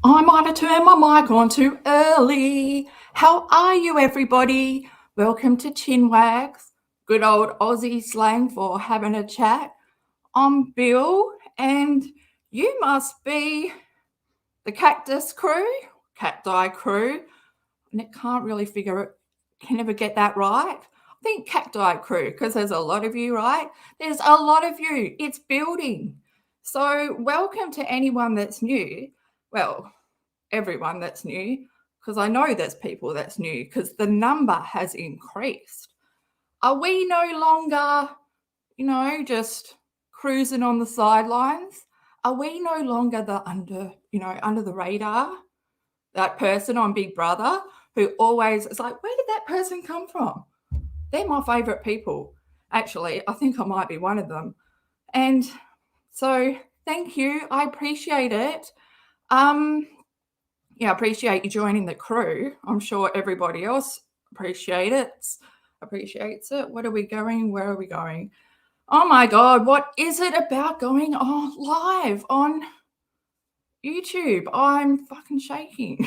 I might have turned my mic on too early. How are you, everybody? Welcome to Chinwags, good old Aussie slang for having a chat. I'm Bill, and you must be the Cactus crew, Cacti crew, and it can't really figure it, can never get that right. I think Cacti crew, because there's a lot of you, right? There's a lot of you. It's building. So, welcome to anyone that's new. Well, everyone that's new, because I know there's people that's new, because the number has increased. Are we no longer, just cruising on the sidelines? Are we no longer the under the radar? That person on Big Brother who always is like, where did that person come from? They're my favourite people. Actually, I think I might be one of them. And so thank you. I appreciate it. I appreciate you joining the crew. I'm sure everybody else appreciates it. What are we going? Where are we going? Oh my God, what is it about going on live on YouTube? I'm fucking shaking.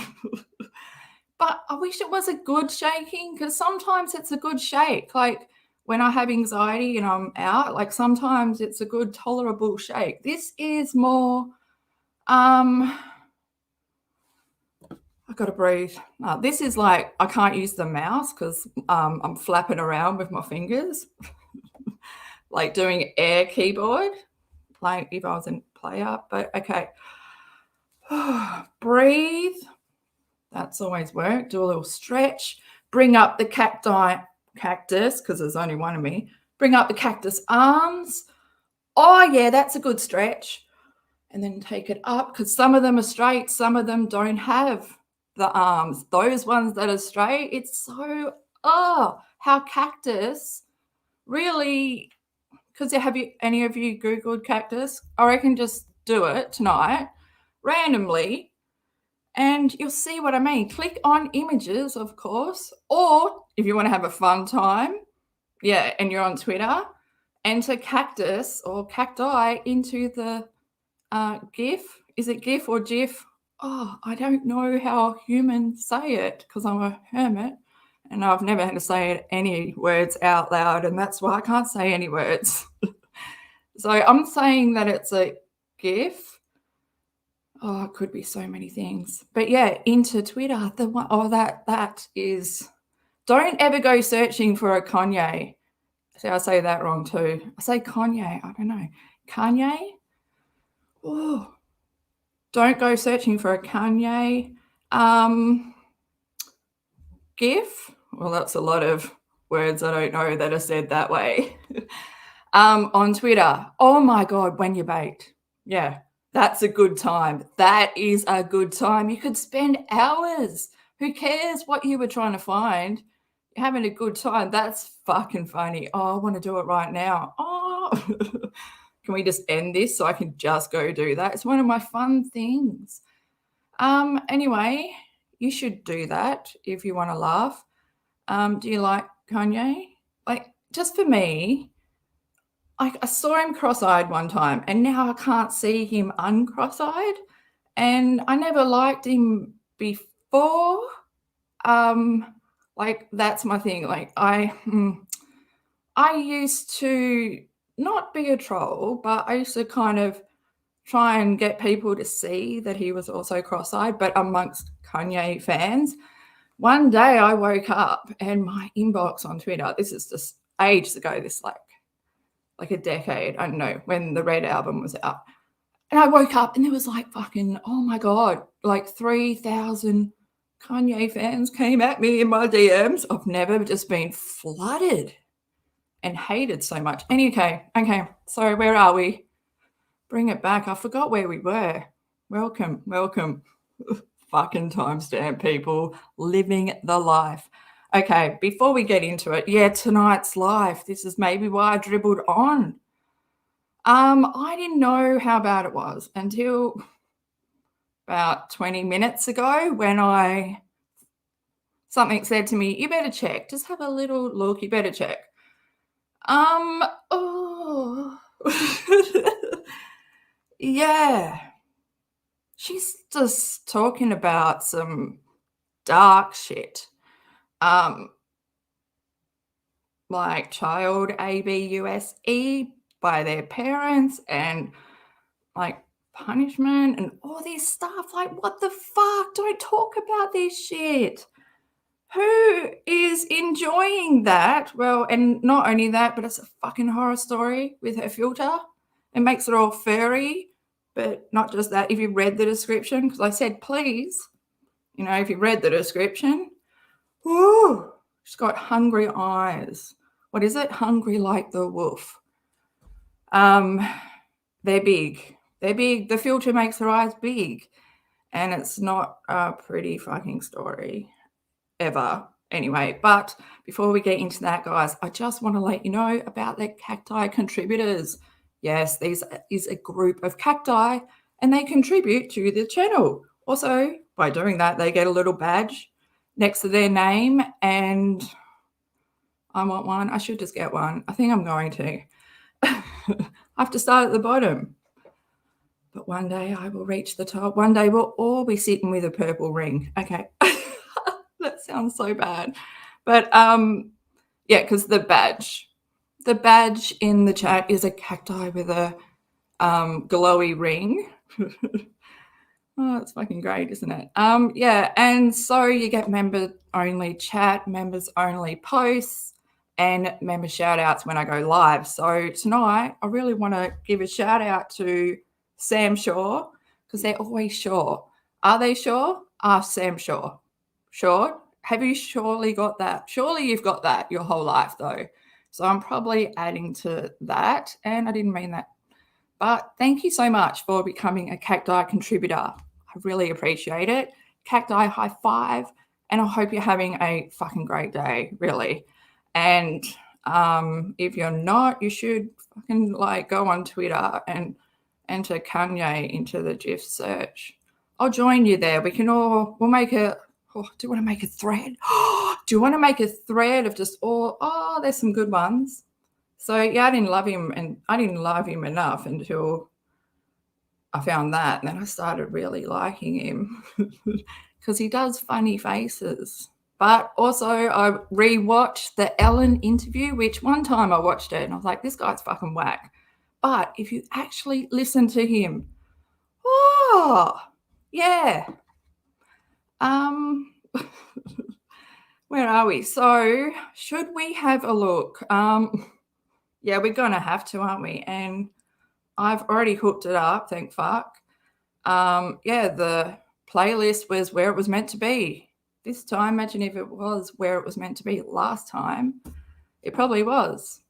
But I wish it was a good shaking, because sometimes it's a good shake. Like when I have anxiety and I'm out, like sometimes it's a good tolerable shake. This is more I've got to breathe. This is like, I can't use the mouse because I'm flapping around with my fingers, like doing air keyboard, like if I was a player, but okay. Breathe. That's always worked. Do a little stretch. Bring up the cactus, because there's only one of me. Bring up the cactus arms. Oh, yeah, that's a good stretch. And then take it up, because some of them are straight, some of them don't have the arms. Those ones that are straight, it's so, how Cactus really, because have you, any of you Googled Cactus? I reckon just do it tonight, randomly, and you'll see what I mean. Click on images, of course, or if you want to have a fun time, and you're on Twitter, enter Cactus or cacti into the GIF. Is it GIF or GIF? Oh, I don't know how humans say it, because I'm a hermit and I've never had to say any words out loud, and that's why I can't say any words. So I'm saying that it's a GIF. Oh, it could be so many things. But yeah, into Twitter. That is, don't ever go searching for a Kanye. See, I say that wrong too. I say Kanye. I don't know. Kanye? Oh, don't go searching for a Kanye GIF. Well, that's a lot of words I don't know that are said that way. On Twitter. Oh my God, when you bait. Yeah, that's a good time. That is a good time. You could spend hours. Who cares what you were trying to find? You're having a good time. That's fucking funny. Oh, I want to do it right now. Oh, can we just end this so I can just go do that? It's one of my fun things. Anyway, you should do that if you want to laugh. Do you like Kanye? Like, just for me, I saw him cross-eyed one time, and now I can't see him uncross-eyed, and I never liked him before. Like, that's my thing. Like, I used to not be a troll, but I used to kind of try and get people to see that he was also cross-eyed, but amongst Kanye fans. One day I woke up and my inbox on Twitter, this is just ages ago, this like a decade, I don't know, when the Red album was out. And I woke up and there was like fucking, oh my God, like 3,000 Kanye fans came at me in my DMs. I've never just been flooded and hated so much. Okay, so where are we? Bring it back. I forgot where we were. Welcome. Fucking timestamp, people. Living the life. Okay, before we get into it, tonight's live. This is maybe why I dribbled on. I didn't know how bad it was until about 20 minutes ago when something said to me, you better check. Just have a little look. You better check. Yeah. she's just talking about some dark shit. Like child abuse by their parents and like punishment and all this stuff. Like, what the fuck? Don't talk about this shit. Who is enjoying that? Well, and not only that, but it's a fucking horror story with her filter. It makes it all furry, but not just that. If you read the description, because I said, please, if you read the description, whoo, she's got hungry eyes. What is it? Hungry like the wolf. They're big. They're big. The filter makes her eyes big. And it's not a pretty fucking story ever. Anyway, but before we get into that, guys, I just want to let you know about the cacti contributors. Yes, these is a group of cacti and they contribute to the channel. Also, by doing that, they get a little badge next to their name, and I want one. I should just get one. I think I'm going to. I have to start at the bottom. But one day I will reach the top. One day we'll all be sitting with a purple ring. Okay. That sounds so bad. But yeah, because the badge in the chat is a cacti with a glowy ring. Oh, it's fucking great, isn't it? Yeah, and so you get member-only chat, members-only posts, and member shout-outs when I go live. So tonight, I really want to give a shout-out to Sam Shaw, because they're always sure. Are they sure? Ask Sam Shaw. Sure? Have you surely got that? Surely you've got that your whole life, though. So I'm probably adding to that, and I didn't mean that. But thank you so much for becoming a cacti contributor. I really appreciate it. Cacti high five, and I hope you're having a fucking great day, really. And if you're not, you should fucking go on Twitter and enter Kanye into the GIF search. I'll join you there. We'll make a, do you want to make a thread? Do you want to make a thread of just there's some good ones. So yeah, I didn't love him enough until I found that, and then I started really liking him because he does funny faces. But also I rewatched the Ellen interview, which one time I watched it and I was like, this guy's fucking whack. But if you actually listen to him, yeah. Where are we? So should we have a look? Yeah, we're going to have to, aren't we? And I've already hooked it up, thank fuck. Yeah, the playlist was where it was meant to be. This time, imagine if it was where it was meant to be last time. It probably was.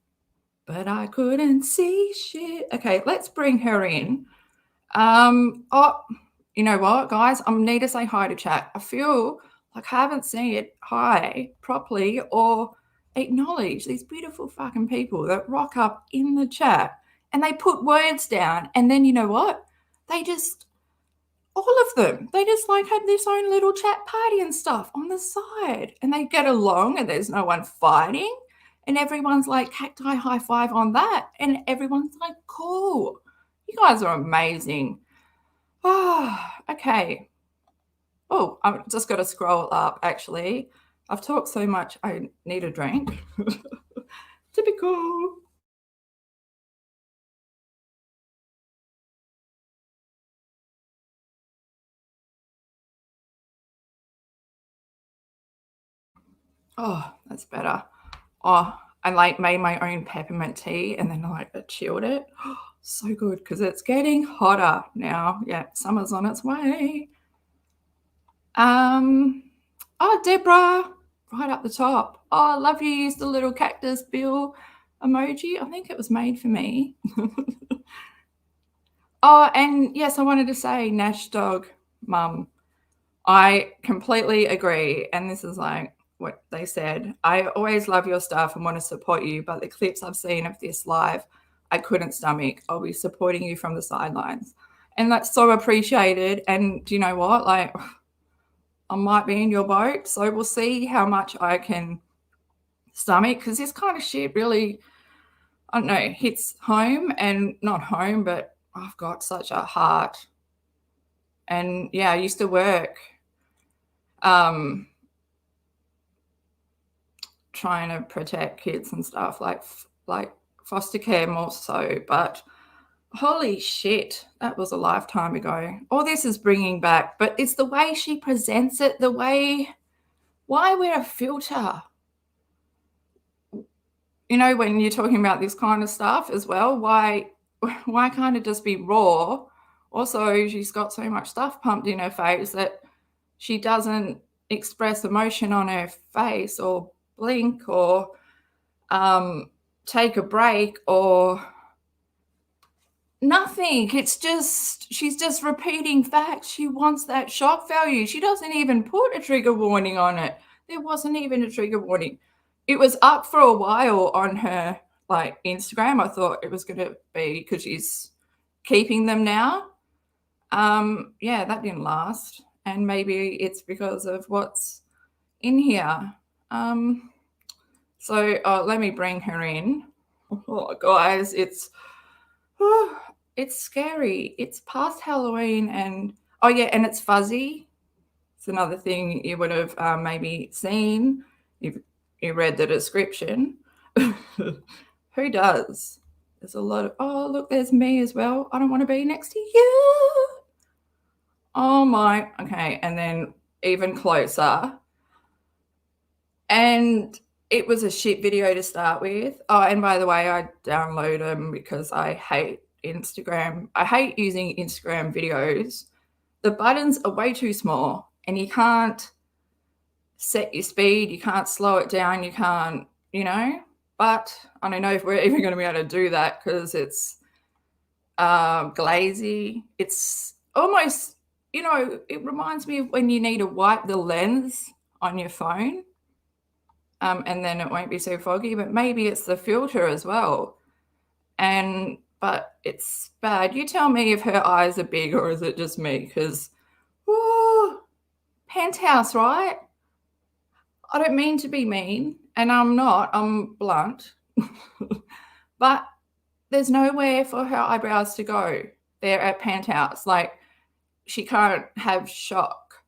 But I couldn't see shit. Okay, let's bring her in. You know what, guys? I need to say hi to chat. I feel like I haven't seen it hi properly or acknowledge these beautiful fucking people that rock up in the chat and they put words down, and then you know what? All of them, they just have this own little chat party and stuff on the side, and they get along and there's no one fighting, and everyone's like cacti high five on that, and everyone's like, cool. You guys are amazing. Okay. Oh, I've just got to scroll up, actually. I've talked so much, I need a drink. Typical. Oh, that's better. Oh, I made my own peppermint tea and then I chilled it. So good, because it's getting hotter now. Yeah, summer's on its way. Oh, Deborah, right up the top. Oh, I love you. Use the little cactus bill emoji. I think it was made for me. Oh, and yes, I wanted to say, Nash dog, mum, I completely agree. And this is what they said. I always love your stuff and want to support you, but the clips I've seen of this live, I couldn't stomach. I'll be supporting you from the sidelines. And that's so appreciated. And do you know what? I might be in your boat. So we'll see how much I can stomach, because this kind of shit really, I don't know, hits home, and not home, but I've got such a heart And yeah, I used to work trying to protect kids and stuff, like foster care more so. But holy shit, that was a lifetime ago. All this is bringing back, but it's the way she presents it, the way, why wear a filter? You know, when you're talking about this kind of stuff as well, why can't it just be raw? Also, she's got so much stuff pumped in her face that she doesn't express emotion on her face or blink or take a break or nothing. It's just, she's just repeating facts. She wants that shock value. She doesn't even put a trigger warning on it. There wasn't even a trigger warning. It was up for a while on her like Instagram. I thought it was going to be because she's keeping them now. Yeah, that didn't last. And maybe it's because of what's in here. So let me bring her in. Oh, guys, it's scary. It's past Halloween and oh yeah, and it's fuzzy. It's another thing you would have maybe seen if you read the description. Who does? There's a lot of, oh, look, there's me as well. I don't want to be next to you. Oh my, okay. And then even closer. And it was a shit video to start with. Oh, and by the way, I download them because I hate Instagram. I hate using Instagram videos. The buttons are way too small and you can't set your speed. You can't slow it down. You can't, you know, but I don't know if we're even going to be able to do that because it's glazy. It's almost, you know, it reminds me of when you need to wipe the lens on your phone. And then it won't be so foggy, but maybe it's the filter as well. But it's bad. You tell me if her eyes are big or is it just me? Because, penthouse, right? I don't mean to be mean, and I'm not. I'm blunt. But there's nowhere for her eyebrows to go there at penthouse. Like, she can't have shock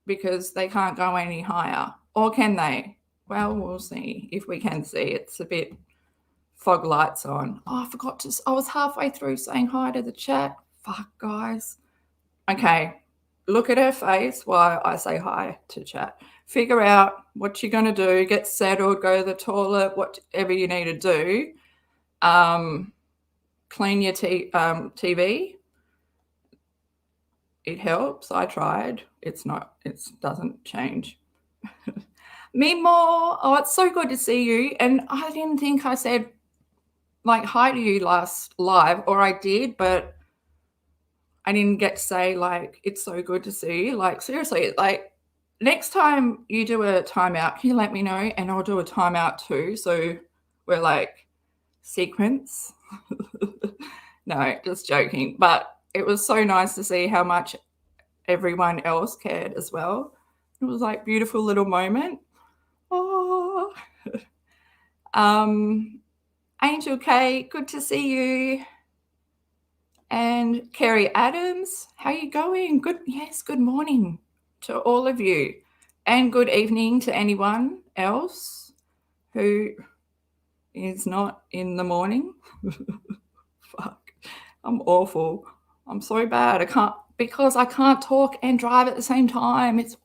because they can't go any higher. Or can they? Well, we'll see if we can see. It's a bit fog lights on. Oh, I forgot to, I was halfway through saying hi to the chat. Fuck, guys. Okay, look at her face while I say hi to chat. Figure out what you're going to do. Get settled, go to the toilet, whatever you need to do. Clean your TV. It helps. I tried. It doesn't change. Mimo, oh, it's so good to see you. And I didn't think I said like hi to you last live, or I did, but I didn't get to say like it's so good to see you. Like seriously, like next time you do a timeout, can you let me know and I'll do a timeout too. So we're like sequence. No, just joking. But it was so nice to see how much everyone else cared as well. It was like beautiful little moment. Oh, Angel K, good to see you. And Kerry Adams, how you going? Good, yes, good morning to all of you. And good evening to anyone else who is not in the morning. Fuck, I'm awful. I'm so bad. Because I can't talk and drive at the same time. It's,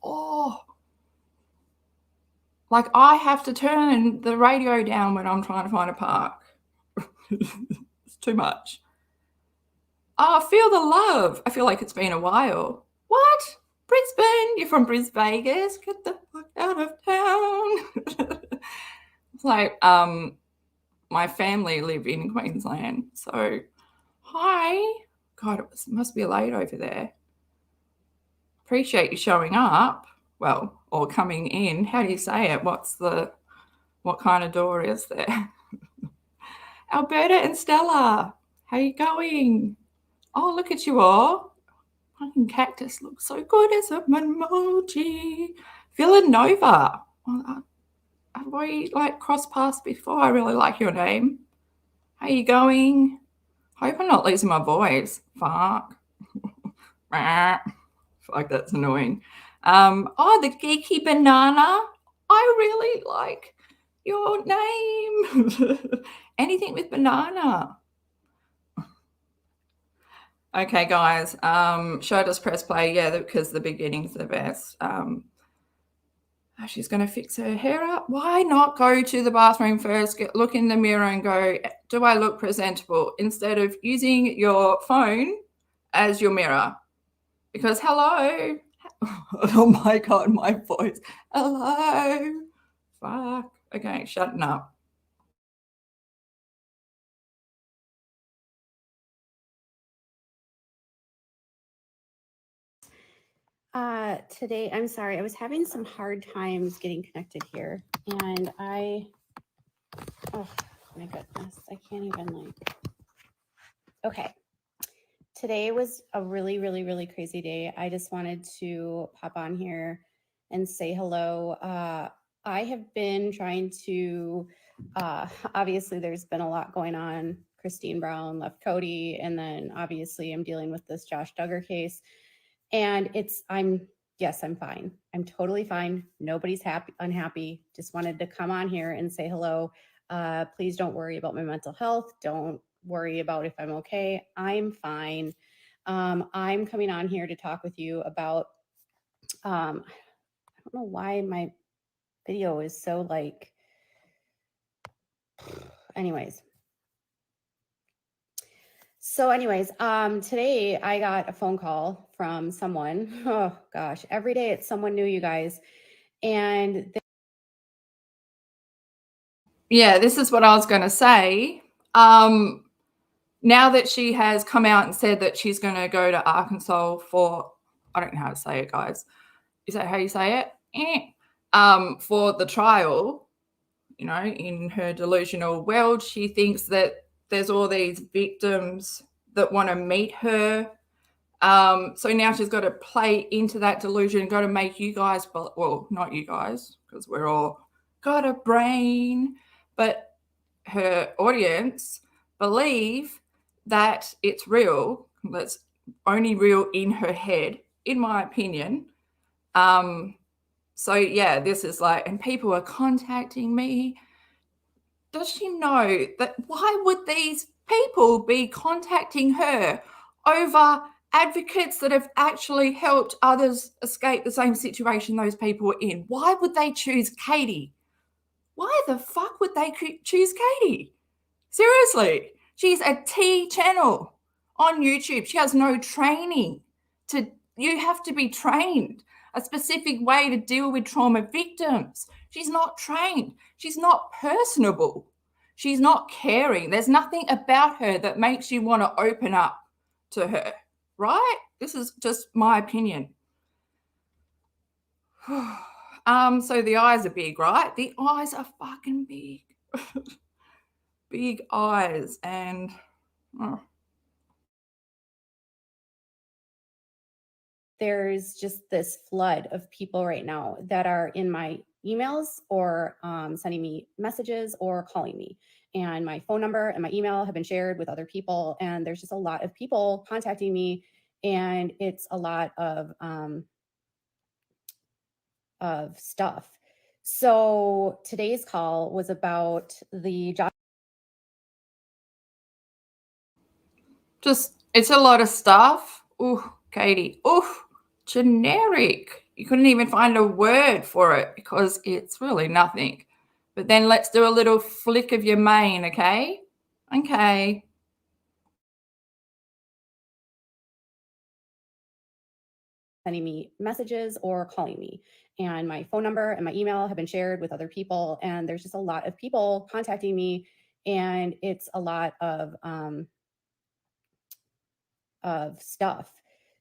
like I have to turn the radio down when I'm trying to find a park. It's too much. Oh, feel the love. I feel like it's been a while. What? Brisbane? You're from Brisbane? Vegas? Get the fuck out of town. It's like my family live in Queensland. So, hi. God, it must be late over there. Appreciate you showing up. Well, or coming in. How do you say it? What kind of door is there? Alberta and Stella, how you going? Oh, look at you all. Fucking Cactus looks so good as a emoji. Villanova. Well, have we like crossed paths before? I really like your name. How you going? Hope I'm not losing my voice. Fuck. Fuck, that's annoying. Oh, the geeky banana. I really like your name. Anything with banana. Okay, guys. Should I just press play? Yeah, because the beginning's the best. She's going to fix her hair up. Why not go to the bathroom first, look in the mirror and go, do I look presentable? Instead of using your phone as your mirror. Because hello. Oh my God, my voice. Hello. Fuck. Okay, shutting up. Today, I'm sorry, I was having some hard times getting connected here, and oh my goodness, I can't even okay. Today was a really, really, really crazy day. I just wanted to pop on here and say hello. I have been trying to, obviously there's been a lot going on. Christine Brown left Cody, and then obviously I'm dealing with this Josh Duggar case. And yes, I'm fine. I'm totally fine. Nobody's unhappy. Just wanted to come on here and say hello. Please don't worry about my mental health. Don't worry about if I'm okay. I'm fine. I'm coming on here to talk with you about, I don't know why my video is so anyways. So today I got a phone call from someone. Oh gosh, every day it's someone new, you guys. And yeah, this is what I was going to say. Now that she has come out and said that she's going to go to Arkansas for, I don't know how to say it, guys. Is that how you say it? For the trial, you know, in her delusional world, she thinks that there's all these victims that want to meet her. So now she's got to play into that delusion, got to make you guys, well, not you guys, because we're all got a brain, but her audience believe that it's real. That's only real in her head, in my opinion. So yeah, this is like, and people are contacting me. Does she know that? Why would these people be contacting her over advocates that have actually helped others escape the same situation those people were in? Why would they choose Katie? Why the fuck would they choose Katie? Seriously, she's a T channel on YouTube. She has no training. You have to be trained a specific way to deal with trauma victims. She's not trained. She's not personable. She's not caring. There's nothing about her that makes you want to open up to her, right? This is just my opinion. So the eyes are big, right? The eyes are fucking big. Big eyes. And there's just this flood of people right now that are in my emails or sending me messages or calling me. And my phone number and my email have been shared with other people. And there's just a lot of people contacting me. And it's a lot of stuff. So today's call was about the job. It's a lot of stuff. Ooh, Katie. Ooh, generic. You couldn't even find a word for it because it's really nothing. But then let's do a little flick of your mane, okay? Okay. Sending me messages or calling me. And my phone number and my email have been shared with other people. And there's just a lot of people contacting me. And it's a lot of stuff.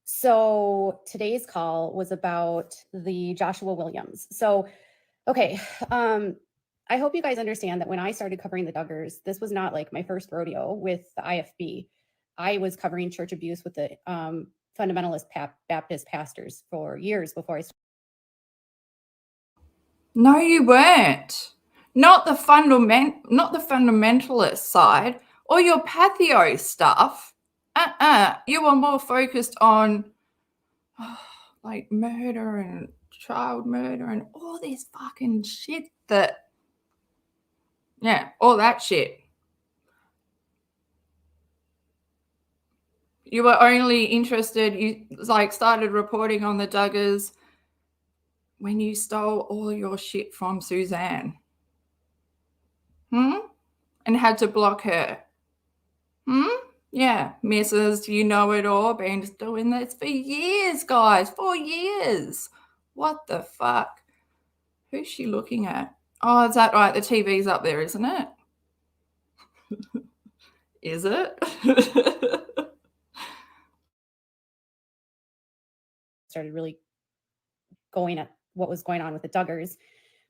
So today's call was about the Joshua Williams. So, okay. I hope you guys understand that when I started covering the Duggars, this was not like my first rodeo with the Icfb. I was covering church abuse with the fundamentalist Baptist pastors for years before I started. No, you weren't. Not the fundamentalist side or your patheo stuff. You were more focused on like murder and child murder and all this fucking shit that, yeah, all that shit. You were only interested, you like started reporting on the Duggars when you stole all your shit from Suzanne. And had to block her. Yeah, Mrs. You know it all, been doing this for years, guys, 4 years. What the fuck? Who's she looking at? Oh, is that right? The TV's up there, isn't it? Is it? Started really going at what was going on with the Duggars,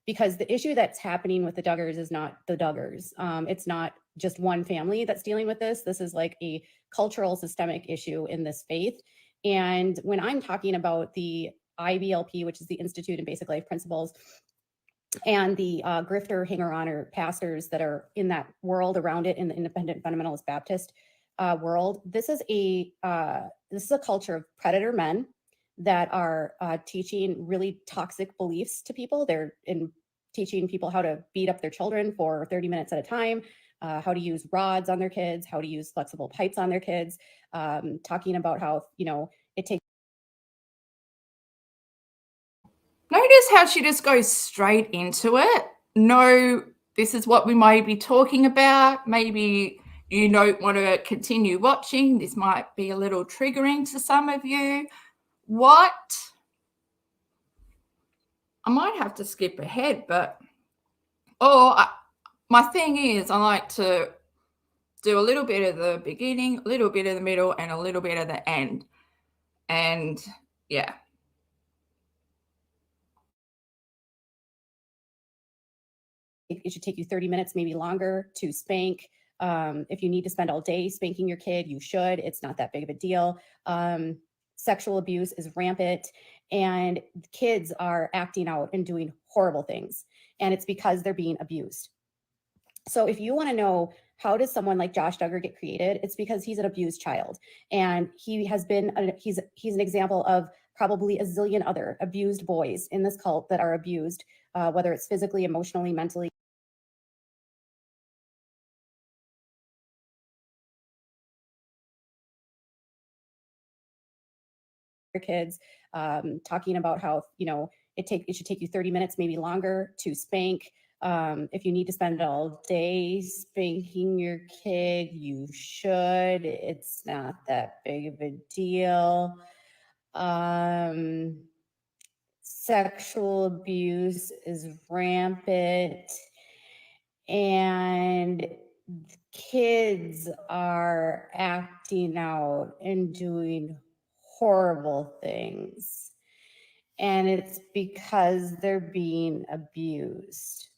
because the issue that's happening with the Duggars is not the Duggars. It's not just one family that's dealing with this. This is like a cultural systemic issue in this faith. And when I'm talking about the IBLP, which is the Institute in Basic Life Principles, and the grifter hanger-oner pastors that are in that world around it in the independent fundamentalist Baptist world, this is a culture of predator men that are teaching really toxic beliefs to people. They're teaching people how to beat up their children for 30 minutes at a time, how to use rods on their kids, how to use flexible pipes on their kids, talking about how, it takes. Notice how she just goes straight into it. No, this is what we may be talking about. Maybe you don't want to continue watching. This might be a little triggering to some of you. What? I might have to skip ahead, but my thing is I like to do a little bit of the beginning, a little bit of the middle, and a little bit of the end. And yeah. It should take you 30 minutes, maybe longer, to spank. If you need to spend all day spanking your kid, you should. It's not that big of a deal. Sexual abuse is rampant, and kids are acting out and doing horrible things. And it's because they're being abused. So if you want to know, how does someone like Josh Duggar get created? It's because he's an abused child. And he has been, he's an example of probably a zillion other abused boys in this cult that are abused, whether it's physically, emotionally, mentally. Kids, talking about how, it should take you 30 minutes, maybe longer, to spank. If you need to spend all day spanking your kid, you should. It's not that big of a deal. Sexual abuse is rampant, and kids are acting out and doing horrible things. And it's because they're being abused.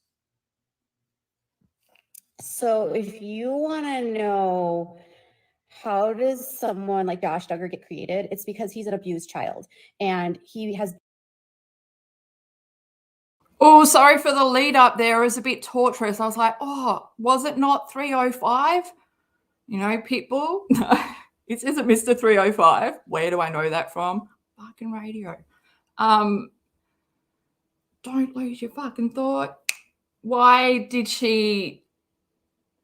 So if you want to know, how does someone like Josh Duggar get created? It's because he's an abused child, and he has. Oh, sorry for the lead up there. It was a bit torturous. I was like, oh, was it not 305? Pitbull. It isn't Mr. 305. Where do I know that from? Fucking radio. Don't lose your fucking thought. Why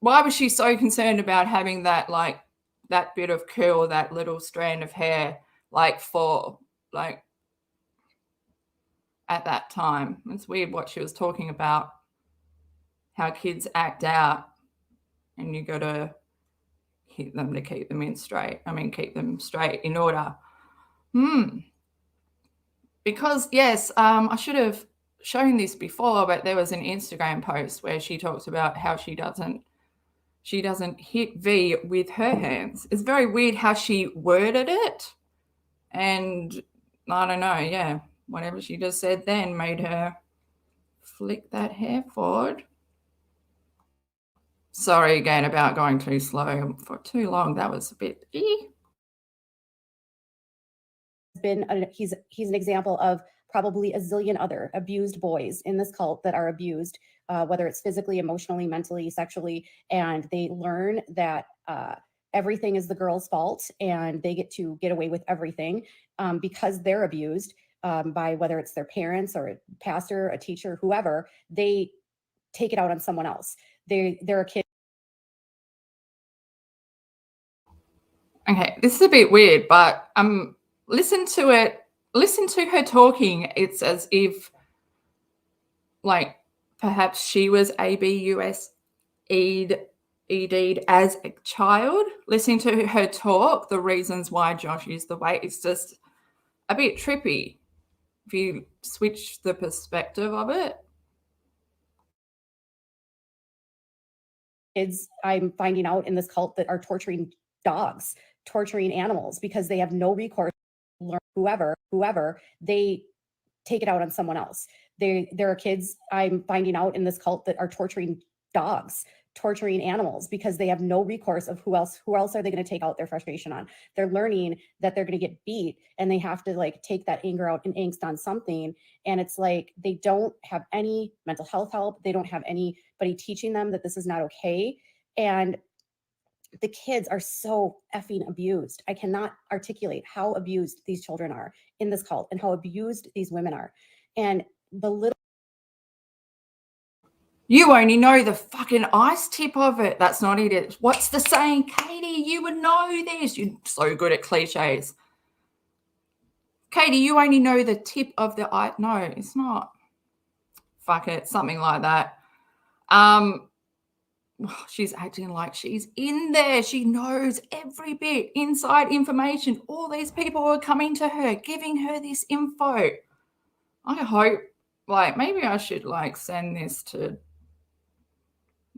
was she so concerned about having that, like, that bit of curl, that little strand of hair, at that time? It's weird what she was talking about, how kids act out and you got to hit them to keep them keep them straight in order. Because, yes, I should have shown this before, but there was an Instagram post where she talks about how she doesn't hit V with her hands. It's very weird how she worded it. And I don't know, yeah, whatever she just said then made her flick that hair forward. Sorry again about going too slow for too long. That was a bit. He's an example of probably a zillion other abused boys in this cult that are abused, whether it's physically, emotionally, mentally, sexually, and they learn that everything is the girl's fault and they get to get away with everything because they're abused by whether it's their parents or a pastor, a teacher, whoever. They take it out on someone else. They're a kid. Okay, this is a bit weird, but listen to it. Listen to her talking. It's as if, like, perhaps she was ABUSE'd as a child. Listening to her talk, the reasons why Josh is the way, it's just a bit trippy if you switch the perspective of it. Kids, I'm finding out in this cult, that are torturing dogs, torturing animals because they have no recourse. Whoever, they take it out on someone else. There are kids, I'm finding out in this cult, that are torturing dogs, torturing animals because they have no recourse of who else are they going to take out their frustration on. They're learning that they're going to get beat and they have to like take that anger out and angst on something. And it's like, they don't have any mental health help. They don't have anybody teaching them that this is not okay. And the kids are so effing abused. I cannot articulate how abused these children are in this cult and how abused these women are. And the little, you only know the fucking ice tip of it. That's not it. What's the saying, Katie? You would know this. You're so good at cliches. Katie, you only know the tip of the ice. No, it's not. Fuck it. Something like that. She's acting like she's in there. She knows every bit, inside information. All these people are coming to her, giving her this info. I hope, like, maybe I should, like, send this to,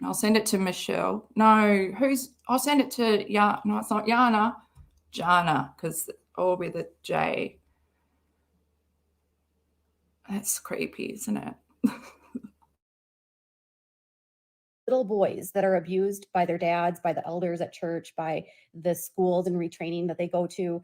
I'll send it to Michelle. No, I'll send it to, no, it's not Yana. Jana, because all with a J. That's creepy, isn't it? little boys that are abused by their dads, by the elders at church, by the schools and retraining that they go to,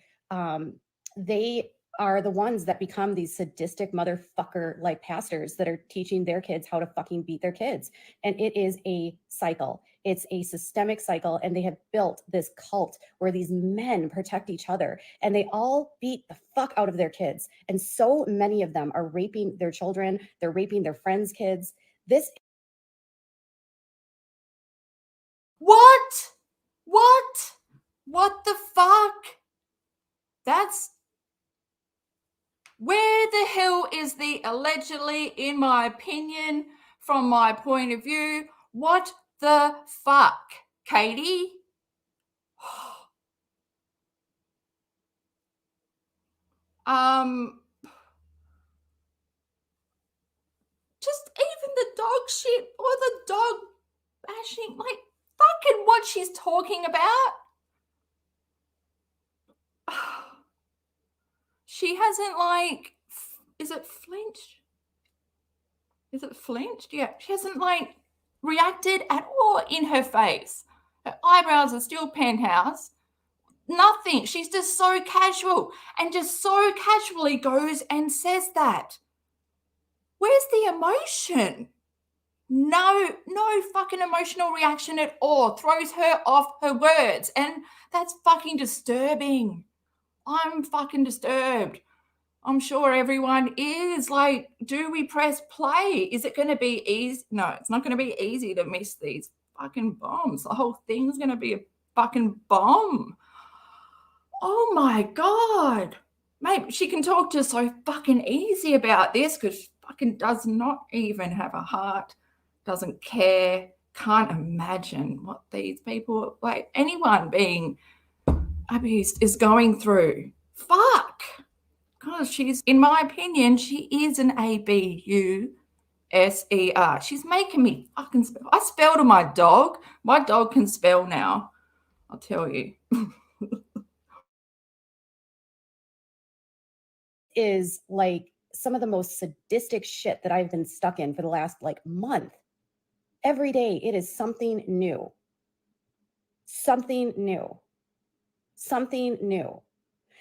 they are the ones that become these sadistic motherfucker like pastors that are teaching their kids how to fucking beat their kids. And it is a cycle. It's a systemic cycle. And they have built this cult where these men protect each other and they all beat the fuck out of their kids. And so many of them are raping their children. They're raping their friends' kids. This. What the fuck? Where the hell is the allegedly, in my opinion, from my point of view, what the fuck, Katie? Just even the dog shit or the dog bashing, like, fucking what she's talking about. She hasn't, like, is it flinched? Yeah, she hasn't, like, reacted at all in her face. Her eyebrows are still penthouse. Nothing. She's just so casual and just so casually goes and says that. Where's the emotion? No fucking emotional reaction at all. Throws her off her words. And that's fucking disturbing. I'm fucking disturbed. I'm sure everyone is. Like, do we press play? Is it going to be easy? No, it's not going to be easy to miss these fucking bombs. The whole thing's going to be a fucking bomb. Oh my God. Mate, she can talk to so fucking easy about this because she fucking does not even have a heart, doesn't care, can't imagine what these people, like anyone being abused, is going through. Fuck. Because she's, in my opinion, she is an ABUSER. She's making me fucking spell. I spell to my dog. My dog can spell now. I'll tell you. Is like some of the most sadistic shit that I've been stuck in for the last like month. Every day it is something new. Something new.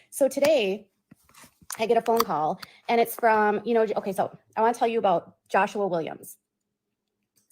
So today I get a phone call and it's from, okay, so I want to tell you about Joshua Williams.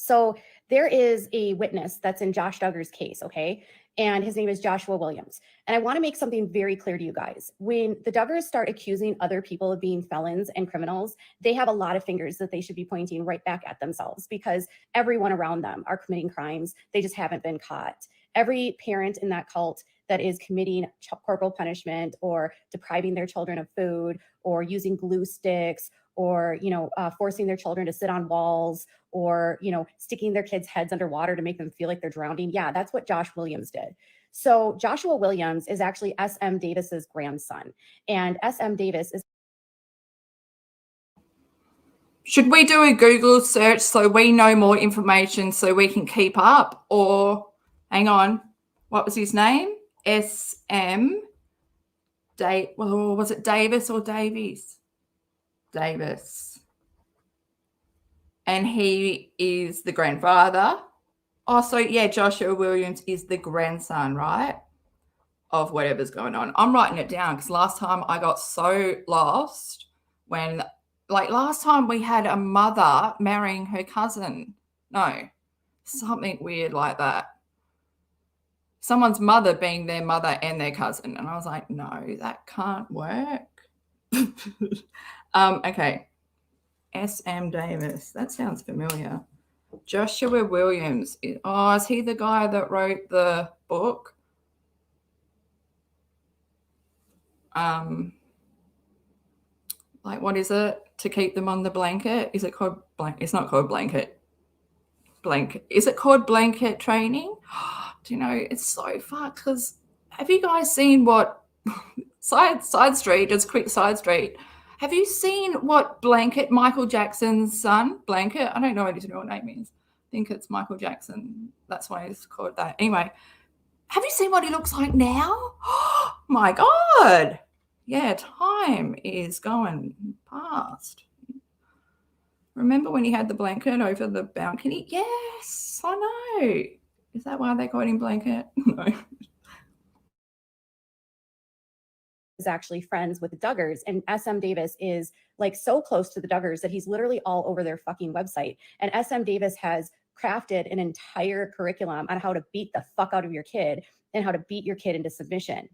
So there is a witness that's in Josh Duggar's case, okay? And his name is Joshua Williams. And I want to make something very clear to you guys. When the Duggars start accusing other people of being felons and criminals, they have a lot of fingers that they should be pointing right back at themselves, because everyone around them are committing crimes. They just haven't been caught. Every parent in that cult that is committing corporal punishment or depriving their children of food or using glue sticks or, forcing their children to sit on walls or, sticking their kids' heads underwater to make them feel like they're drowning. Yeah, that's what Josh Williams did. So Joshua Williams is actually S.M. Davis's grandson. And S.M. Davis is... Should we do a Google search so we know more information so we can keep up? Or, hang on, what was his name? S.M. Was it Davis or Davies? Davis. And he is the grandfather. Oh, so yeah, Joshua Williams is the grandson, right? Of whatever's going on. I'm writing it down because last time I got so lost when, last time we had a mother marrying her cousin. No, something weird like that. Someone's mother being their mother and their cousin. And I was like, no, that can't work. Okay. S.M. Davis. That sounds familiar. Joshua Williams. Is he the guy that wrote the book? What is it? To keep them on the blanket? Is it called blanket? It's not called blanket. Blanket. Is it called blanket training? Do you know, it's so fucked because have you guys seen what side street, just quick side street. Have you seen what Blanket, Michael Jackson's son, Blanket, I don't know what his real name is. I think it's Michael Jackson. That's why he's called that. Anyway, have you seen what he looks like now? Oh my God. Yeah, time is going past. Remember when he had the blanket over the balcony? Yes, I know. Is that why they called him Blanket? No. Is actually friends with the Duggars, and S.M. Davis is so close to the Duggars that he's literally all over their fucking website. And S.M. Davis has crafted an entire curriculum on how to beat the fuck out of your kid and how to beat your kid into submission.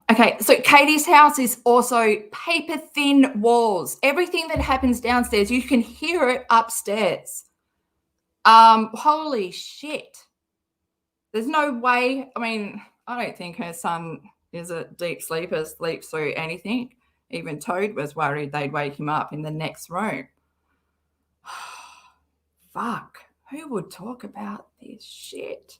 Okay, so Katie's house is also paper thin walls. Everything that happens downstairs, you can hear it upstairs. Holy shit. There's no way. I mean, I don't think her son is a deep sleeper, sleeps through anything. Even Toad was worried they'd wake him up in the next room. Fuck. Who would talk about this shit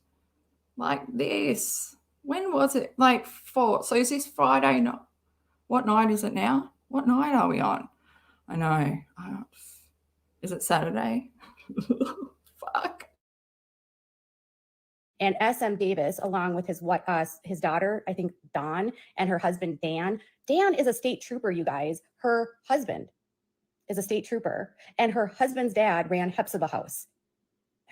like this? When was it? So is this Friday night? What night is it now? What night are we on? I know. Is it Saturday? Fuck. And S.M. Davis, along with his daughter, I think Dawn, and her husband, Dan. Dan is a state trooper, you guys. Her husband is a state trooper. And her husband's dad ran Hephzibah House.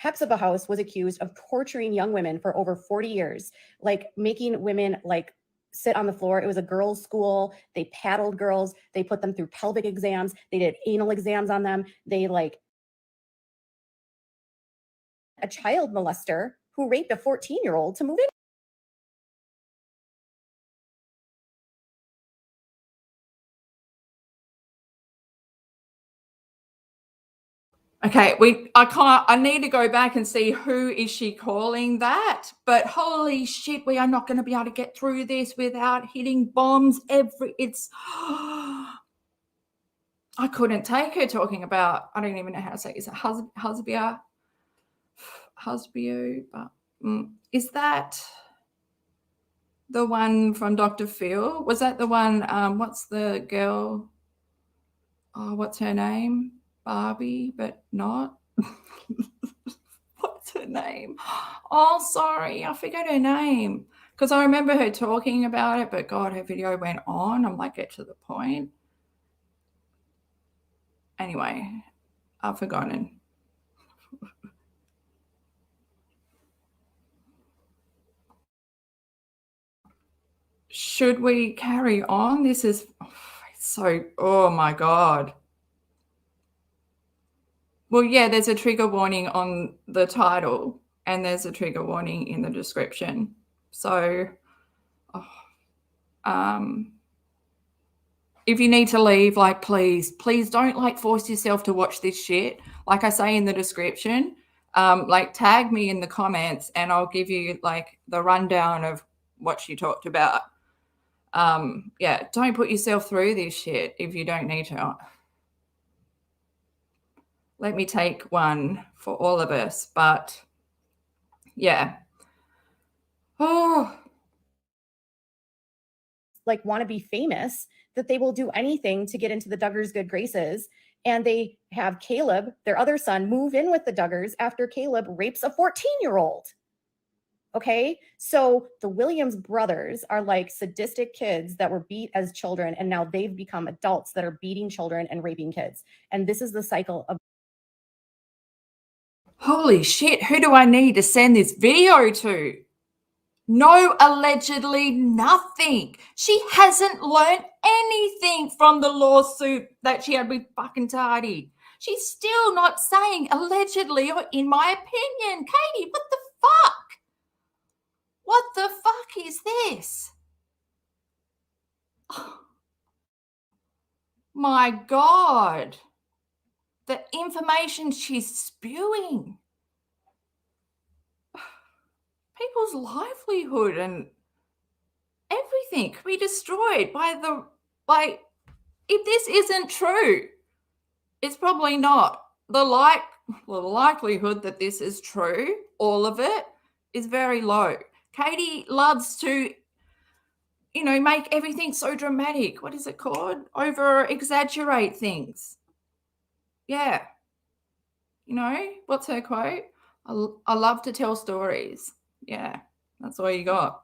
Hephzibah House was accused of torturing young women for over 40 years, making women sit on the floor. It was a girls' school. They paddled girls. They put them through pelvic exams. They did anal exams on them. They a child molester who raped a 14-year-old to move in. Okay, I need to go back and see who is she calling that. But holy shit, we are not going to be able to get through this without hitting bombs I couldn't take her talking about, I don't even know how to say it. Is it Husbio? Is that the one from Dr. Phil? Was that the one, what's the girl? Oh, what's her name? Barbie, but not. What's her name? Oh, sorry, I forgot her name. Because I remember her talking about it, but God, her video went on. I'm like, get to the point. Anyway, I've forgotten. Should we carry on? This is so, oh my God. Well, yeah, there's a trigger warning on the title and there's a trigger warning in the description. So, if you need to leave, like, please don't like force yourself to watch this shit. Like I say in the description, like tag me in the comments and I'll give you like the rundown of what she talked about. Yeah, don't put yourself through this shit if you don't need to. Let me take one for all of us, but yeah. Oh, like want to be famous, that they will do anything to get into the Duggars' good graces. And they have Caleb, their other son, move in with the Duggars after Caleb rapes a 14-year-old. Okay, so the Williams brothers are like sadistic kids that were beat as children, and now they've become adults that are beating children and raping kids. And this is the cycle of. holy shit, who do I need to send this video to? No, allegedly nothing. She hasn't learned anything from the lawsuit that she had with fucking Tardy. She's still not saying allegedly or in my opinion. Katie, what the fuck? What the fuck is this? Oh, my God. The information she's spewing. People's livelihood and everything can be destroyed by the, like, if this isn't true, it's probably not. The likelihood that this is true, all of it, is very low. Katie loves to, make everything so dramatic. What is it called? Over exaggerate things. Yeah. What's her quote? I love to tell stories. Yeah, that's all you got.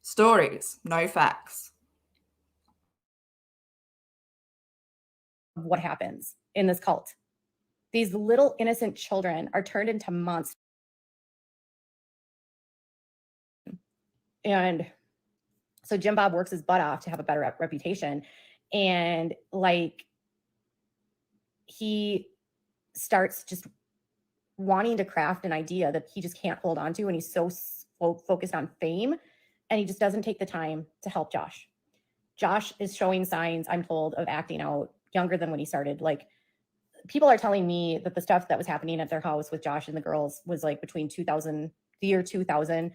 Stories, no facts. What happens in this cult. These little innocent children are turned into monsters. And so Jim Bob works his butt off to have a better reputation. And like, he starts just wanting to craft an idea that he just can't hold on to. And he's so focused on fame, and he just doesn't take the time to help Josh. Josh is showing signs, I'm told, of acting out younger than when he started. Like, people are telling me that the stuff that was happening at their house with Josh and the girls was like between the year 2000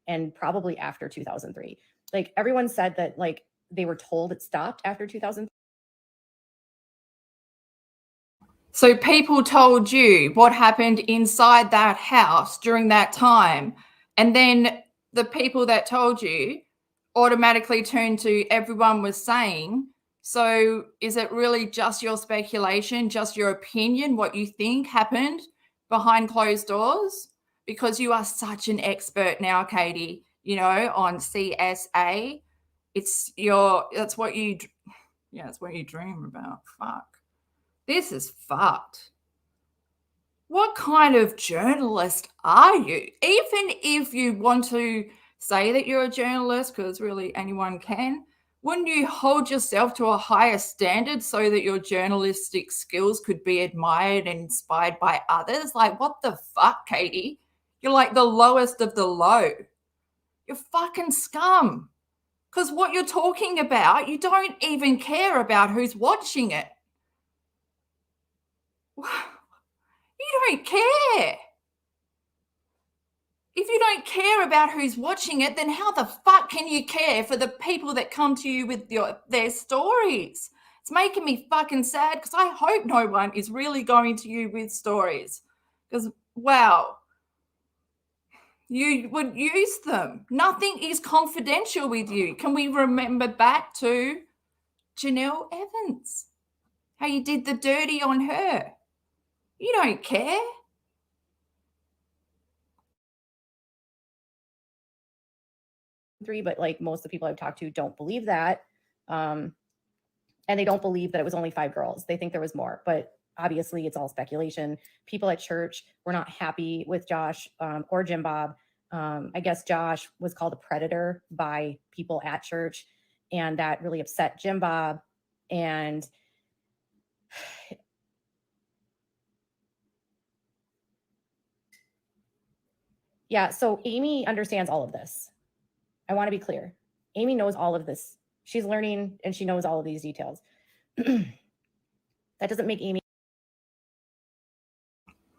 and probably after 2003. Like, everyone said that like they were told it stopped after 2003. So people told you what happened inside that house during that time, and then the people that told you automatically turned to everyone was saying. So is it really just your speculation, just your opinion, what you think happened behind closed doors? Because you are such an expert now, Katie, on CSA. That's what you dream about. Fuck. This is fucked. What kind of journalist are you? Even if you want to say that you're a journalist, because really anyone can, wouldn't you hold yourself to a higher standard so that your journalistic skills could be admired and inspired by others? Like, what the fuck, Katie? You're like the lowest of the low. You're fucking scum. Because what you're talking about, you don't even care about who's watching it. You don't care. If you don't care about who's watching it, then how the fuck can you care for the people that come to you with their stories? It's making me fucking sad, because I hope no one is really going to you with stories. Because, wow, you would use them. Nothing is confidential with you. Can we remember back to Janelle Evans? How you did the dirty on her. You don't care. But like most of the people I've talked to don't believe that. And they don't believe that it was only 5 girls. They think there was more, but obviously it's all speculation. People at church were not happy with Josh or Jim Bob. I guess Josh was called a predator by people at church. and that really upset Jim Bob. And yeah, so Amy understands all of this. I want to be clear. Amy knows all of this. She's learning and she knows all of these details. That doesn't make Amy.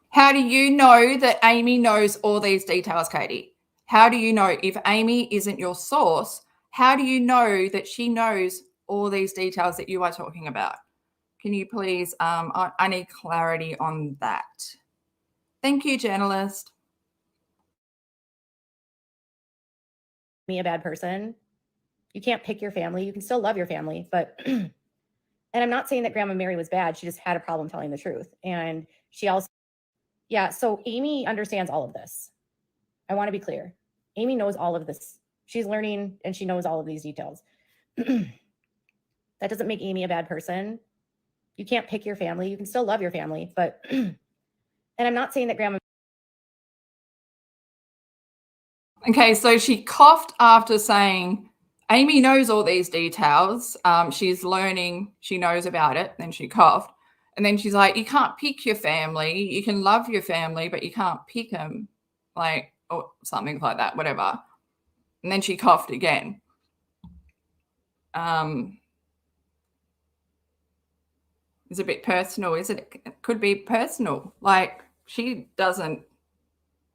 How do you know that Amy knows all these details, Katie? How do you know if Amy isn't your source? How do you know that she knows all these details that you are talking about? Can you please, I need clarity on that. Thank you, journalist. Me a bad person. You can't pick your family. You can still love your family, but and I'm not saying that Grandma Mary was bad. She just had a problem telling the truth. And she also, yeah, so Amy understands all of this. I want to be clear. Amy knows all of this. She's learning and she knows all of these details. That doesn't make Amy a bad person. You can't pick your family. You can still love your family, but and I'm not saying that Grandma. Okay, so she coughed after saying, Amy knows all these details. She's learning, she knows about it. Then she coughed. And then she's like, you can't pick your family. You can love your family, but you can't pick them. Like, or something like that, whatever. And then she coughed again. It's a bit personal, isn't it? It could be personal. Like, she doesn't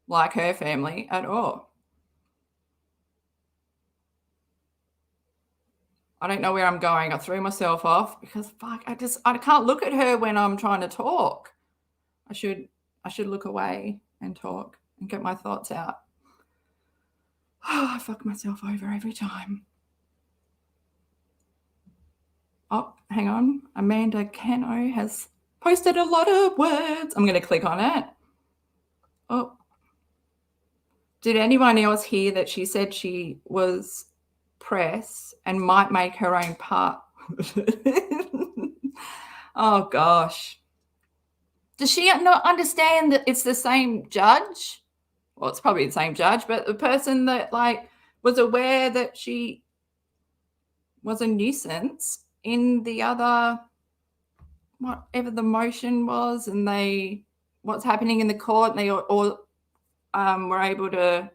like her family at all. I don't know where I'm going. I threw myself off because fuck, I can't look at her when I'm trying to talk. I should look away and talk and get my thoughts out. Oh, I fuck myself over every time. Oh, hang on. Amanda Cano has posted a lot of words. I'm going to click on it. Oh. Did anyone else hear that she said she was press and might make her own part? Oh, gosh. Does she not understand that it's the same judge? Well, it's probably the same judge, but the person that, like, was aware that she was a nuisance in the other, whatever the motion was, and what's happening in the court, and they all were able to,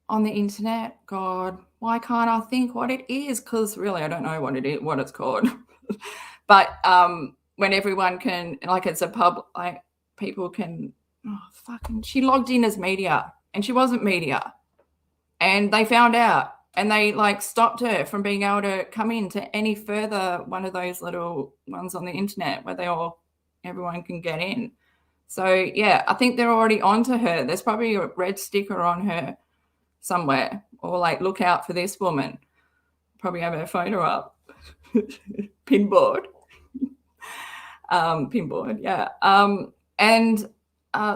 on the internet. God, why can't I think what it is? Because really, I don't know what it's called. But when everyone can, like, it's a pub, like, people can, she logged in as media and she wasn't media, and they found out and they, like, stopped her from being able to come into any further one of those little ones on the internet where everyone can get in. So yeah, I think they're already onto her. There's probably a red sticker on her somewhere, or like, look out for this woman. Probably have her photo up. Pinboard. Pinboard, yeah.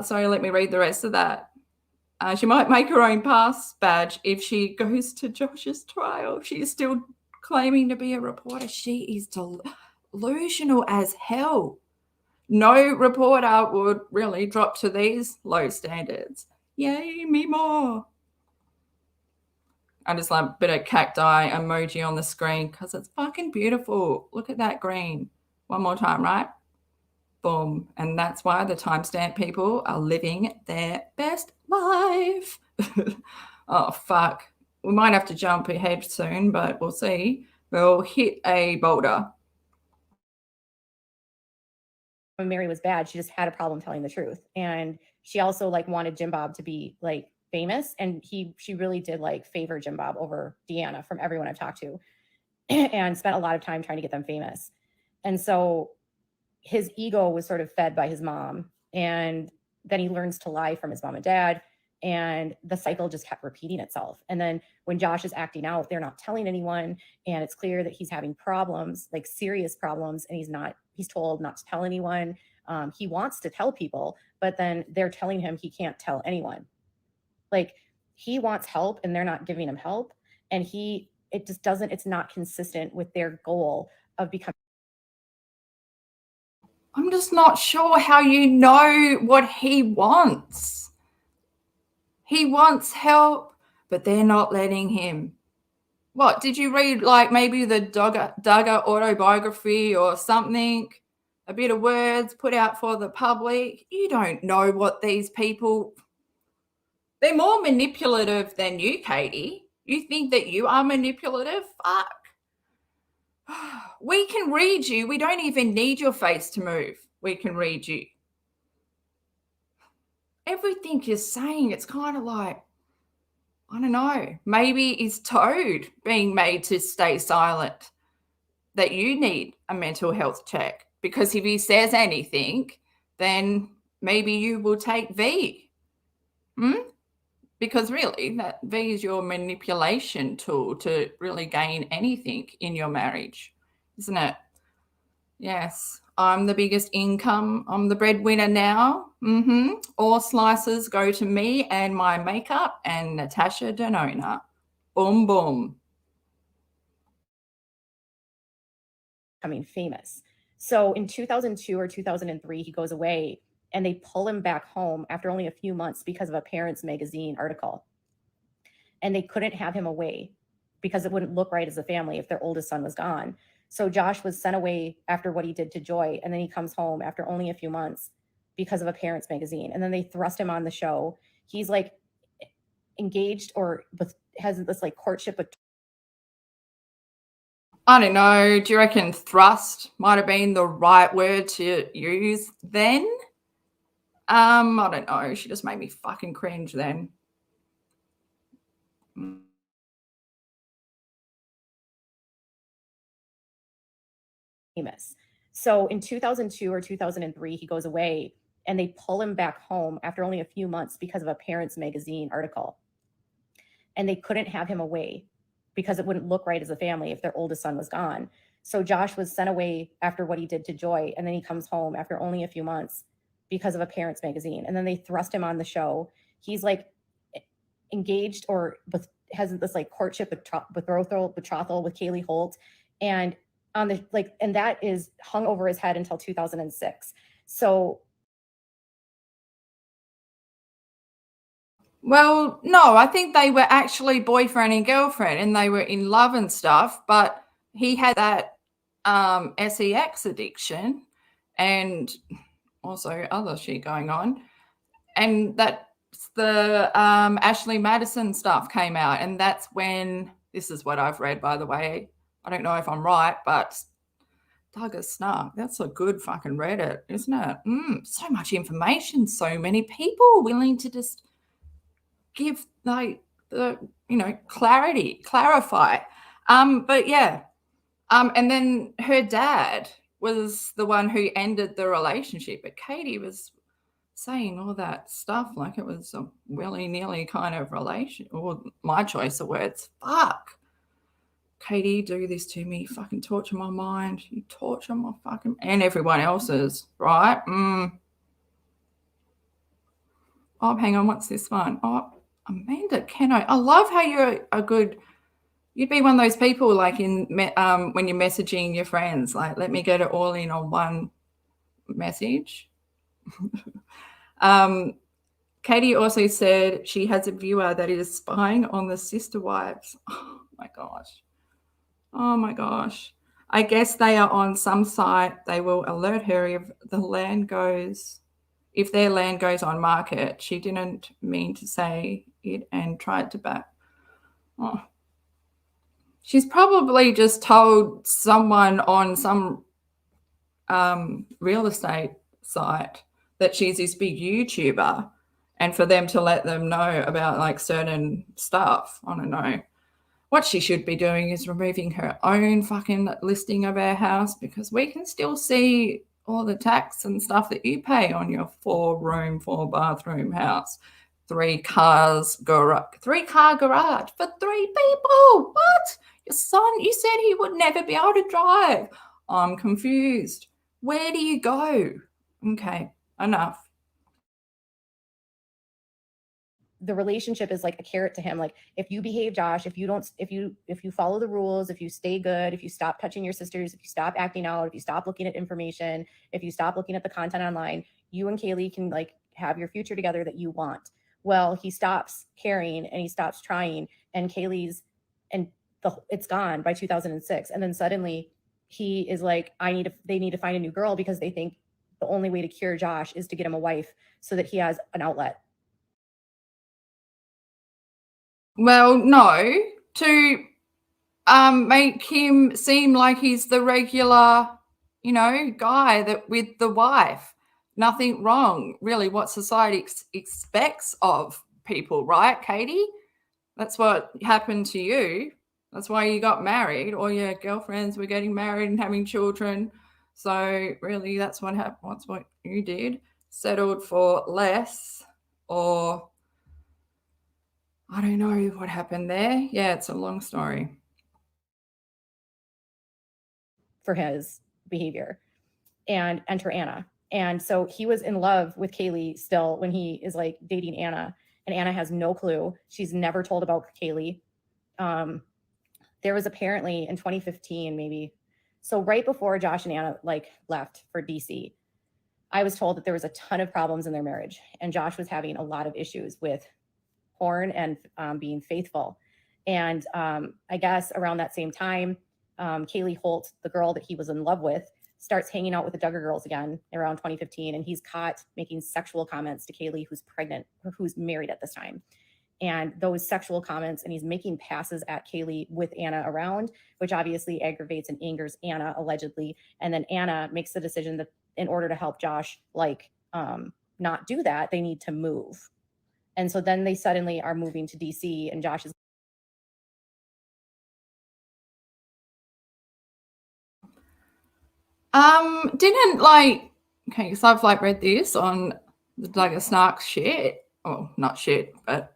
Sorry, let me read the rest of that. She might make her own pass badge if she goes to Josh's trial. She is still claiming to be a reporter. She is delusional as hell. No reporter would really drop to these low standards. Yay, me more. I just like a bit of cacti emoji on the screen because it's fucking beautiful. Look at that green. One more time, right? Boom. And that's why the timestamp people are living their best life. Oh, fuck. We might have to jump ahead soon, but we'll see. We'll hit a boulder. When Mary was bad, she just had a problem telling the truth. And she also, like, wanted Jim Bob to be, like, famous. And she really did, like, favor Jim Bob over Deanna from everyone I've talked to, and spent a lot of time trying to get them famous. And so his ego was sort of fed by his mom, and then he learns to lie from his mom and dad, and the cycle just kept repeating itself. And then when Josh is acting out, they're not telling anyone, and it's clear that he's having problems, like serious problems, and he's told not to tell anyone. He wants to tell people, but then they're telling him he can't tell anyone. Like, he wants help and they're not giving him help, and it's not consistent with their goal of becoming. I'm just not sure how you know what he wants. He wants help, but they're not letting him. What, did you read like maybe the Duggar autobiography or something? A bit of words put out for the public? You don't know what these people, they're more manipulative than you, Katie. You think that you are manipulative? Fuck. We can read you. We don't even need your face to move. We can read you. Everything you're saying, it's kind of like, I don't know, maybe is Toad being made to stay silent, that you need a mental health check, because if he says anything, then maybe you will take V. Because really, that V is your manipulation tool to really gain anything in your marriage, isn't it? Yes, I'm the biggest income. I'm the breadwinner now. All slices go to me and my makeup and Natasha Denona. Boom, boom. Becoming famous. So in 2002 or 2003, he goes away and they pull him back home after only a few months because of a Parents Magazine article. And they couldn't have him away because it wouldn't look right as a family if their oldest son was gone. So Josh was sent away after what he did to Joy. And then he comes home after only a few months because of a Parents Magazine. And then they thrust him on the show. He's like engaged or has this like courtship with. I don't know. Do you reckon thrust might have been the right word to use then? I don't know. She just made me fucking cringe then. Famous. So in 2002 or 2003, he goes away and they pull him back home after only a few months because of a Parents Magazine article. And they couldn't have him away because it wouldn't look right as a family if their oldest son was gone. So Josh was sent away after what he did to Joy. And then he comes home after only a few months because of a Parents Magazine. And then they thrust him on the show. He's like engaged or has this like courtship betrothal with Kaylee Holt. And on the and that is hung over his head until 2006. So well, no, I think they were actually boyfriend and girlfriend and they were in love and stuff, but he had that sex addiction and also other shit going on. And that's the Ashley Madison stuff came out. And that's when, this is what I've read, by the way. I don't know if I'm right, but Duggar Snark, that's a good fucking Reddit, isn't it? So much information, so many people willing to just give like the, clarify. But yeah. And then her dad was the one who ended the relationship, but Katie was saying all that stuff like it was a willy-nilly kind of relation, or my choice of words. Fuck. Katie, do this to me. You fucking torture my mind. You torture my fucking, and everyone else's, right? Oh, hang on. What's this one? Oh, Amanda Keno. I love how you're you'd be one of those people like when you're messaging your friends, like, let me get it all in on one message. Katie also said she has a viewer that is spying on the sister wives. Oh my gosh. Oh my gosh. I guess they are on some site. They will alert her if their land goes on market. She didn't mean to say it and tried to back. Oh. She's probably just told someone on some real estate site that she's this big YouTuber, and for them to let them know about like certain stuff. I don't know. What she should be doing is removing her own fucking listing of her house, because we can still see all the tax and stuff that you pay on your 4-room, 4-bathroom house. 3-car garage for 3 people. What? Your son, you said he would never be able to drive. I'm confused. Where do you go? Okay, enough. the relationship is like a carrot to him. Like, if you behave, Josh, if you follow the rules, if you stay good, if you stop touching your sisters, if you stop acting out, if you stop looking at information, if you stop looking at the content online, you and Kaylee can like have your future together that you want. Well, he stops caring and he stops trying, and it's gone by 2006. And then suddenly he is like, they need to find a new girl because they think the only way to cure Josh is to get him a wife so that he has an outlet. Well, no, to make him seem like he's the regular, guy that with the wife. Nothing wrong, really, what society expects of people, right, Katie? That's what happened to you. That's why you got married. All your girlfriends were getting married and having children. So really, that's what happened. That's what you did. Settled for less, or I don't know what happened there. Yeah, it's a long story. For his behavior, and enter Anna. And so he was in love with Kaylee still when he is like dating Anna, and Anna has no clue. She's never told about Kaylee. There was apparently in 2015, maybe. So right before Josh and Anna like left for DC, I was told that there was a ton of problems in their marriage, and Josh was having a lot of issues with porn and being faithful. And I guess around that same time, Kaylee Holt, the girl that he was in love with, starts hanging out with the Duggar girls again around 2015. And he's caught making sexual comments to Kaylee, who's pregnant or who's married at this time. And those sexual comments, and he's making passes at Kaylee with Anna around, which obviously aggravates and angers Anna, allegedly. And then Anna makes the decision that in order to help Josh, not do that, they need to move. And so then they suddenly are moving to DC, and Josh is okay, because I've read this on the Duggar Snark shit. Oh, not shit, but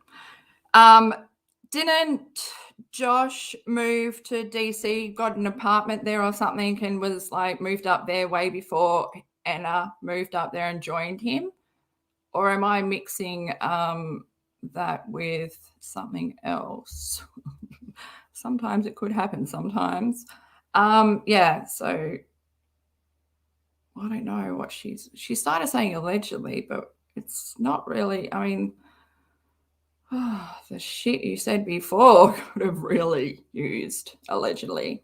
didn't Josh move to DC, got an apartment there or something, and was moved up there way before Anna moved up there and joined him? Or am I mixing that with something else? Sometimes it could happen, sometimes. Yeah, so I don't know what she started saying allegedly, but it's not really, the shit you said before could have really used allegedly.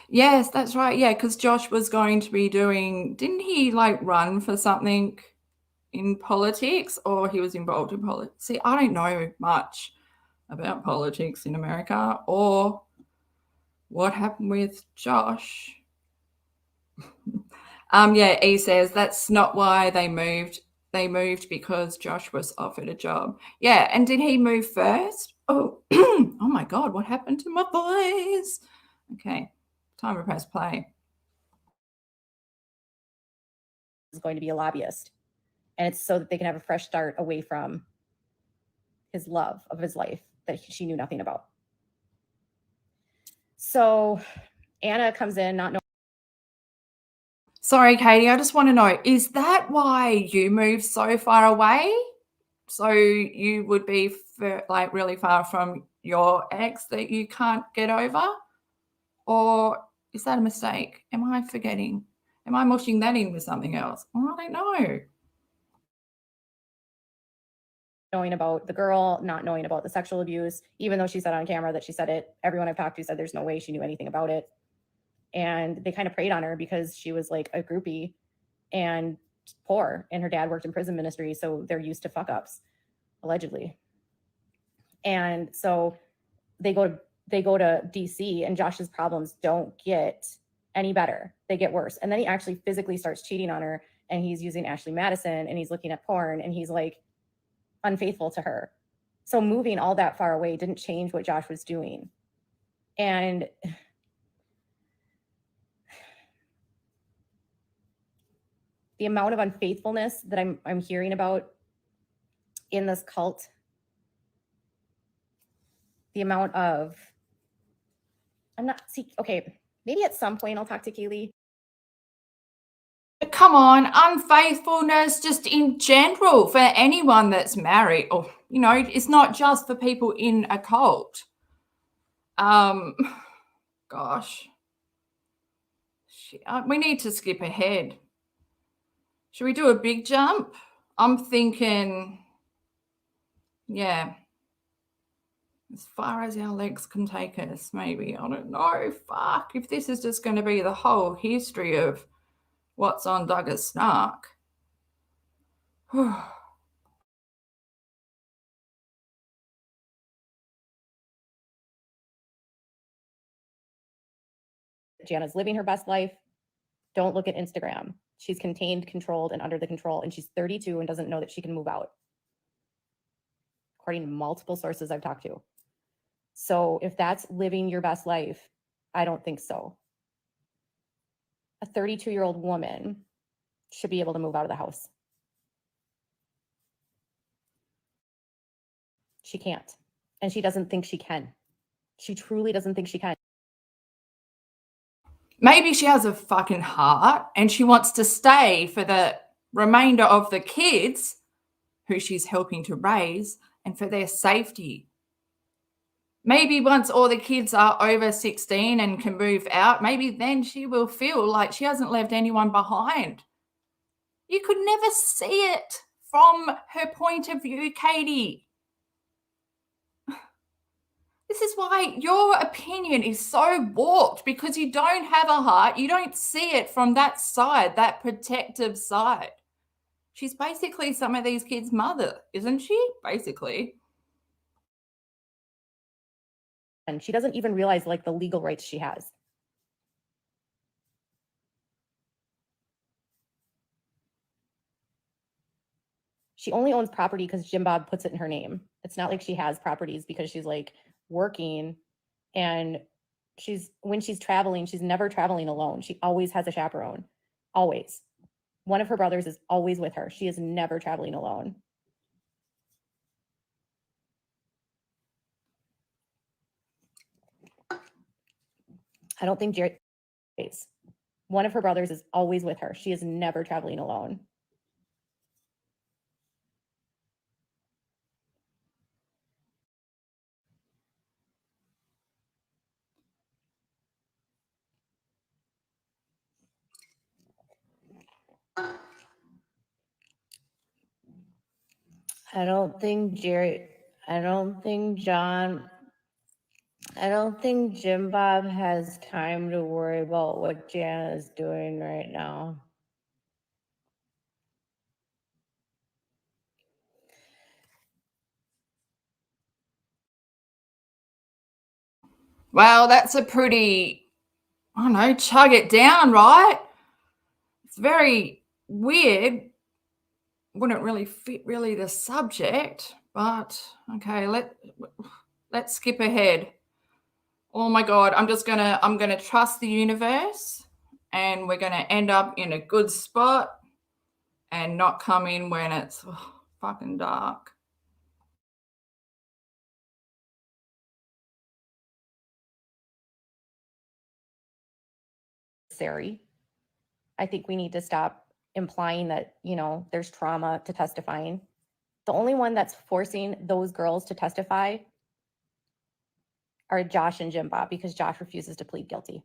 Yes, that's right. Yeah, because Josh was going to be didn't he run for something in politics, or he was involved in politics? See, I don't know much about politics in America or what happened with Josh. Yeah, he says that's not why they moved. They moved because Josh was offered a job. Yeah, and did he move first? Oh, oh my God, what happened to my voice? Okay, time to press play. is going to be a lobbyist, and it's so that they can have a fresh start away from his love of his life that she knew nothing about. So Anna comes in not knowing. Sorry, Katie, I just want to know, is that why you moved so far away? So you would be really far from your ex that you can't get over? Or is that a mistake? Am I forgetting? Am I mushing that in with something else? Well, I don't know. Knowing about the girl, not knowing about the sexual abuse, even though she said on camera that she said it. Everyone I've talked to said there's no way she knew anything about it. And they kind of preyed on her because she was like a groupie and poor, and her dad worked in prison ministry, so they're used to fuck ups, allegedly. And so they go to DC, and Josh's problems don't get any better. They get worse. And then he actually physically starts cheating on her, and he's using Ashley Madison, and he's looking at porn, and he's unfaithful to her. So moving all that far away didn't change what Josh was doing. And the amount of unfaithfulness that I'm hearing about in this cult, the amount of, okay, maybe at some point I'll talk to Kaylee. Come on, unfaithfulness just in general for anyone that's married, or, it's not just for people in a cult. Gosh. We need to skip ahead. Should we do a big jump? I'm thinking, yeah. as far as our legs can take us, maybe. I don't know. Fuck. If this is just going to be the whole history of what's on Duggar's snark. Jana's living her best life. Don't look at Instagram. She's contained, controlled, and under the control, and she's 32 and doesn't know that she can move out, according to multiple sources I've talked to. So if that's living your best life, I don't think so. A 32-year-old woman should be able to move out of the house. She can't. And she doesn't think she can. She truly doesn't think she can. Maybe she has a fucking heart and she wants to stay for the remainder of the kids who she's helping to raise and for their safety. Maybe once all the kids are over 16 and can move out, maybe then she will feel like she hasn't left anyone behind. You could never see it from her point of view, Katie. This is why your opinion is so warped, because you don't have a heart. You don't see it from that side, that protective side. She's basically some of these kids' mother, isn't she? Basically. And she doesn't even realize like the legal rights she has. She only owns property because Jim Bob puts it in her name. It's not like she has properties because she's like working, and when she's traveling, she's never traveling alone. She always has a chaperone, always. One of her brothers is always with her. She is never traveling alone. I don't think Jerry is. One of her brothers is always with her. She is never traveling alone. I don't think Jerry, I don't think John, I don't think Jim Bob has time to worry about what Jana's doing right now. Well, that's a pretty, I don't know, chug it down, right? It's very weird. Wouldn't really fit really the subject, but okay, let's skip ahead. Oh my God, I'm gonna trust the universe, and we're gonna end up in a good spot and not come in when it's fucking dark. Necessary. I think we need to stop implying that, you know, there's trauma to testifying. The only one that's forcing those girls to testify are Josh and Jim Bob, because Josh refuses to plead guilty.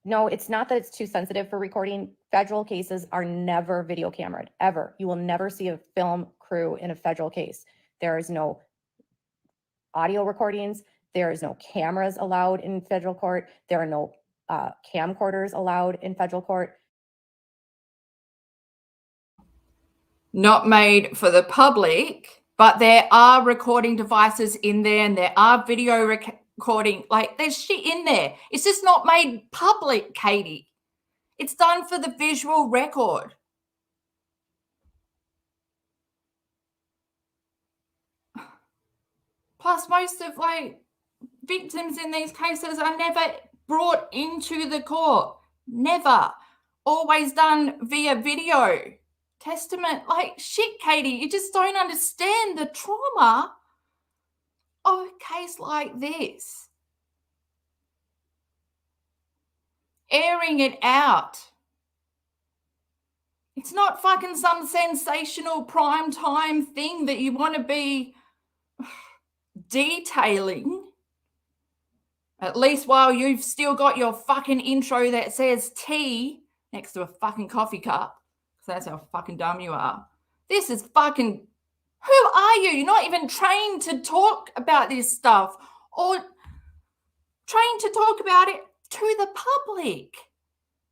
No, it's not that it's too sensitive for recording. Federal cases are never video cameraed, ever. You will never see a film crew in a federal case. There is no audio recordings. There is no cameras allowed in federal court. There are no camcorders allowed in federal court. Not made for the public, but there are recording devices in there, and there are video recording. Like, there's shit in there. It's just not made public, Katie. It's done for the visual record. Plus, most of like victims in these cases are never brought into the court. Never. Always done via video. Testament, like shit, Katie, you just don't understand the trauma of a case like this. Airing it out. It's not fucking some sensational prime time thing that you want to be detailing. At least while you've still got your fucking intro that says tea next to a fucking coffee cup. That's how fucking dumb you are. This is fucking Who are you? You're not even trained to talk about this stuff or trained to talk about it to the public.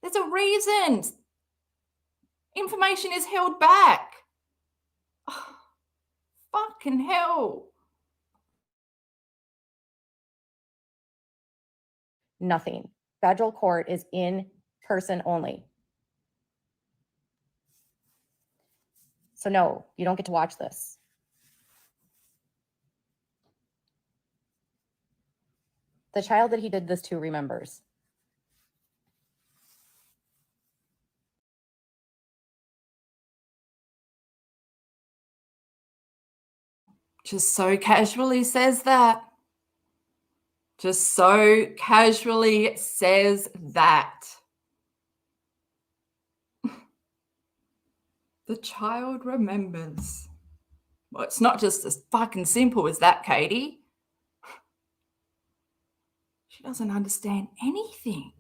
There's a reason information is held back. Oh, fucking hell. Nothing. Federal court is in person only. So no, you don't get to watch this. The child that he did this to remembers. Just so casually says that. Just so casually says that. The child remembers. Well, it's not just as fucking simple as that, Katie. She doesn't understand anything.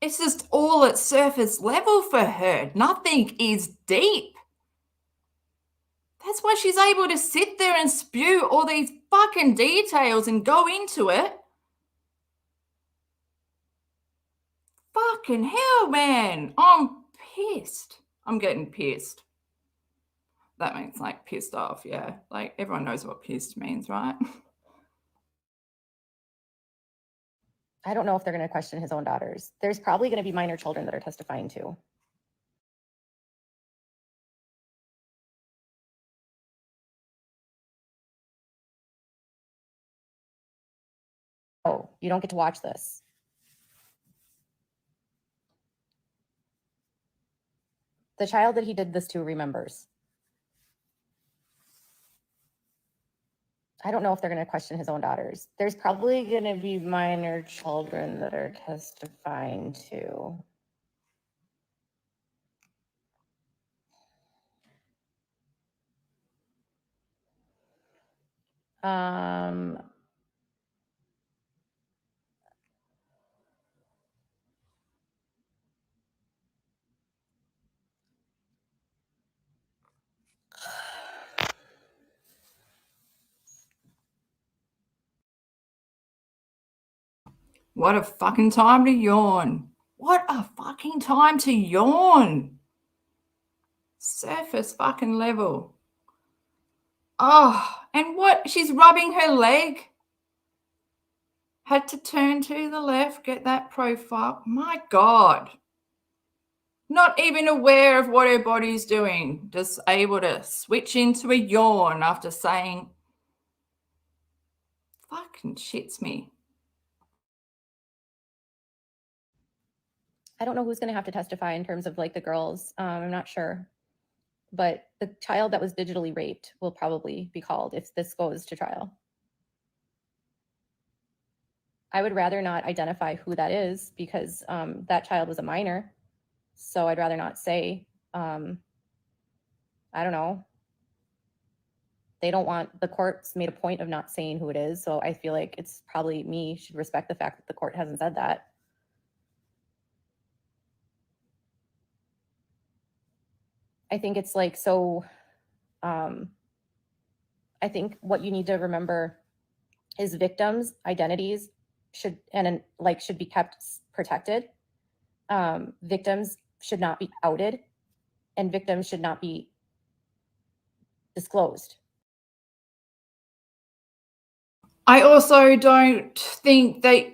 It's just all at surface level for her. Nothing is deep. That's why she's able to sit there and spew all these fucking details and go into it. Fucking hell, man. I'm pissed. I'm getting pissed. That means like pissed off, yeah. Like everyone knows what pissed means, right? I don't know if they're going to question his own daughters. There's probably going to be minor children that are testifying too. Oh, you don't get to watch this. The child that he did this to remembers. I don't know if they're going to question his own daughters. There's probably going to be minor children that are testifying too. What a fucking time to yawn. What a fucking time to yawn. Surface fucking level. Oh, and what? She's rubbing her leg. Had to turn to the left, get that profile. My God. Not even aware of what her body's doing. Just able to switch into a yawn after saying, fucking shits me. I don't know who's going to have to testify in terms of like the girls. I'm not sure. But the child that was digitally raped will probably be called if this goes to trial. I would rather not identify who that is because that child was a minor. So I'd rather not say, I don't know. They don't want, the court's made a point of not saying who it is. So I feel like it's probably me should respect the fact that the court hasn't said that. I think it's like, so I think what you need to remember is victims' identities should be kept protected. Victims should not be outed, and victims should not be disclosed. I also don't think that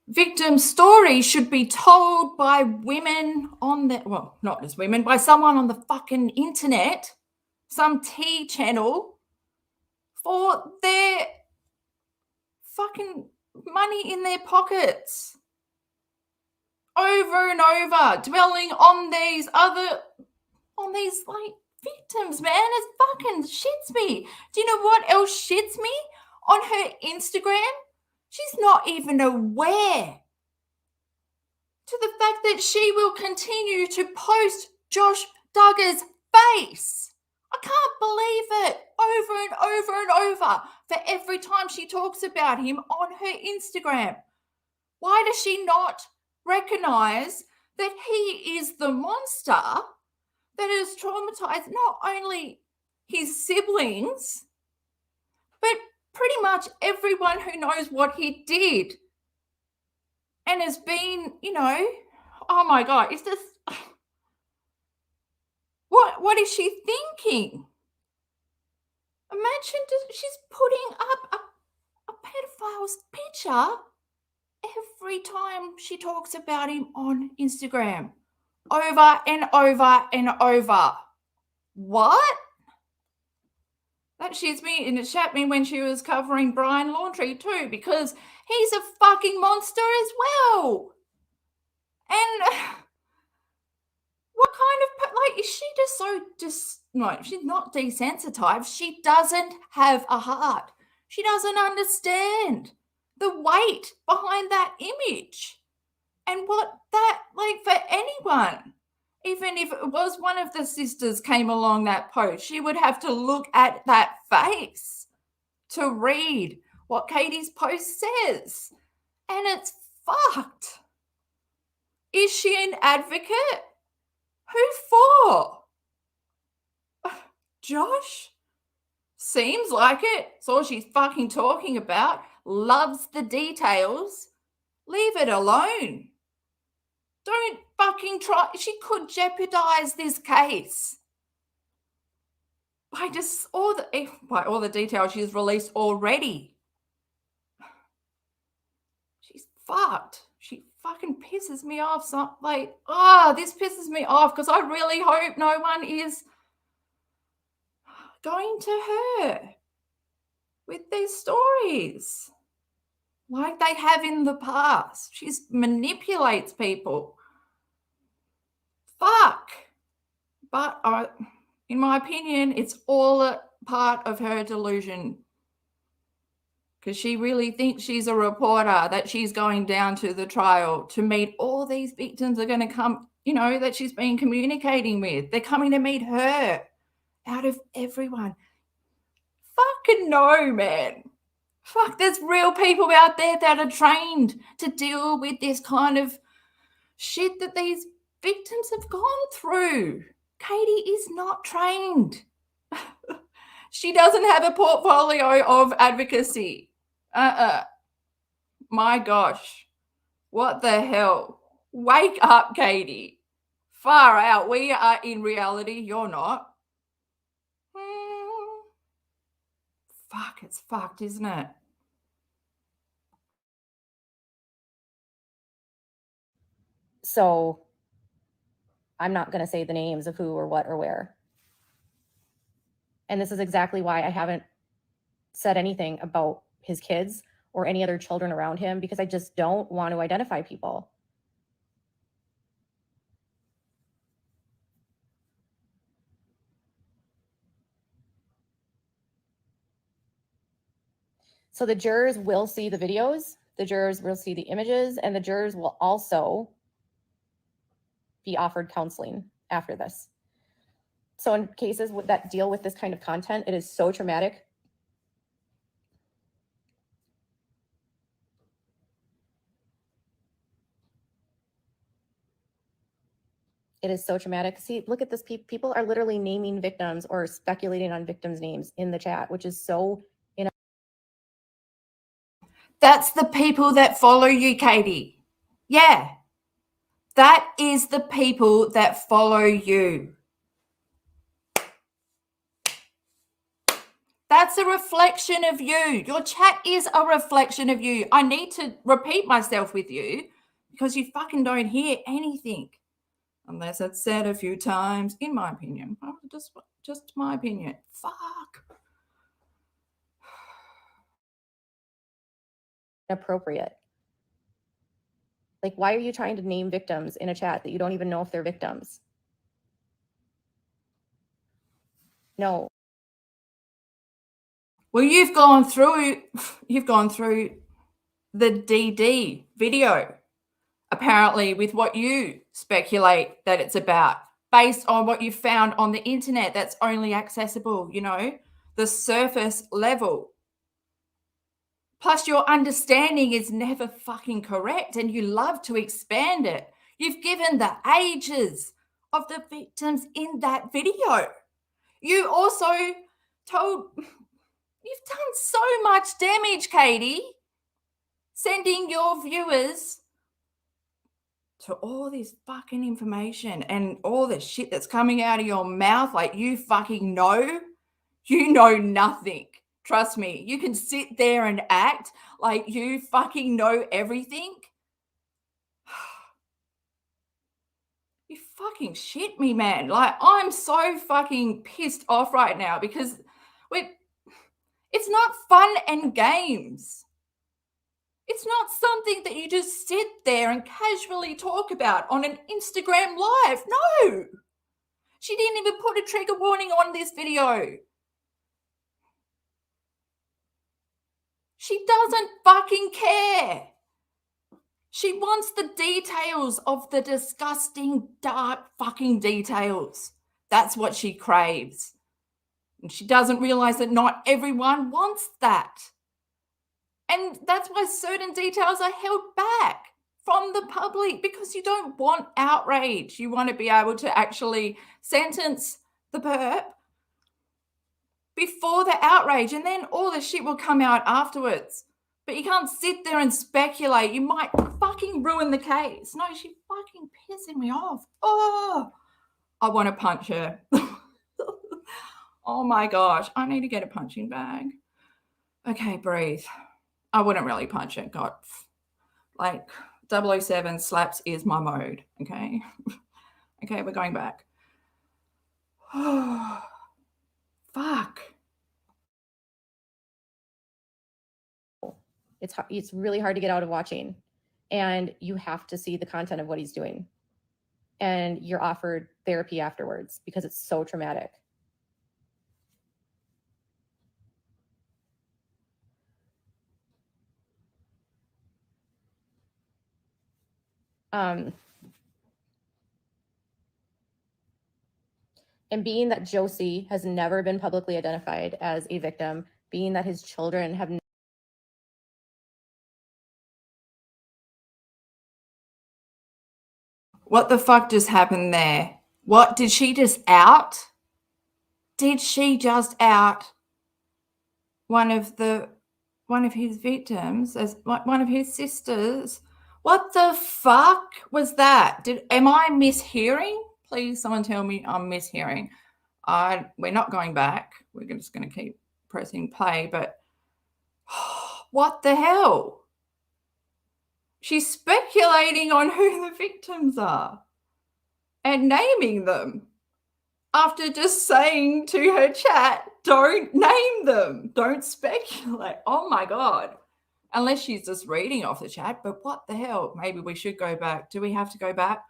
victim stories should be told by women on the, well, not as women, by someone on the fucking internet, some T channel, for their fucking money in their pockets. Over and over, dwelling on these like victims, man. It fucking shits me. Do you know what else shits me? On her Instagram, she's not even aware to the fact that she will continue to post Josh Duggar's face. I can't believe it. Over and over and over for every time she talks about him on her Instagram. Why does she not recognize that he is the monster that has traumatized not only his siblings, but pretty much everyone who knows what he did and has been, oh my God, it's just, what is she thinking? Imagine she's putting up a pedophile's picture every time she talks about him on Instagram, over and over and over. What? That shits me, and it shat me when she was covering Brian Laundrie too, because he's a fucking monster as well. And what kind of, like, is she just so no, she's not desensitized. She doesn't have a heart. She doesn't understand the weight behind that image and what that, like, for anyone, even if it was one of the sisters came along that post, she would have to look at that face to read what Katie's post says. And it's fucked. Is she an advocate? Who for? Josh? Seems like it. It's all she's fucking talking about. Loves the details. Leave it alone. Don't fucking try. She could jeopardize this case by just all the details she's released already. She's fucked. She fucking pisses me off. This pisses me off because I really hope no one is going to her with these stories like they have in the past. She manipulates people. Fuck. But in my opinion, it's all a part of her delusion, because she really thinks she's a reporter, that she's going down to the trial to meet all these victims are going to come, that she's been communicating with. They're coming to meet her out of everyone. Fucking no, man. Fuck, there's real people out there that are trained to deal with this kind of shit that these victims have gone through. Katie is not trained. She doesn't have a portfolio of advocacy. My gosh. What the hell? Wake up, Katie. Far out. We are in reality. You're not. Fuck, it's fucked, isn't it? So I'm not going to say the names of who or what or where. And this is exactly why I haven't said anything about his kids or any other children around him, because I just don't want to identify people. So the jurors will see the videos, the jurors will see the images, and the jurors will also be offered counseling after this. So in cases that deal with this kind of content, it is so traumatic. It is so traumatic. See, look at this. People are literally naming victims or speculating on victims' names in the chat, which is so That's the people that follow you, Katie. Yeah. That is the people that follow you. That's a reflection of you. Your chat is a reflection of you. I need to repeat myself with you because you fucking don't hear anything unless it's said a few times, in my opinion. Just my opinion. Fuck. inappropriate. Like, why are you trying to name victims in a chat that you don't even know if they're victims? No. Well, you've gone through the DD video, apparently, with what you speculate that it's about, based on what you found on the internet that's only accessible, the surface level. Plus, your understanding is never fucking correct, and you love to expand it. You've given the ages of the victims in that video. You also told, you've done so much damage, Katie, sending your viewers to all this fucking information and all the shit that's coming out of your mouth. Like, you fucking know, you know nothing. Trust me, you can sit there and act like you fucking know everything. You fucking shit me, man. Like, I'm so fucking pissed off right now because it's not fun and games. It's not something that you just sit there and casually talk about on an Instagram live. No. She didn't even put a trigger warning on this video. She doesn't fucking care. She wants the details of the disgusting, dark fucking details. That's what she craves. And she doesn't realize that not everyone wants that. And that's why certain details are held back from the public, because you don't want outrage. You want to be able to actually sentence the perp before the outrage, and then all the shit will come out afterwards. But you can't sit there and speculate. You might fucking ruin the case. No, she's fucking pissing me off. Oh, I want to punch her. Oh my gosh, I need to get a punching bag. Okay, breathe. I wouldn't really punch it. God, like 007 slaps is my mode. Okay. Okay, we're going back. Oh, fuck. It's really hard to get out of watching, and you have to see the content of what he's doing, and you're offered therapy afterwards because it's so traumatic. And being that Josie has never been publicly identified as a victim, being that his children have What the fuck just happened there? What, did she just out? Did she just out one of his victims as one of his sisters? What the fuck was that? Am I mishearing? Please, someone tell me I'm mishearing. We're not going back. We're just going to keep pressing play. But what the hell? She's speculating on who the victims are and naming them after just saying to her chat, don't name them, don't speculate. Oh my God. Unless she's just reading off the chat, but what the hell? Maybe we should go back. Do we have to go back?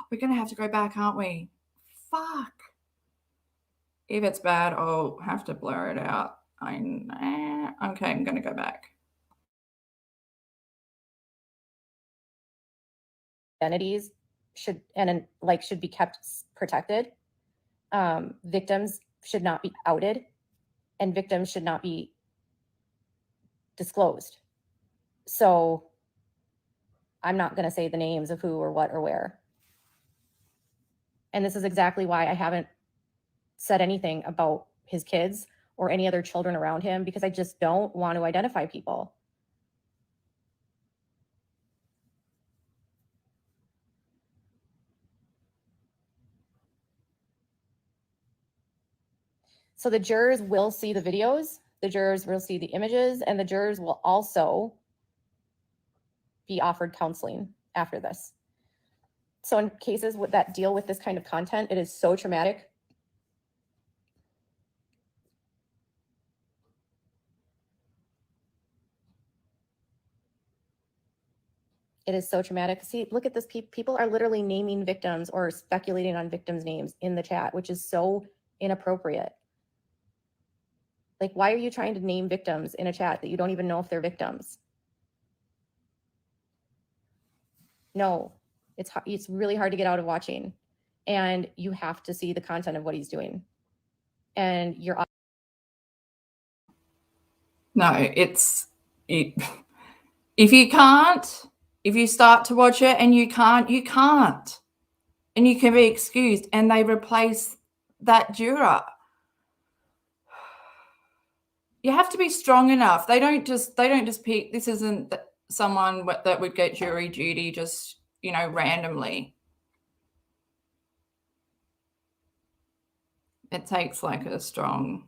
We're going to have to go back, aren't we? Fuck. If it's bad, I'll have to blur it out. Okay, I'm going to go back. identities should be kept protected. Victims should not be outed, and victims should not be disclosed. So I'm not going to say the names of who or what or where. And this is exactly why I haven't said anything about his kids or any other children around him, because I just don't want to identify people. So the jurors will see the videos, the jurors will see the images, and the jurors will also be offered counseling after this. So in cases that deal with this kind of content, it is so traumatic. It is so traumatic. See, look at this. People are literally naming victims or speculating on victims' names in the chat, which is so inappropriate. Like, why are you trying to name victims in a chat that you don't even know if they're victims? No, it's really hard to get out of watching, and you have to see the content of what he's doing. And you're if you start to watch it and you can't, and you can be excused, and they replace that juror. you have to be strong enough. They don't just pick. This isn't someone that would get jury duty just, you know, randomly. It takes like a strong,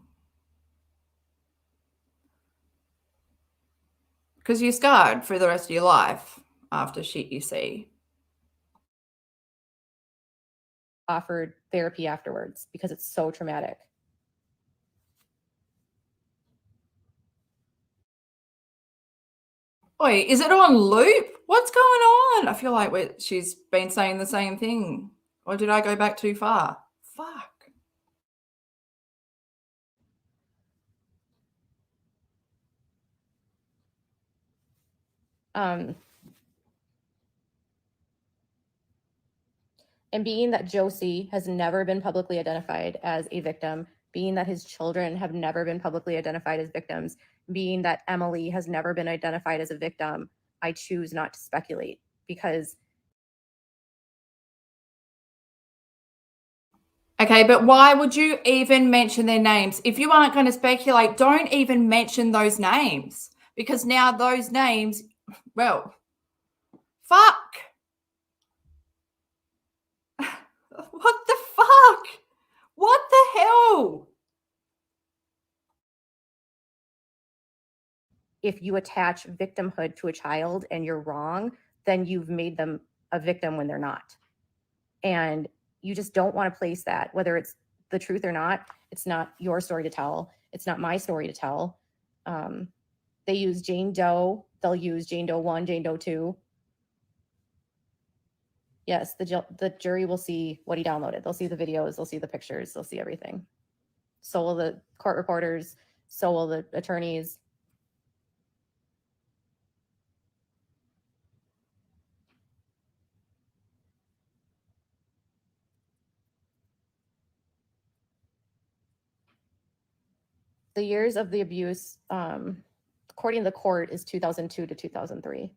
because you're scarred for the rest of your life after shit you see. Offered therapy afterwards because it's so traumatic. Wait, is it on loop? What's going on? I feel like she's been saying the same thing. Or did I go back too far? Fuck. And being that Josie has never been publicly identified as a victim, being that his children have never been publicly identified as victims, being that Emily has never been identified as a victim, I choose not to speculate because. Okay, but why would you even mention their names? If you aren't going to speculate, don't even mention those names, because now those names, well, fuck. What the fuck? What the hell? If you attach victimhood to a child and you're wrong, then you've made them a victim when they're not. And you just don't want to place that, whether it's the truth or not. It's not your story to tell. It's not my story to tell. They use Jane Doe. They'll use Jane Doe 1, Jane Doe 2. Yes, the jury will see what he downloaded. They'll see the videos. They'll see the pictures. They'll see everything. So will the court reporters. So will the attorneys. The years of the abuse, according to the court, is 2002 to 2003.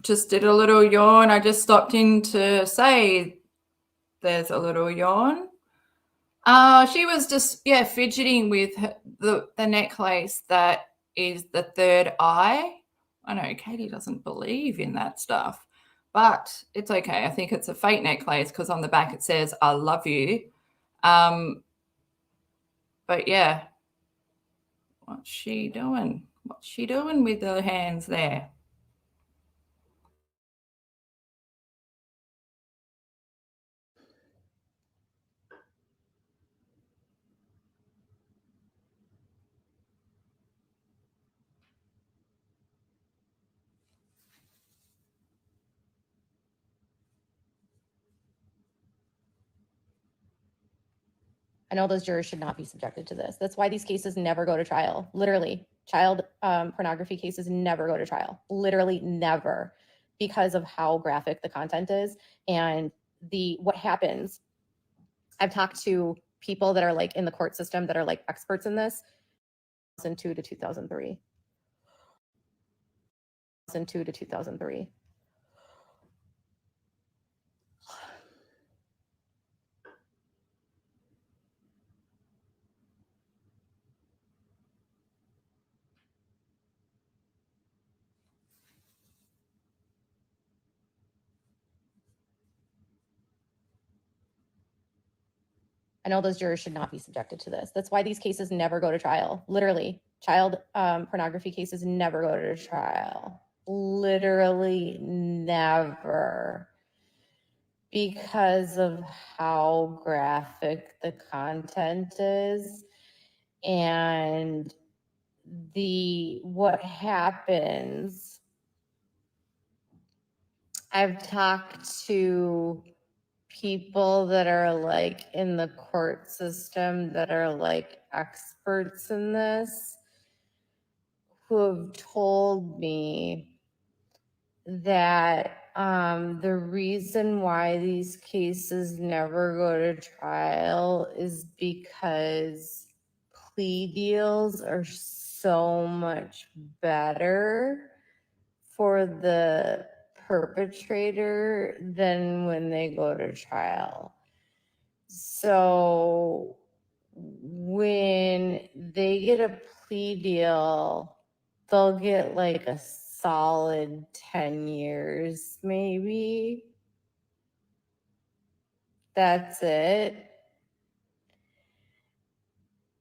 Just did a little yawn. I just stopped in to say there's a little yawn. She was just, fidgeting with the necklace that is the third eye. I know Katie doesn't believe in that stuff, but it's okay. I think it's a fake necklace because on the back it says, I love you. But yeah, what's she doing? What's she doing with her hands there? I know those jurors should not be subjected to this. That's why these cases never go to trial. Literally, child pornography cases never go to trial. Literally never, because of how graphic the content is and what happens. I've talked to people that are like in the court system that are like experts in this. 2002 to 2003. 2002 to 2003. I know those jurors should not be subjected to this. That's why these cases never go to trial. Literally, child pornography cases never go to trial. Literally never. Because of how graphic the content is and what happens. I've talked to people that are like in the court system that are like experts in this who have told me that the reason why these cases never go to trial is because plea deals are so much better for the perpetrator than when they go to trial. So when they get a plea deal, they'll get like a solid 10 years, maybe. That's it.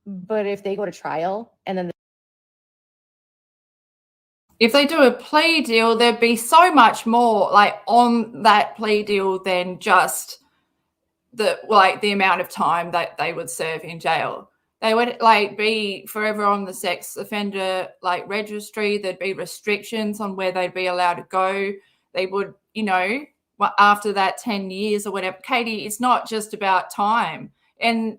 But if they go to trial and then if they do a plea deal, there'd be so much more like on that plea deal than just the amount of time that they would serve in jail. They would like be forever on the sex offender like registry. There'd be restrictions on where they'd be allowed to go. They would, you know, after that 10 years or whatever. Katie, it's not just about time. And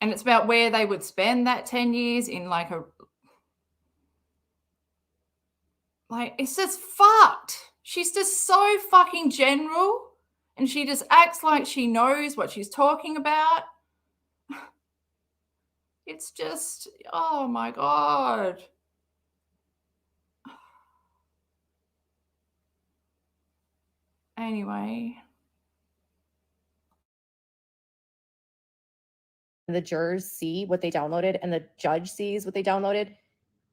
it's about where they would spend that 10 years in like a it's just fucked. She's just so fucking general and she just acts like she knows what she's talking about. It's just, oh my God. Anyway. the jurors see what they downloaded and the judge sees what they downloaded,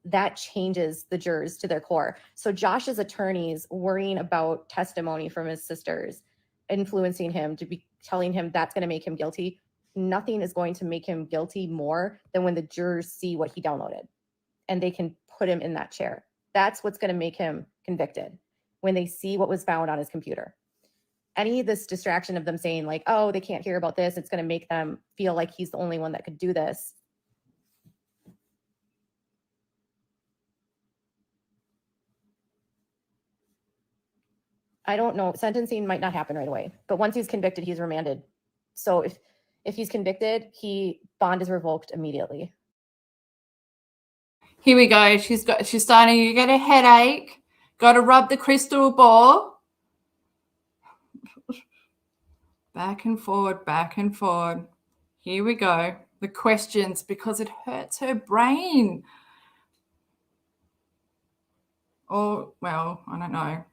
that changes the jurors to their core. So Josh's attorneys worrying about testimony from his sisters, influencing him to be telling him that's going to make him guilty. Nothing is going to make him guilty more than when the jurors see what he downloaded and they can put him in that chair. That's what's going to make him convicted, when they see what was found on his computer. Any of this distraction of them saying like, oh, they can't hear about this, it's going to make them feel like he's the only one that could do this. I don't know. Sentencing might not happen right away, but once he's convicted, he's remanded. So if he's convicted, bond is revoked immediately. Here we go. She's starting to get a headache. Got to rub the crystal ball. Back and forward, back and forward. Here we go. The questions, because it hurts her brain. Oh, well, I don't know.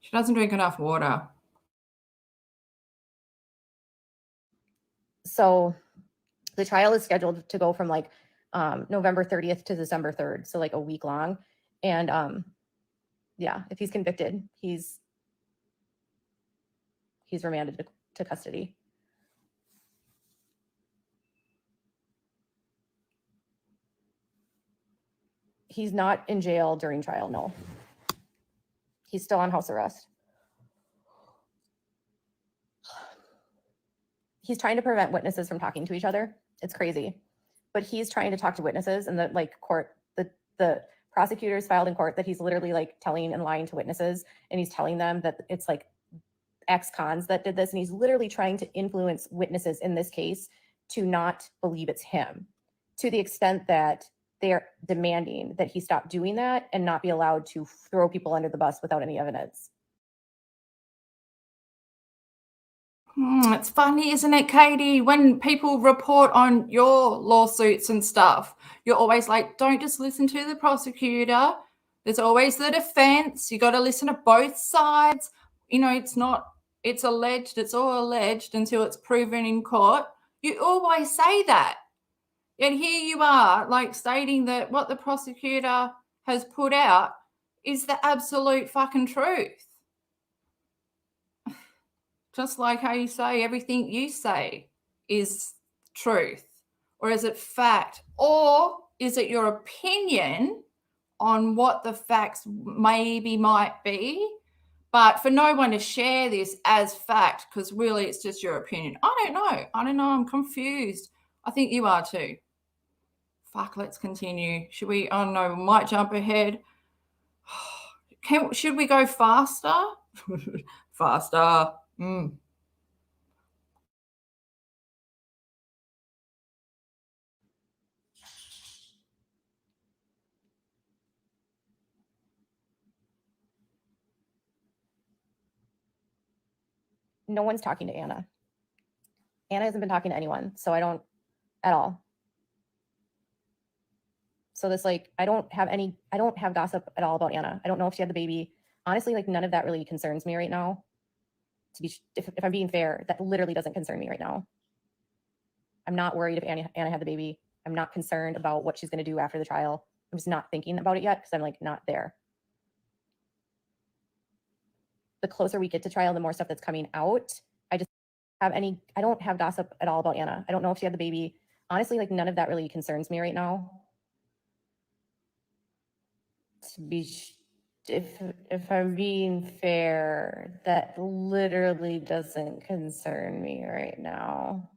She doesn't drink enough water. So the trial is scheduled to go from like November 30th to December 3rd. So like a week long. And yeah, if he's convicted, he's remanded to custody. He's not in jail during trial, no. He's still on house arrest. He's trying to prevent witnesses from talking to each other. It's crazy. But he's trying to talk to witnesses, and the court, the prosecutors filed in court that he's literally like telling and lying to witnesses, and he's telling them that it's like ex-cons that did this, and he's literally trying to influence witnesses in this case to not believe it's him, to the extent that they're demanding that he stop doing that and not be allowed to throw people under the bus without any evidence. It's funny, isn't it, Katie? When people report on your lawsuits and stuff, you're always like, don't just listen to the prosecutor. There's always the defense. You got to listen to both sides. You know, it's alleged, it's all alleged until it's proven in court. You always say that. Yet here you are, like stating that what the prosecutor has put out is the absolute fucking truth. Just like how you say everything you say is truth, or is it fact, or is it your opinion on what the facts maybe might be, but for no one to share this as fact, because really it's just your opinion. I don't know. I'm confused. I think you are too. Fuck, let's continue. Should we? Oh no, we might jump ahead. Should we go faster? Faster. No one's talking to Anna. Anna hasn't been talking to anyone, so I don't at all. So this, like, I don't have gossip at all about Anna. I don't know if she had the baby. Honestly, like, none of that really concerns me right now. If I'm being fair, that literally doesn't concern me right now. I'm not worried if Anna had the baby. I'm not concerned about what she's going to do after the trial. I'm just not thinking about it yet because I'm like not there. The closer we get to trial, the more stuff that's coming out. I don't have gossip at all about Anna. I don't know if she had the baby. Honestly, like, none of that really concerns me right now. If I'm being fair, that literally doesn't concern me right now.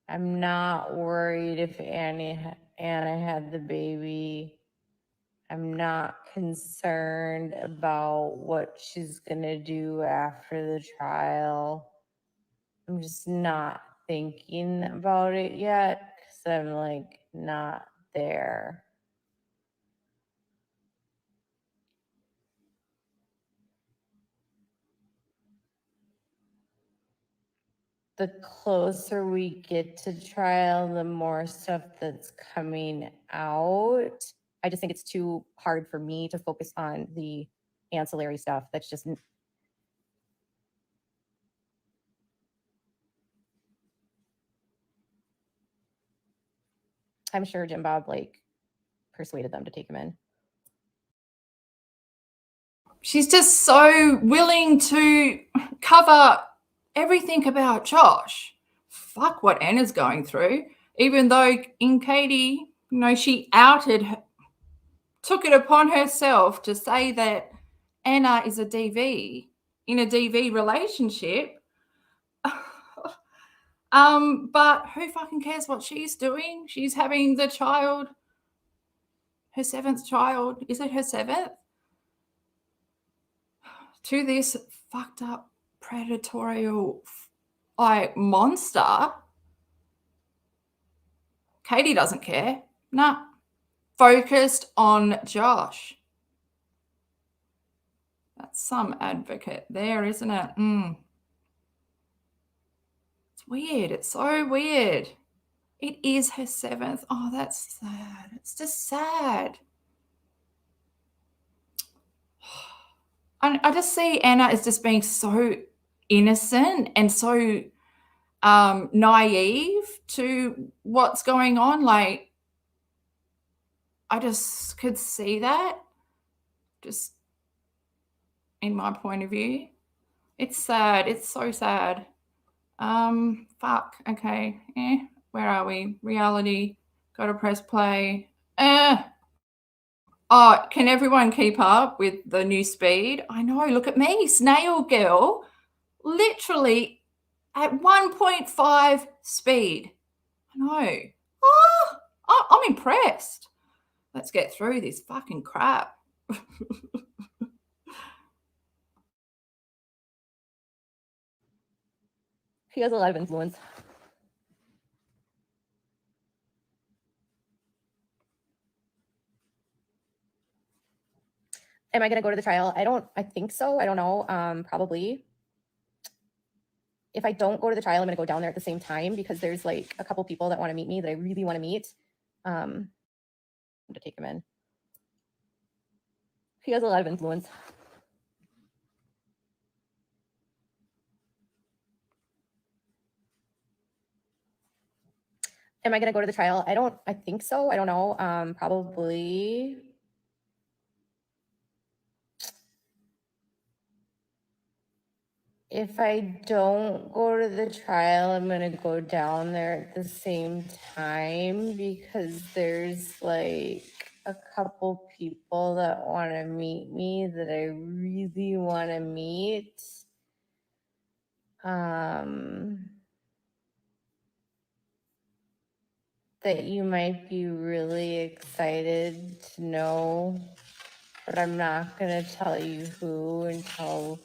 I'm not worried if Anna had the baby. I'm not concerned about what she's gonna do after the trial. I'm just not thinking about it yet because I'm like not there. The closer we get to trial, the more stuff that's coming out. I just think it's too hard for me to focus on the ancillary stuff. That's just, I'm sure Jim Bob like persuaded them to take him in. She's just so willing to cover everything about Josh. Fuck what Anna's going through. Even though in Katie, she outed her, took it upon herself to say that Anna is a DV in a DV relationship. But who fucking cares what she's doing? She's having the child, her 7th child. Is it her 7th? To this fucked up predatorial monster. Katie doesn't care. Nah. Focused on Josh. That's some advocate there, isn't it? It's weird. It's so weird. It is her 7th. Oh, that's sad. It's just sad. I just see Anna as just being so innocent and so naive to what's going on. Like, I just could see that just in my point of view. It's sad. It's so sad. Fuck. Okay. Where are we? Reality. Gotta press play. Oh, can everyone keep up with the new speed? I know. Look at me, snail girl, literally at 1.5 speed. I know. Oh, I'm impressed. Let's get through this fucking crap. He has a lot of influence. Am I going to go to the trial? I think so. I don't know. Probably. If I don't go to the trial, I'm going to go down there at the same time because there's like a couple people that want to meet me that I really want to meet. To take him in. He has a lot of influence. Am I going to go to the trial? I think so. I don't know. Probably. If I don't go to the trial, I'm going to go down there at the same time because there's like a couple people that want to meet me that I really want to meet. That you might be really excited to know, but I'm not going to tell you who until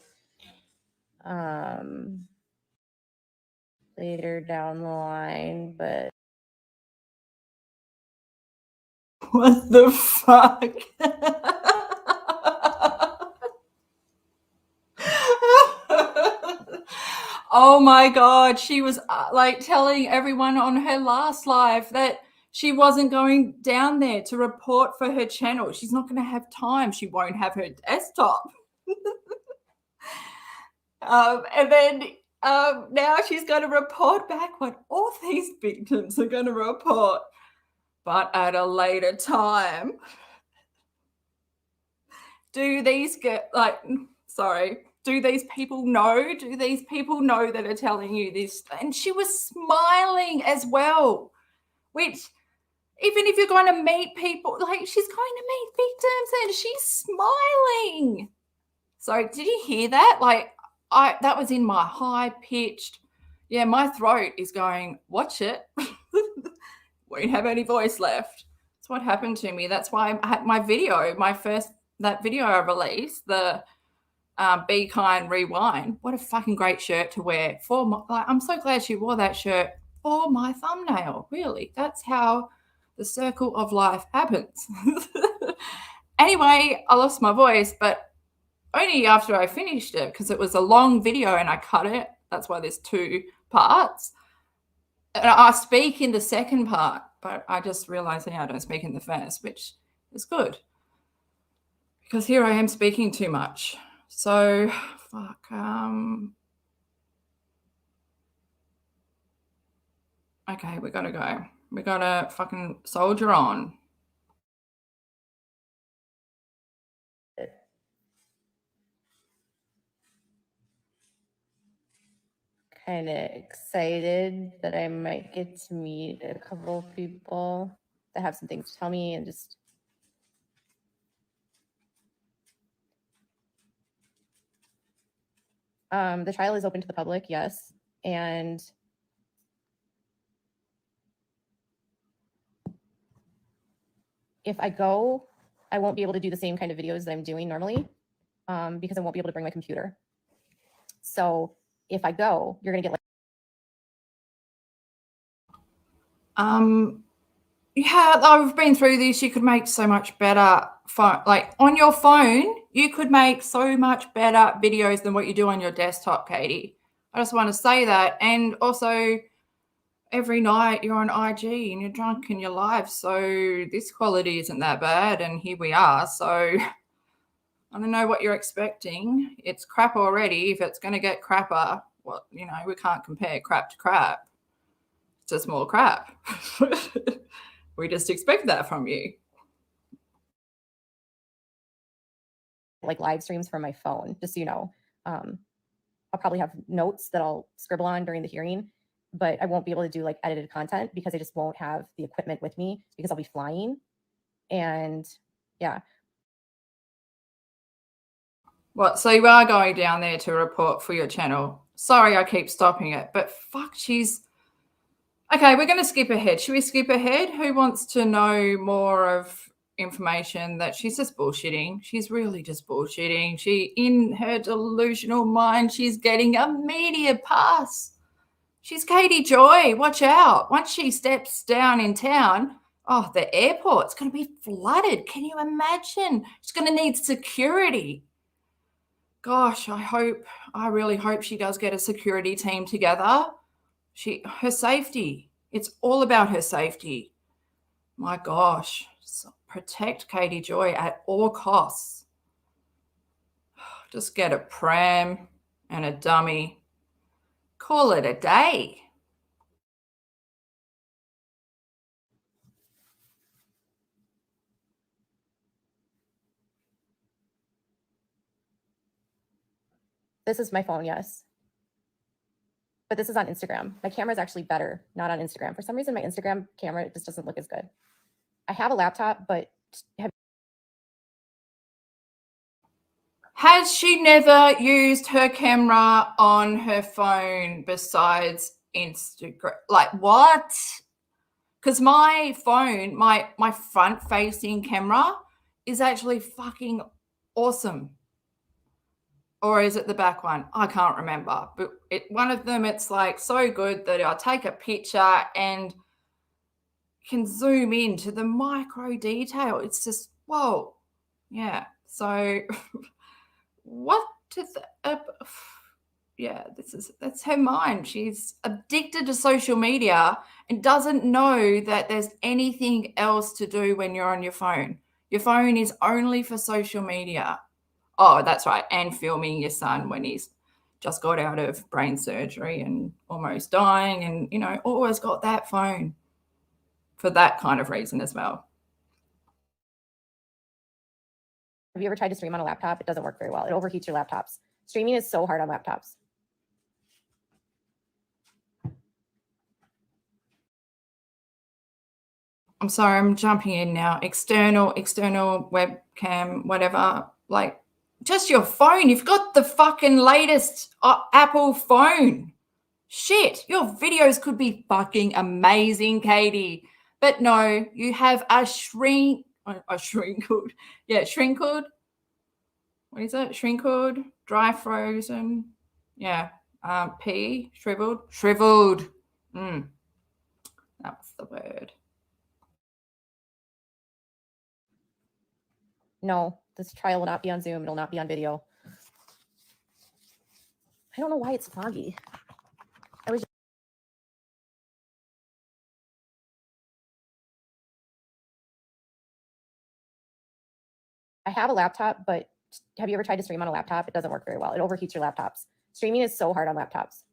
later down the line, but What the fuck? Oh my God. She was like telling everyone on her last live that she wasn't going down there to report for her channel. She's not going to have time. She won't have her desktop. And then now she's going to report back what all these victims are going to report, but at a later time. Do these do these people know? Do these people know that are telling you this? And she was smiling as well, which even if you're going to meet people, like she's going to meet victims and she's smiling. So did you hear that? Like that was in my high pitched, yeah, my throat is going, watch it. Won't have any voice left. That's what happened to me. That's why I had my video, that video I released, the Be Kind Rewind. What a fucking great shirt to wear. I'm so glad she wore that shirt for my thumbnail. Really, that's how the circle of life happens. Anyway, I lost my voice, but only after I finished it because it was a long video and I cut it. That's why there's 2 parts. And I speak in the second part, but I just realized now I don't speak in the first, which is good because here I am speaking too much. So, fuck. Okay, we gotta go. We gotta fucking soldier on. Kind of excited that I might get to meet a couple people that have some things to tell me and just the trial is open to the public, yes. And if I go, I won't be able to do the same kind of videos that I'm doing normally because I won't be able to bring my computer. So if I go, you're going to get yeah, I've been through this. You could make so much better like on your phone, you could make so much better videos than what you do on your desktop, Katie. I just want to say that. And also every night you're on IG and you're drunk in your life. So this quality isn't that bad. And here we are. So I don't know what you're expecting. It's crap already. If it's going to get crapper, well, we can't compare crap to crap. It's just more crap. We just expect that from you. like live streams from my phone, just so you know. I'll probably have notes that I'll scribble on during the hearing, but I won't be able to do like edited content because I just won't have the equipment with me because I'll be flying. And yeah. What? So you are going down there to report for your channel? Sorry, I keep stopping it, but fuck, okay, we're going to skip ahead. Should we skip ahead? Who wants to know more of information that she's just bullshitting? She's really just bullshitting. She, in her delusional mind, she's getting a media pass. She's katiejoy. Watch out. Once she steps down in town, oh, the airport's going to be flooded. Can you imagine? She's going to need security. Gosh, I really hope she does get a security team together. Her safety. It's all about her safety. My gosh. So protect katiejoy at all costs. Just get a pram and a dummy. Call it a day. This is my phone, yes. But this is on Instagram. My camera is actually better, not on Instagram. For some reason, my Instagram camera just doesn't look as good. I have a laptop, but has she never used her camera on her phone besides Instagram? Like what? Because my phone, my front-facing camera is actually fucking awesome. Or is it the back one? I can't remember. But one of them, it's like so good that I'll take a picture and can zoom into the micro detail. It's just, whoa. Yeah. So what yeah, that's her mind. She's addicted to social media and doesn't know that there's anything else to do when you're on your phone. Your phone is only for social media. Oh, that's right. And filming your son when he's just got out of brain surgery and almost dying, and, you know, always got that phone for that kind of reason as well. Have you ever tried to stream on a laptop? It doesn't work very well. It overheats your laptops. Streaming is so hard on laptops. I'm sorry, I'm jumping in now. External webcam, whatever. Like, just your phone. You've got the fucking latest Apple phone. Shit, your videos could be fucking amazing, Katie. But no, you have a shrinkled. Yeah, shrinkled. What is it? Shrinkled, dry frozen. Yeah. Shriveled. That's the word. No, this trial will not be on Zoom. It'll not be on video. I don't know why it's foggy. I have a laptop, but have you ever tried to stream on a laptop? It doesn't work very well. It overheats your laptops. Streaming is so hard on laptops.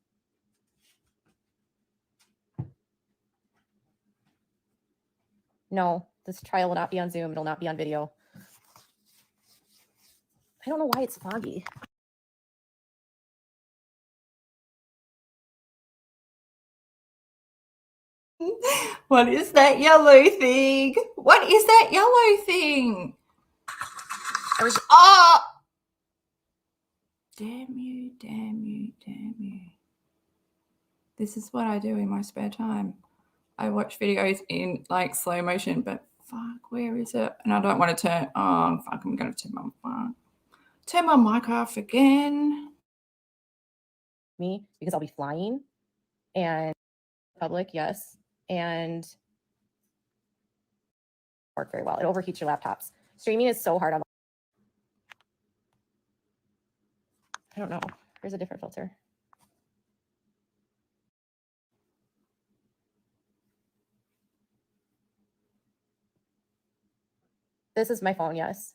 No, this trial will not be on Zoom. It'll not be on video. I don't know why it's foggy. What is that yellow thing? What is that yellow thing? Damn you. This is what I do in my spare time. I watch videos in like slow motion, but fuck, where is it? And I don't want to turn, oh, fuck, I'm going to turn my mic off again. Me, because I'll be flying and public, yes. And work very well. It overheats your laptops. Streaming is so hard on. I don't know. There's a different filter. This is my phone, yes.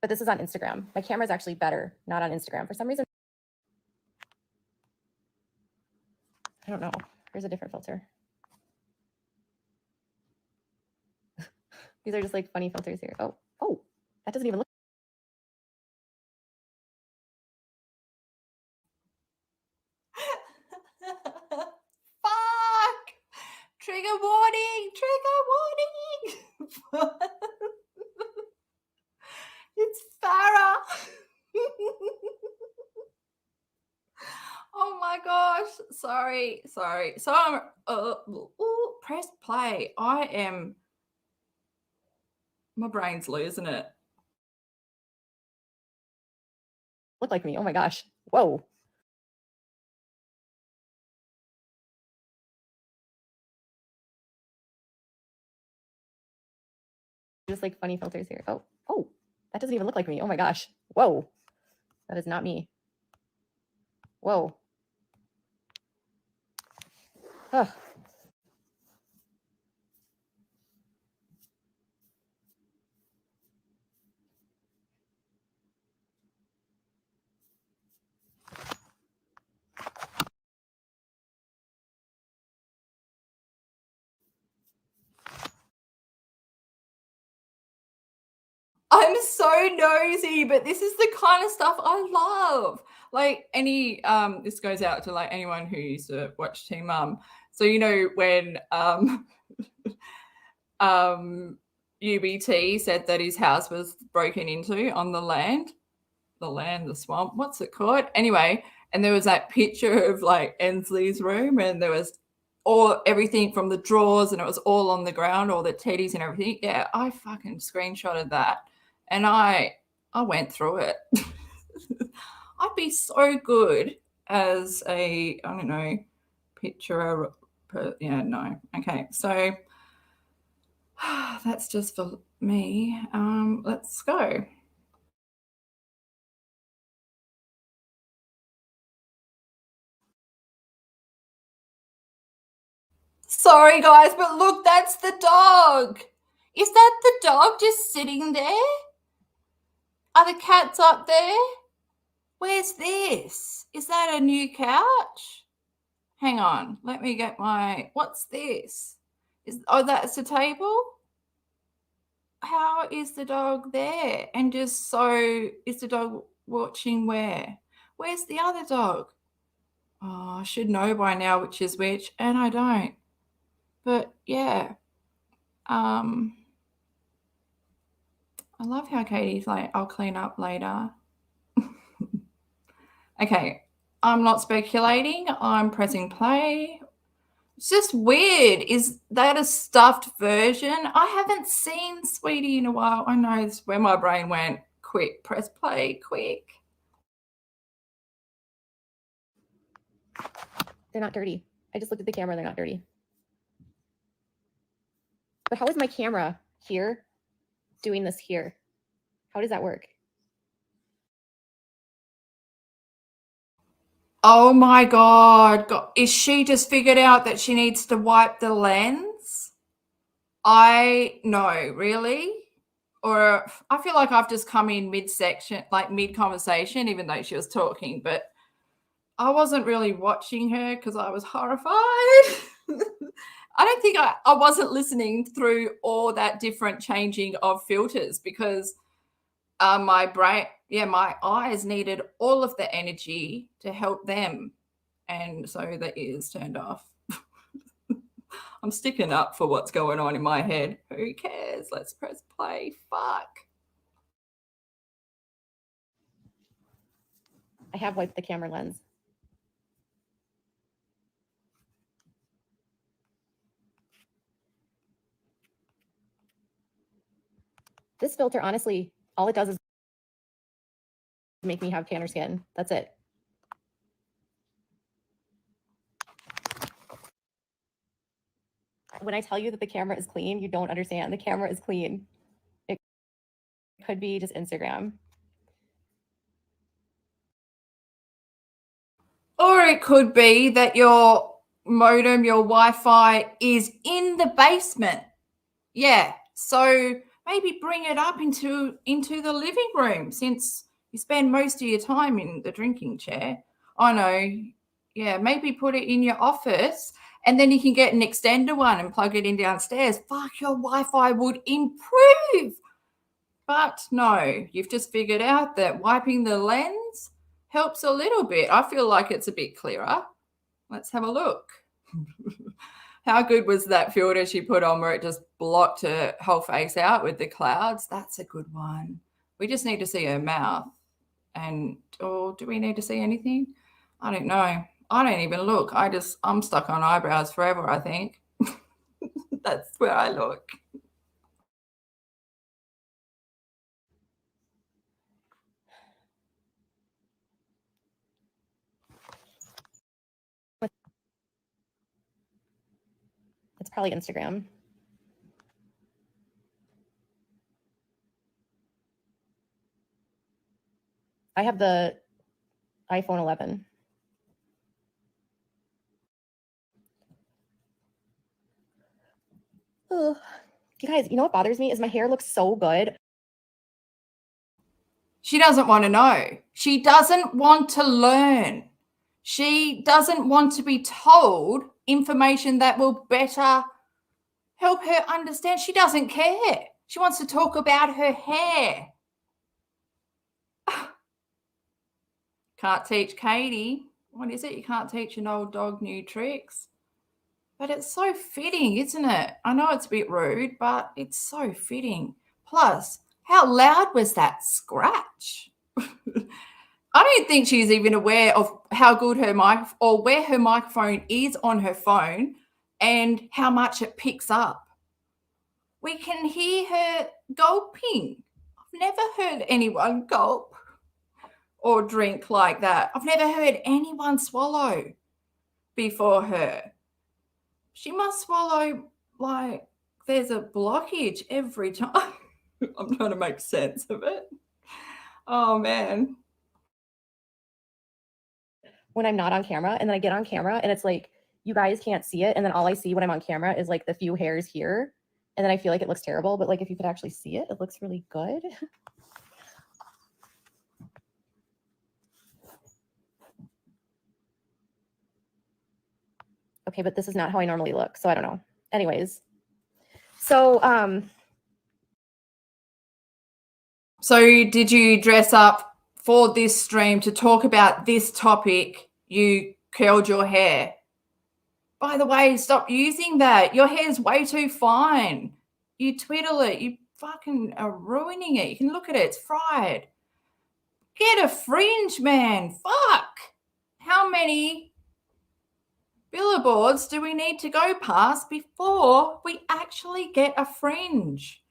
But this is on Instagram. My camera is actually better, not on Instagram. For some reason, I don't know. There's a different filter. These are just like funny filters here. Oh, that doesn't even look. Fuck! Trigger warning! It's Farah. Oh my gosh. Sorry. So I'm press play. My brain's losing it. Look like me. Oh my gosh. Whoa. Just like funny filters here. Oh, that doesn't even look like me. Oh my gosh. Whoa. That is not me. Whoa. Ugh. I'm so nosy, but this is the kind of stuff I love. Like this goes out to like anyone who used to watch Teen Mum. So, you know, when UBT said that his house was broken into on the swamp, what's it called? Anyway, and there was that picture of like Ensley's room, and there was everything from the drawers, and it was all on the ground, all the teddies and everything. Yeah, I fucking screenshotted that, and I went through it. I'd be so good as a, I don't know, picture. Yeah, no. Okay, so that's just for me. Let's go. Sorry, guys, but look, that's the dog. Is that the dog just sitting there? Are the cats up there? Where's this? Is that a new couch? Hang on, let me get my, what's this? Oh, that's a table? How is the dog there? And just so, is the dog watching where? Where's the other dog? Oh, I should know by now which is which, and I don't. But yeah, I love how Katie's like, I'll clean up later. Okay, I'm not speculating. I'm pressing play. It's just weird. Is that a stuffed version? I haven't seen Sweetie in a while. I know it's where my brain went. Quick, press play, quick. They're not dirty. I just looked at the camera. They're not dirty. But how is my camera here doing this here? How does that work? Oh my God. Is she just figured out that she needs to wipe the lens? I know, really? Or I feel like I've just come in mid-section, like mid-conversation, even though she was talking, but I wasn't really watching her because I was horrified. I don't think I wasn't listening through all that different changing of filters because my brain, my eyes needed all of the energy to help them. And so the ears turned off. I'm sticking up for what's going on in my head. Who cares? Let's press play. Fuck. I have wiped the camera lens. This filter, honestly, all it does is make me have tanner skin. That's it. When I tell you that the camera is clean, you don't understand. The camera is clean. It could be just Instagram. Or it could be that your modem, your Wi-Fi is in the basement. Yeah. So maybe bring it up into the living room since you spend most of your time in the drinking chair. I know. Yeah, maybe put it in your office and then you can get an extender one and plug it in downstairs. Fuck, your Wi-Fi would improve. But no, you've just figured out that wiping the lens helps a little bit. I feel like it's a bit clearer. Let's have a look. How good was that filter she put on where it just blocked her whole face out with the clouds? That's a good one. We just need to see her mouth. And, do we need to see anything? I don't know. I don't even look. I'm stuck on eyebrows forever, I think. That's where I look. It's probably Instagram. I have the iPhone 11. Oh, you guys, you know what bothers me is my hair looks so good. She doesn't want to know. She doesn't want to learn. She doesn't want to be told information that will better help her understand. She doesn't care. She wants to talk about her hair. Can't teach Katie. What is it? You can't teach an old dog new tricks. But it's so fitting, isn't it? I know it's a bit rude, but it's so fitting. Plus, how loud was that scratch? I don't think she's even aware of how good her mic or where her microphone is on her phone and how much it picks up. We can hear her gulping. I've never heard anyone gulp or drink like that. I've never heard anyone swallow before her. She must swallow like there's a blockage every time. I'm trying to make sense of it. Oh, man. When I'm not on camera, and then I get on camera and it's like you guys can't see it. And then all I see when I'm on camera is like the few hairs here. And then I feel like it looks terrible. But like if you could actually see it, it looks really good. Okay, but this is not how I normally look. So I don't know. Anyways. So So did you dress up for this stream to talk about this topic? You curled your hair. By the way, stop using that. Your hair's way too fine. You twiddle it. You fucking are ruining it. You can look at it. It's fried. Get a fringe, man. Fuck. How many billboards do we need to go past before we actually get a fringe?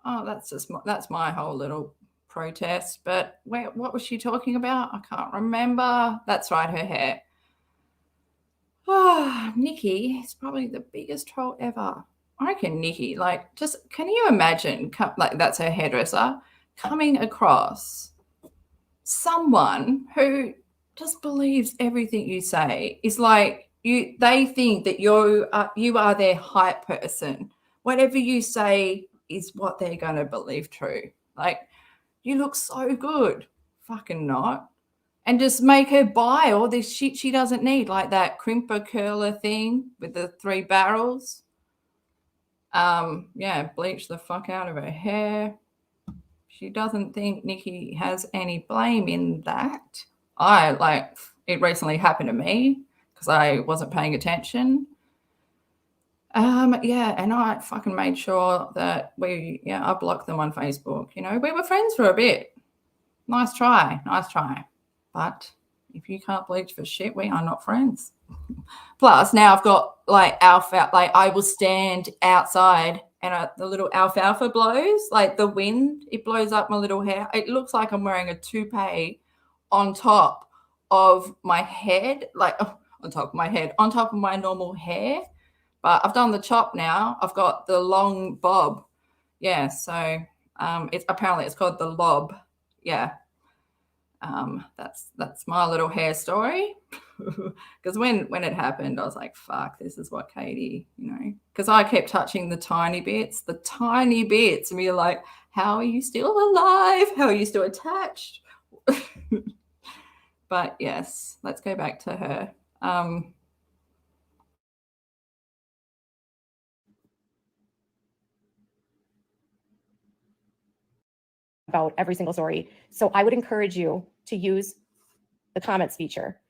Oh, that's my whole little protest. But what was she talking about? I can't remember. That's right, her hair. Oh, Nikki is probably the biggest troll ever. I reckon Nikki, like, just can you imagine, like, that's her hairdresser coming across someone who just believes everything you say is like they think that you are their hype person. Whatever you say is what they're going to believe true. Like, you look so good. Fucking not. And just make her buy all this shit she doesn't need, like that crimper curler thing with the 3 barrels. Yeah, bleach the fuck out of her hair. She doesn't think Nikki has any blame in that. It recently happened to me because I wasn't paying attention. Yeah, and I fucking made sure that I blocked them on Facebook. You know, we were friends for a bit. Nice try. But if you can't bleach for shit, we are not friends. Plus, now I've got like alfalfa, like I will stand outside and the little alfalfa blows, like the wind, it blows up my little hair. It looks like I'm wearing a toupee on top of my head, on top of my normal hair. But I've done the chop now. I've got the long bob. Yeah, so it's called the lob. Yeah. That's my little hair story. Because when it happened, I was like, fuck, this is what Katie, because I kept touching the tiny bits, and you're like, how are you still alive? How are you still attached? But yes, let's go back to her. about every single story. So I would encourage you to use the comments feature,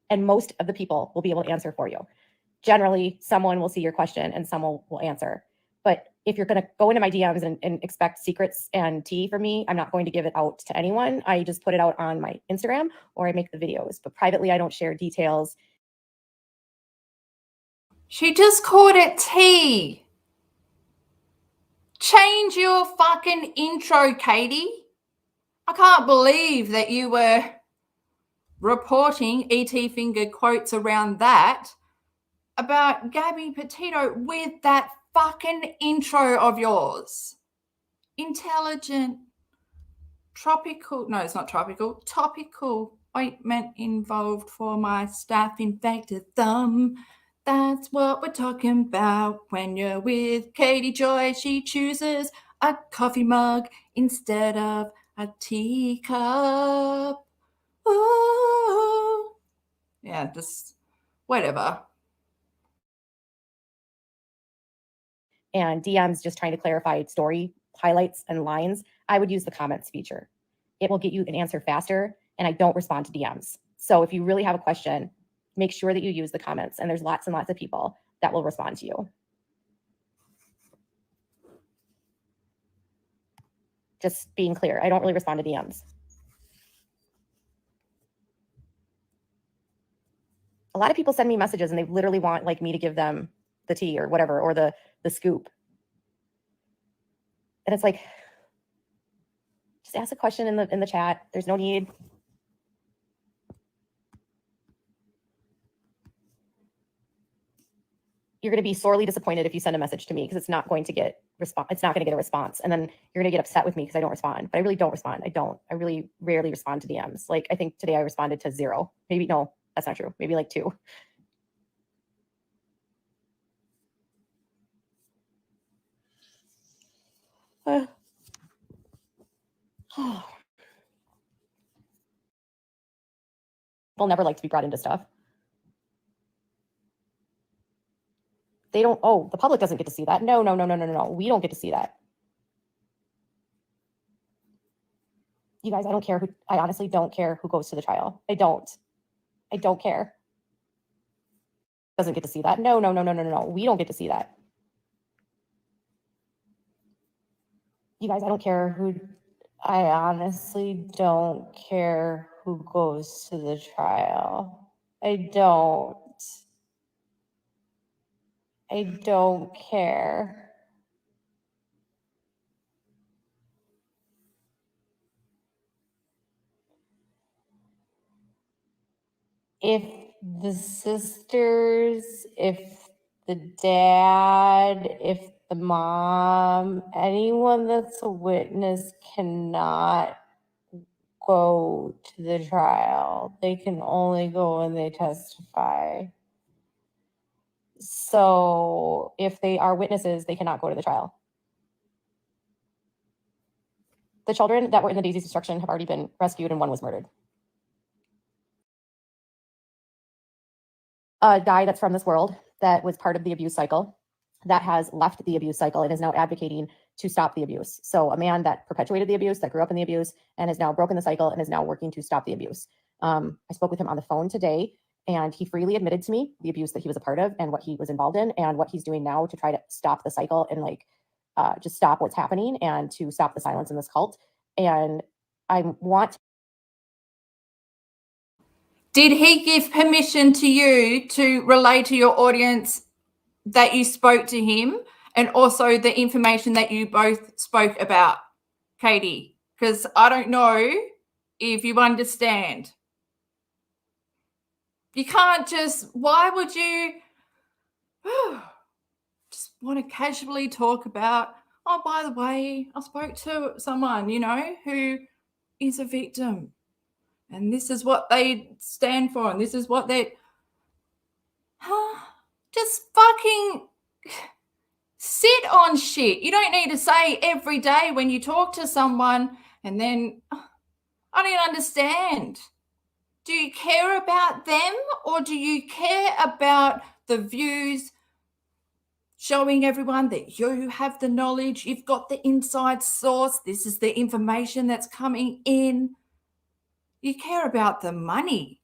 and most of the people will be able to answer for you. Generally, someone will see your question and someone will answer. But if you're going to go into my DMs and expect secrets and tea from me, I'm not going to give it out to anyone. I just put it out on my Instagram or I make the videos. But privately, I don't share details. She just called it tea. Change your fucking intro, Katie. I can't believe that you were reporting ET finger quotes around that about Gabby Petito with that fucking intro of yours. Intelligent, topical ointment involved for my staph-infected thumb. That's what we're talking about when you're with Katie Joy. She chooses a coffee mug instead of a teacup. Ooh. Yeah, just whatever. And DMs just trying to clarify story highlights and lines, I would use the comments feature. It will get you an answer faster, and I don't respond to DMs. So if you really have a question, make sure that you use the comments, and there's lots and lots of people that will respond to you. Just being clear, I don't really respond to DMs. A lot of people send me messages and they literally want like me to give them the tea or whatever, or the scoop. And it's like, just ask a question in the chat. There's no need. You're going to be sorely disappointed if you send a message to me because it's not going to get it's not going to get a response. And then you're going to get upset with me because I don't respond. But I really don't respond. I really rarely respond to DMs. Like I think today I responded to 0. Maybe no, that's not true. Maybe like 2. People never like to be brought into stuff. They don't, oh, the public doesn't get to see that. No. We don't get to see that. You guys, I don't care I honestly don't care who goes to the trial. I don't care. Doesn't get to see that. No. We don't get to see that. You guys, I don't care I honestly don't care who goes to the trial. I don't care. If the sisters, if the dad, if the mom, anyone that's a witness cannot go to the trial. They can only go when they testify. So if they are witnesses, they cannot go to the trial. The children that were in the Daisy's destruction have already been rescued and one was murdered. A guy that's from this world that was part of the abuse cycle that has left the abuse cycle and is now advocating to stop the abuse. So a man that perpetuated the abuse, that grew up in the abuse and has now broken the cycle and is now working to stop the abuse. I spoke with him on the phone today and he freely admitted to me the abuse that he was a part of and what he was involved in and what he's doing now to try to stop the cycle and just stop what's happening and to stop the silence in this cult. And I want. Did he give permission to you to relay to your audience that you spoke to him and also the information that you both spoke about, Katie? Because I don't know if you understand. You can't why would you just want to casually talk about, oh, by the way, I spoke to someone, who is a victim. And this is what they stand for. And this is what they... Just fucking sit on shit. You don't need to say every day when you talk to someone and then... I don't understand. Do you care about them or do you care about the views showing everyone that you have the knowledge, you've got the inside source, this is the information that's coming in? You care about the money.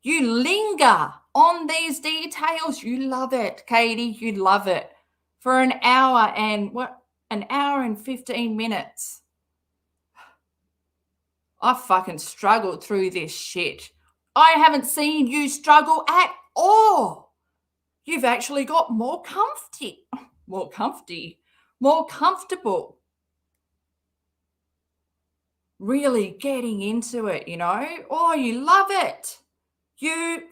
You linger on these details. You love it, Katie. You love it. For an hour and 15 minutes. I fucking struggled through this shit. I haven't seen you struggle at all. You've actually got more comfortable. Really getting into it, Oh, you love it. You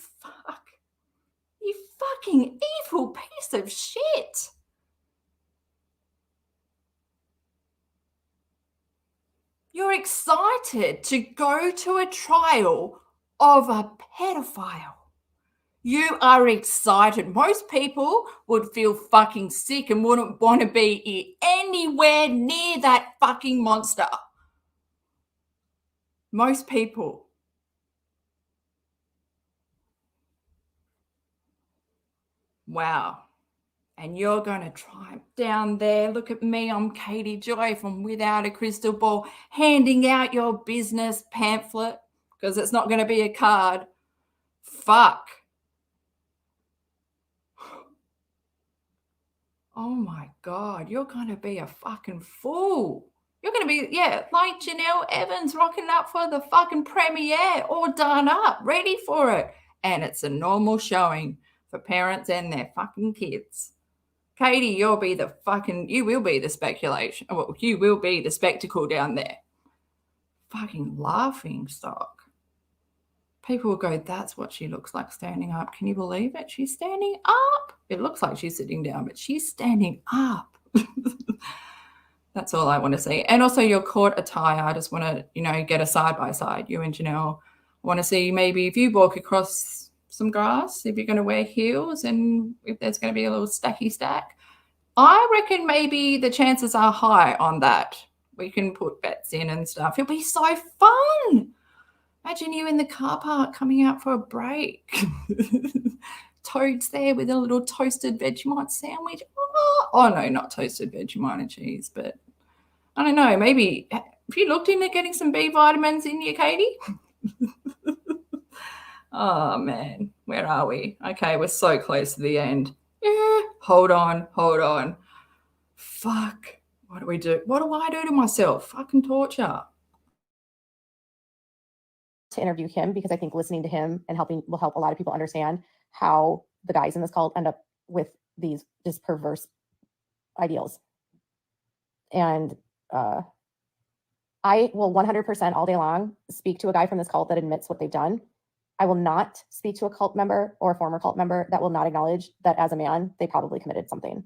fucking evil piece of shit. You're excited to go to a trial of a pedophile. You are excited. Most people would feel fucking sick and wouldn't want to be anywhere near that fucking monster. Most people. Wow. And you're going to try down there. Look at me. I'm Katie Joy from Without a Crystal Ball, handing out your business pamphlet because it's not going to be a card. Fuck. Oh my God. You're going to be a fucking fool. You're going to be, like Janelle Evans rocking up for the fucking premiere, all done up, ready for it. And it's a normal showing for parents and their fucking kids. Katie, you will be the speculation. Well, you will be the spectacle down there. Fucking laughing stock. People will go, that's what she looks like standing up. Can you believe it? She's standing up. It looks like she's sitting down, but she's standing up. That's all I want to see. And also your court attire. I just want to, get a side-by-side. You and Janelle. I want to see maybe if you walk across some grass, if you're going to wear heels and if there's going to be a little stacky stack, I reckon maybe the chances are high on that. We can put bets in and stuff. It'll be so fun. Imagine you in the car park coming out for a break. Toad's there with a little toasted Vegemite sandwich. Oh, no, not toasted Vegemite and cheese, but I don't know. Maybe have you looked into getting some B vitamins in you, Katie? Oh, man. Where are we? Okay, we're so close to the end. Yeah, hold on. Fuck. What do we do? What do I do to myself? Fucking torture. To interview him because I think listening to him and helping will help a lot of people understand how the guys in this cult end up with these just perverse ideals. And I will 100% all day long speak to a guy from this cult that admits what they've done. I will not speak to a cult member or a former cult member that will not acknowledge that as a man, they probably committed something.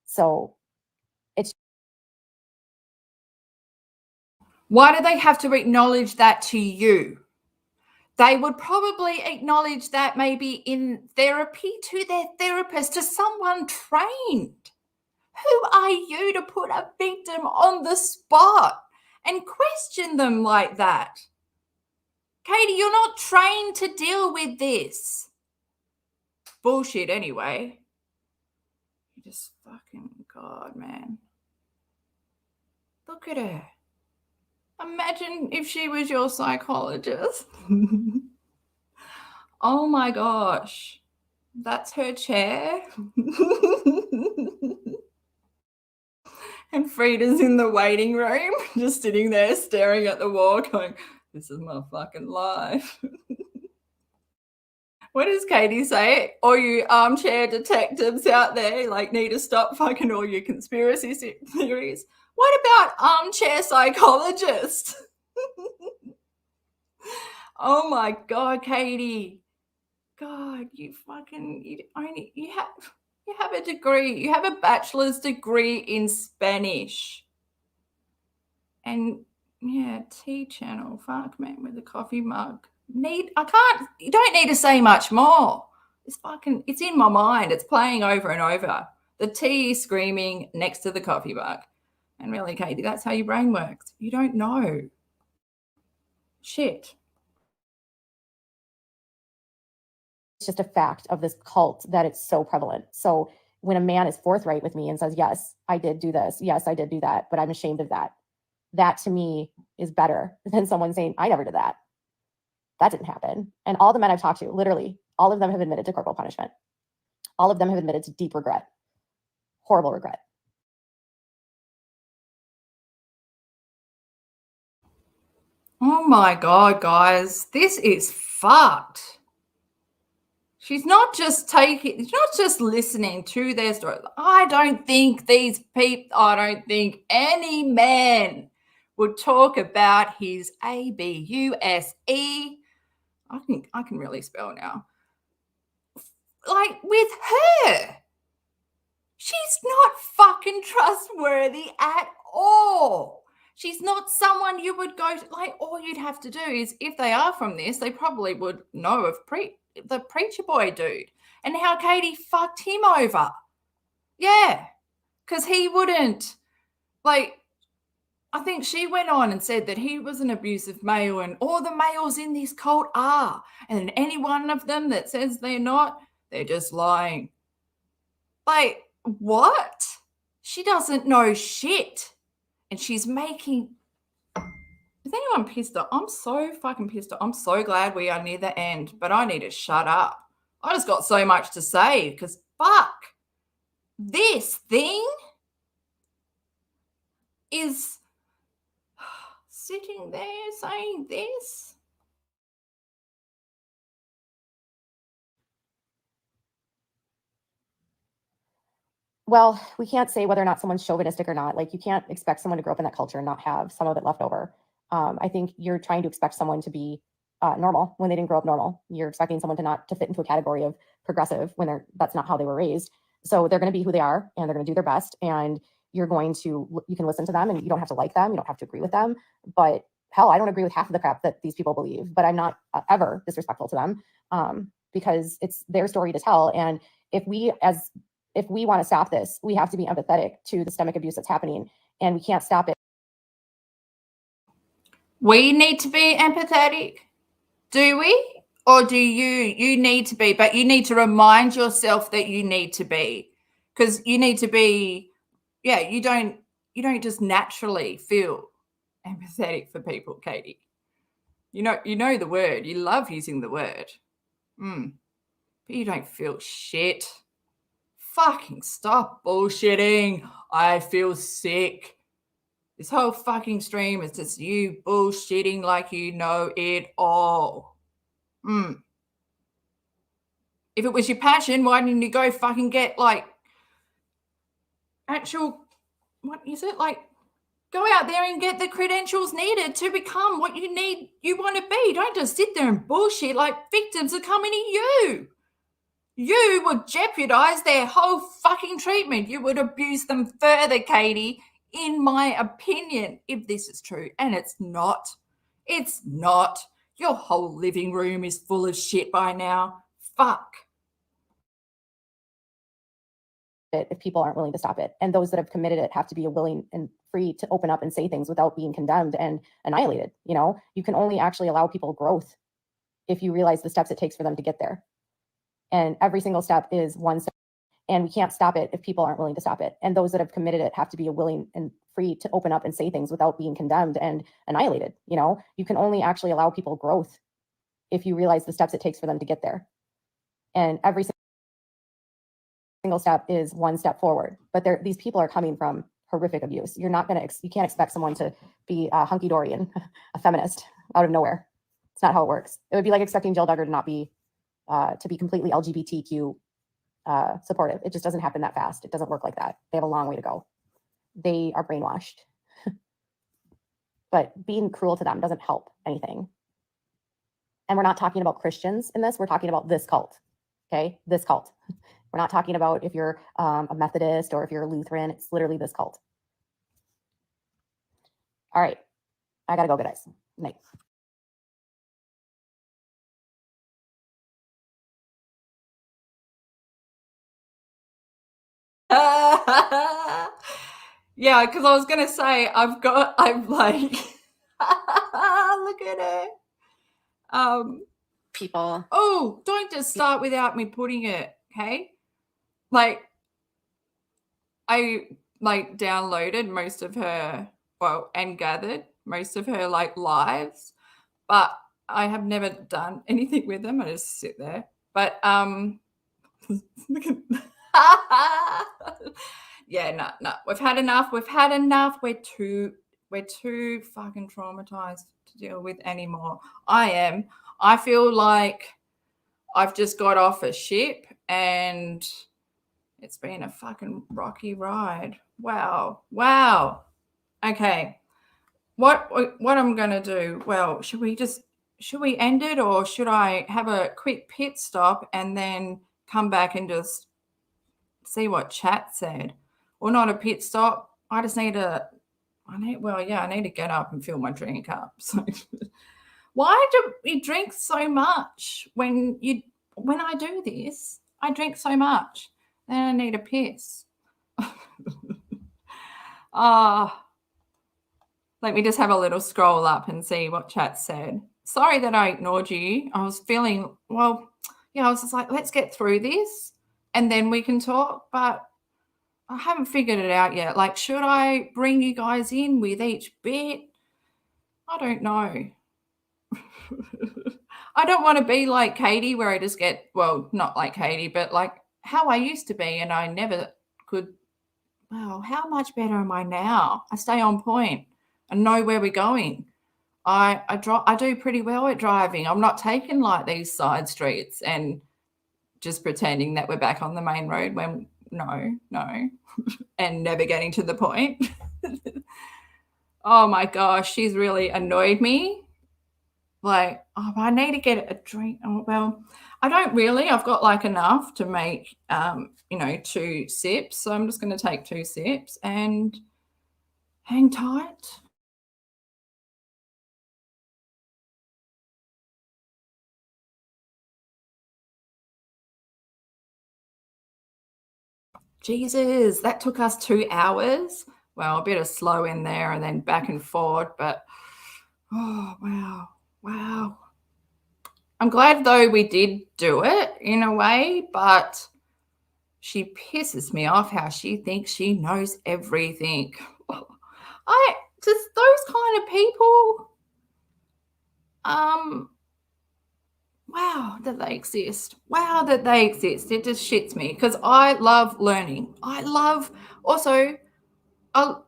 So it's. Why do they have to acknowledge that to you? They would probably acknowledge that maybe in therapy to their therapist, to someone trained. Who are you to put a victim on the spot and question them like that? Katie, you're not trained to deal with this. Bullshit anyway. You just fucking, God, man. Look at her. Imagine if she was your psychologist. Oh my gosh. That's her chair. And Frida's in the waiting room, just sitting there staring at the wall going, this is my fucking life. What does Katie say? All you armchair detectives out there need to stop fucking all your conspiracy theories. What about armchair psychologists? Oh my God, Katie. God, you have a degree. You have a bachelor's degree in Spanish. And yeah, tea channel. Fuck, man, with a coffee mug. You don't need to say much more. It's in my mind. It's playing over and over. The tea screaming next to the coffee mug. And really, Katie, that's how your brain works. You don't know. Shit. It's just a fact of this cult that it's so prevalent. So when a man is forthright with me and says, yes, I did do this. Yes, I did do that, but I'm ashamed of that. That to me is better than someone saying, I never did that. That didn't happen. And all the men I've talked to, literally, all of them have admitted to corporal punishment. All of them have admitted to deep regret, horrible regret. Oh my God, guys, this is fucked. She's not just listening to their story. I don't think any man would talk about his ABUSE. I can really spell now. With her. She's not fucking trustworthy at all. She's not someone you would go to. All you'd have to do is, if they are from this, they probably would know of the preacher boy dude and how Katie fucked him over. Yeah, because he wouldn't. I think she went on and said that he was an abusive male and all the males in this cult are. And any one of them that says they're not, they're just lying. What? She doesn't know shit. And she's making... Is anyone pissed off? I'm so fucking pissed off. I'm so glad we are near the end, but I need to shut up. I just got so much to say because fuck. This thing is sitting there saying this. Well, we can't say whether or not someone's chauvinistic or not. You can't expect someone to grow up in that culture and not have some of it left over. I think you're trying to expect someone to be normal when they didn't grow up normal. You're expecting someone to fit into a category of progressive when that's not how they were raised. So they're going to be who they are and they're going to do their best. And you can listen to them and you don't have to like them. You don't have to agree with them. But hell, I don't agree with half of the crap that these people believe, but I'm not ever disrespectful to them because it's their story to tell. And if we as if we want to stop this, we have to be empathetic to the systemic abuse that's happening, and we can't stop it. We need to be empathetic, do we? Or do you need to be, but you need to remind yourself that you need to be, because you need to be, yeah, you don't just naturally feel empathetic for people, Katie. You know the word, you love using the word. But you don't feel shit. Fucking stop bullshitting. I feel sick. This whole fucking stream is just you bullshitting like you know it all. If it was your passion, why didn't you go fucking get like actual, what is it? Like, go out there and get the credentials needed to become what you want to be. Don't just sit there and bullshit like victims are coming to you. You would jeopardize their whole fucking treatment. You would abuse them further, Katie, in my opinion, if this is true. And it's not. It's not. Your whole living room is full of shit by now. Fuck. If people aren't willing to stop it, and those that have committed it have to be willing and free to open up and say things without being condemned and annihilated. You know, you can only actually allow people growth if you realize the steps it takes for them to get there. And every single step is one step, and we can't stop it if people aren't willing to stop it. And those that have committed it have to be willing and free to open up and say things without being condemned and annihilated. You know, you can only actually allow people growth if you realize the steps it takes for them to get there. And every single step is one step forward. But these people are coming from horrific abuse. You're not going to, you can't expect someone to be hunky-dory and a feminist out of nowhere. It's not how it works. It would be like expecting Jill Duggar to not be, to be completely LGBTQ supportive. It just doesn't happen that fast. It doesn't work like that. They have a long way to go. They are brainwashed. But being cruel to them doesn't help anything. And we're not talking about Christians in this. We're talking about this cult. Okay? This cult. We're not talking about if you're a Methodist or if you're a Lutheran. It's literally this cult. All right. I got to go, guys. Night. Yeah, because I was going to say, I'm like, look at it. People. Oh, don't just start without me putting it, okay? Like, I like downloaded most of her, well, and gathered most of her like lives, but I have never done anything with them. I just sit there. But look at yeah, no, we've had enough. We're too fucking traumatized to deal with anymore. I feel like I've just got off a ship and it's been a fucking rocky ride. Wow. Okay. What I'm going to do? Well, should we end it, or should I have a quick pit stop and then come back and just see what chat said? Or not a pit stop. I need to get up and fill my drink up. So why do you drink so much when I do this? I drink so much. Then I need a piss. Let me just have a little scroll up and see what chat said. Sorry that I ignored you. I was feeling, well, yeah, I was just like, let's get through this and then we can talk. But I haven't figured it out yet. Like, should I bring you guys in with each bit? I don't know. I don't want to be like Katie, where I just get, well, not like Katie, but like how I used to be, and I never could. Wow, how much better am I now? I stay on point and know where we're going. I do pretty well at driving. I'm not taking like these side streets and just pretending that we're back on the main road when no, and never getting to the point. Oh my gosh, she's really annoyed me. Like, oh, I need to get a drink. Oh, well, I don't really. I've got like enough to make, 2 sips. So I'm just going to take 2 sips and hang tight. Jesus, that took us 2 hours. Well, a bit of slow in there and then back and forth, but oh, wow. I'm glad though we did do it in a way, but she pisses me off how she thinks she knows everything. Those kind of people, wow, that they exist. Wow, that they exist. It just shits me because I love learning. I love also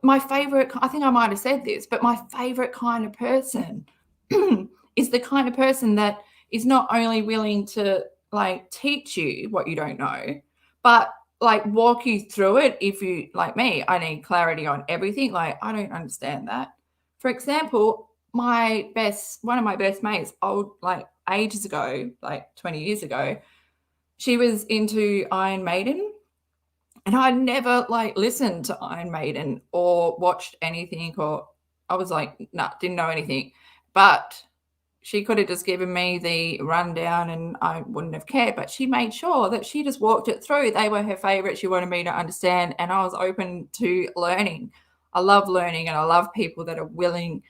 my favorite, I think I might have said this, but my favorite kind of person is the kind of person that is not only willing to like teach you what you don't know, but like walk you through it. If you, like me, I need clarity on everything. Like, I don't understand that. For example, one of my best mates, like ages ago, like 20 years ago, she was into Iron Maiden. And I never like listened to Iron Maiden or watched anything, or I was like, nah, didn't know anything. But she could have just given me the rundown and I wouldn't have cared. But she made sure that she just walked it through. They were her favorite. She wanted me to understand, and I was open to learning. I love learning, and I love people that are willing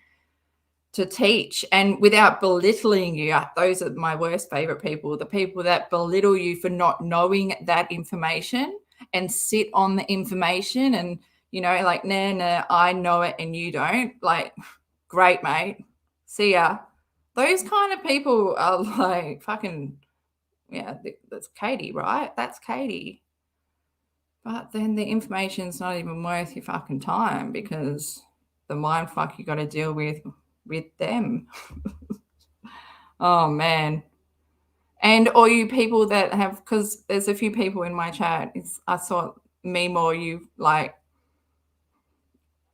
to teach and without belittling you. Those are my worst favorite people, the people that belittle you for not knowing that information and sit on the information and, you know, like, nah, I know it and you don't. Like, great, mate. See ya. Those kind of people are like fucking, yeah, that's Katie, right? That's Katie. But then the information's not even worth your fucking time because the mind fuck you got to deal with them. Oh, man. And all you people that have, because there's a few people in my chat, I saw meme or you've like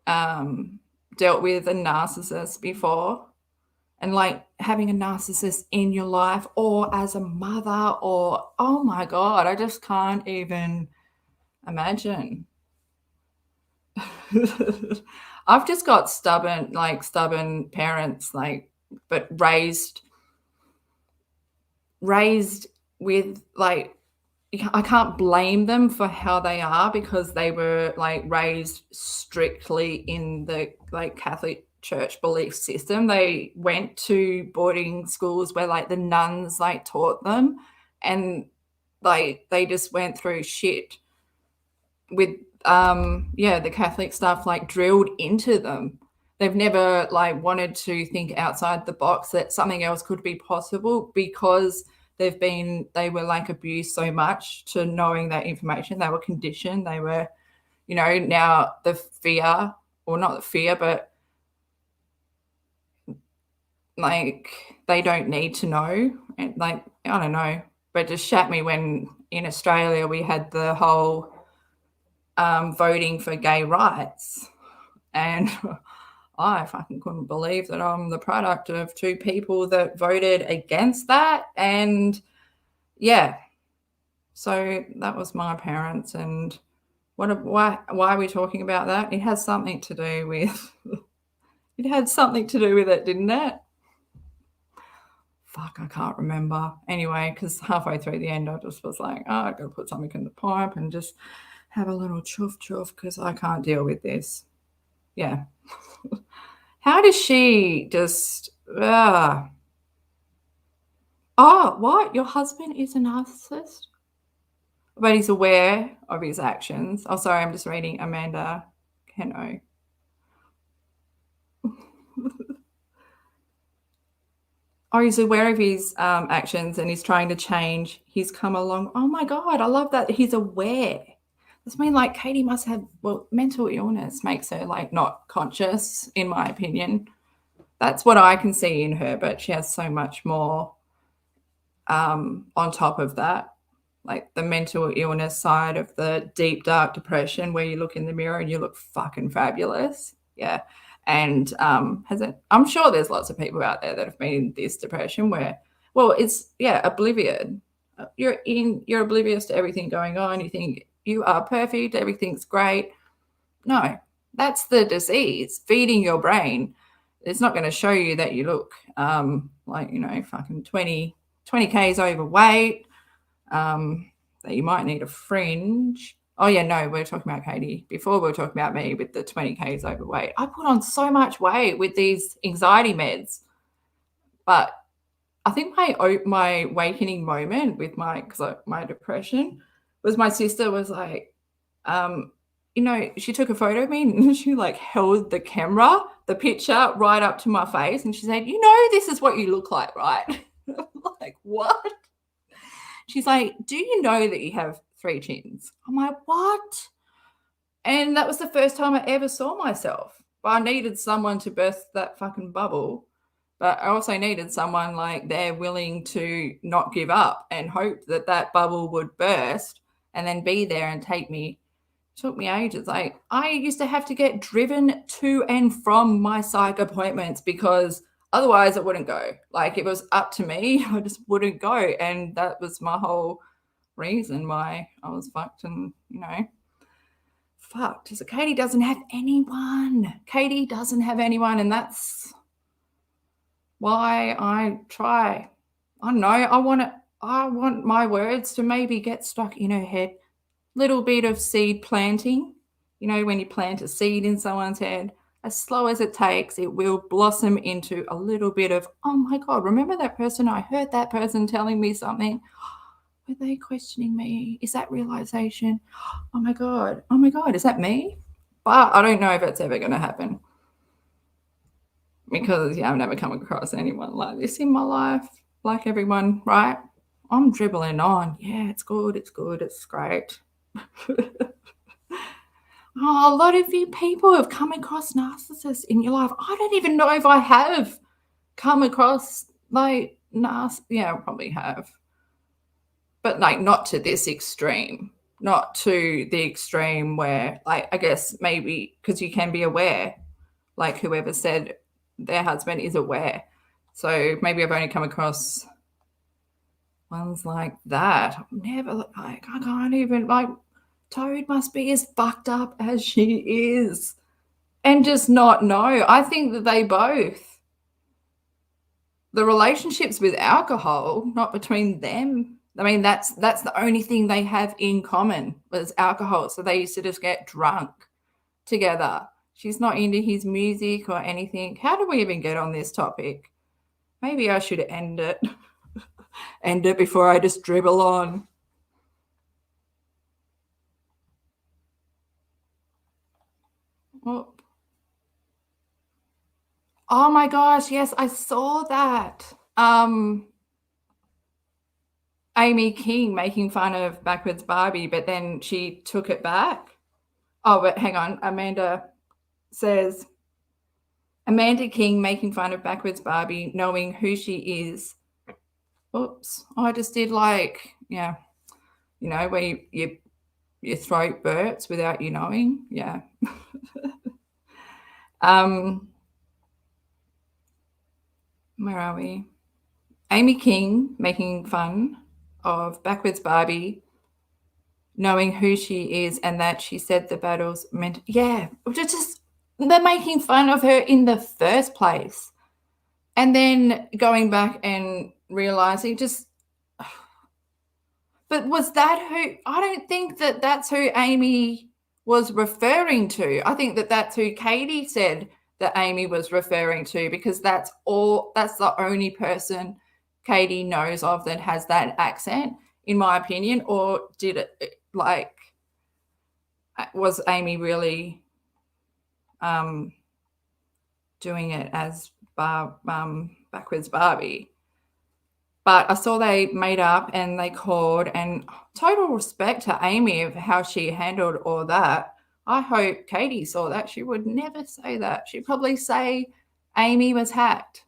dealt with a narcissist before, and like having a narcissist in your life or as a mother, or oh my God, I just can't even imagine. I've just got stubborn parents, like, but raised with like, I can't blame them for how they are because they were like raised strictly in the like Catholic Church belief system. They went to boarding schools where like the nuns like taught them, and like they just went through shit with the Catholic stuff like drilled into them. They've never like wanted to think outside the box that something else could be possible because they were like abused so much to knowing that information. They were conditioned. They were, you know, now the fear, or not the fear, but like they don't need to know. And like, I don't know, but it just shat me when in Australia we had the whole voting for gay rights, and I fucking couldn't believe that I'm the product of two people that voted against that. And yeah, so that was my parents. And why are we talking about that? It has something to do with it had something to do with it, didn't it? Fuck, I can't remember. Anyway, because halfway through the end I just was like, oh, I've got to put something in the pipe and just have a little chuff because I can't deal with this. Yeah. How does she just oh, what? Your husband is a narcissist? But he's aware of his actions. Oh, sorry, I'm just reading Amanda Keno. Oh, he's aware of his actions and he's trying to change. He's come along. Oh my God, I love that he's aware. This means like Katie must have, well, mental illness makes her like not conscious, in my opinion. That's what I can see in her, but she has so much more on top of that, like the mental illness side of the deep, dark depression where you look in the mirror and you look fucking fabulous. Yeah. And I'm sure there's lots of people out there that have been in this depression where, well, it's, oblivion. You're oblivious to everything going on. You think you are perfect. Everything's great. No, that's the disease feeding your brain. It's not going to show you that you look like, you know, fucking 20 Ks overweight, that you might need a fringe. Oh, yeah, no, we're talking about Katie. Before we were talking about me with the 20 Ks overweight. I put on so much weight with these anxiety meds. But I think my awakening moment with my depression was my sister was like, she took a photo of me and she like held the camera, the picture right up to my face. And she said, this is what you look like, right? I'm like, what? She's like, do you know that you have 3 chins? I'm like, what? And that was the first time I ever saw myself. But I needed someone to burst that fucking bubble. But I also needed someone like they're willing to not give up and hope that that bubble would burst and then be there and take me. It took me ages. Like I used to have to get driven to and from my psych appointments because otherwise I wouldn't go. Like it was up to me. I just wouldn't go. And that was my whole reason why I was fucked and, fucked. So Katie doesn't have anyone. Katie doesn't have anyone. And that's why I try. I don't know. I want my words to maybe get stuck in her head. Little bit of seed planting. When you plant a seed in someone's head, as slow as it takes, it will blossom into a little bit of, oh my God, remember that person? I heard that person telling me something. Were they questioning me? Is that realization? Oh my God, is that me? But I don't know if it's ever going to happen. Because, I've never come across anyone like this in my life, like everyone, right? I'm dribbling on. Yeah, it's good, it's great. A lot of you people have come across narcissists in your life. I don't even know if I have come across, like, yeah, I probably have. But, like, not to this extreme. Not to the extreme where, like, I guess maybe because you can be aware, like whoever said their husband is aware. So maybe I've only come across ones like that. I've never, like, I can't even, like, Toad must be as fucked up as she is and just not know. I think that they both, the relationships with alcohol, not between them. I mean, that's the only thing they have in common was alcohol. So they used to just get drunk together. She's not into his music or anything. How do we even get on this topic? Maybe I should end it. End it before I just dribble on. Oh my gosh, yes, I saw that. Amy King making fun of Backwards Barbie, but then she took it back. Oh, but hang on. Amanda says, Amanda King making fun of Backwards Barbie, knowing who she is. Oops. I just did like, where your throat burps without you knowing. Yeah. Where are we? Amy King making fun of Backwards Barbie, knowing who she is and that she said the battles meant, just they're making fun of her in the first place. And then going back and realizing but was that who, I don't think that that's who Amy was referring to. I think that that's who Katie said that Amy was referring to, because that's the only person Katie knows of that has that accent, in my opinion. Or did it, like, was Amy really doing it as Backwards Barbie? But I saw they made up and they called, and total respect to Amy of how she handled all that. I hope Katie saw that. She would never say that. She'd probably say Amy was hacked.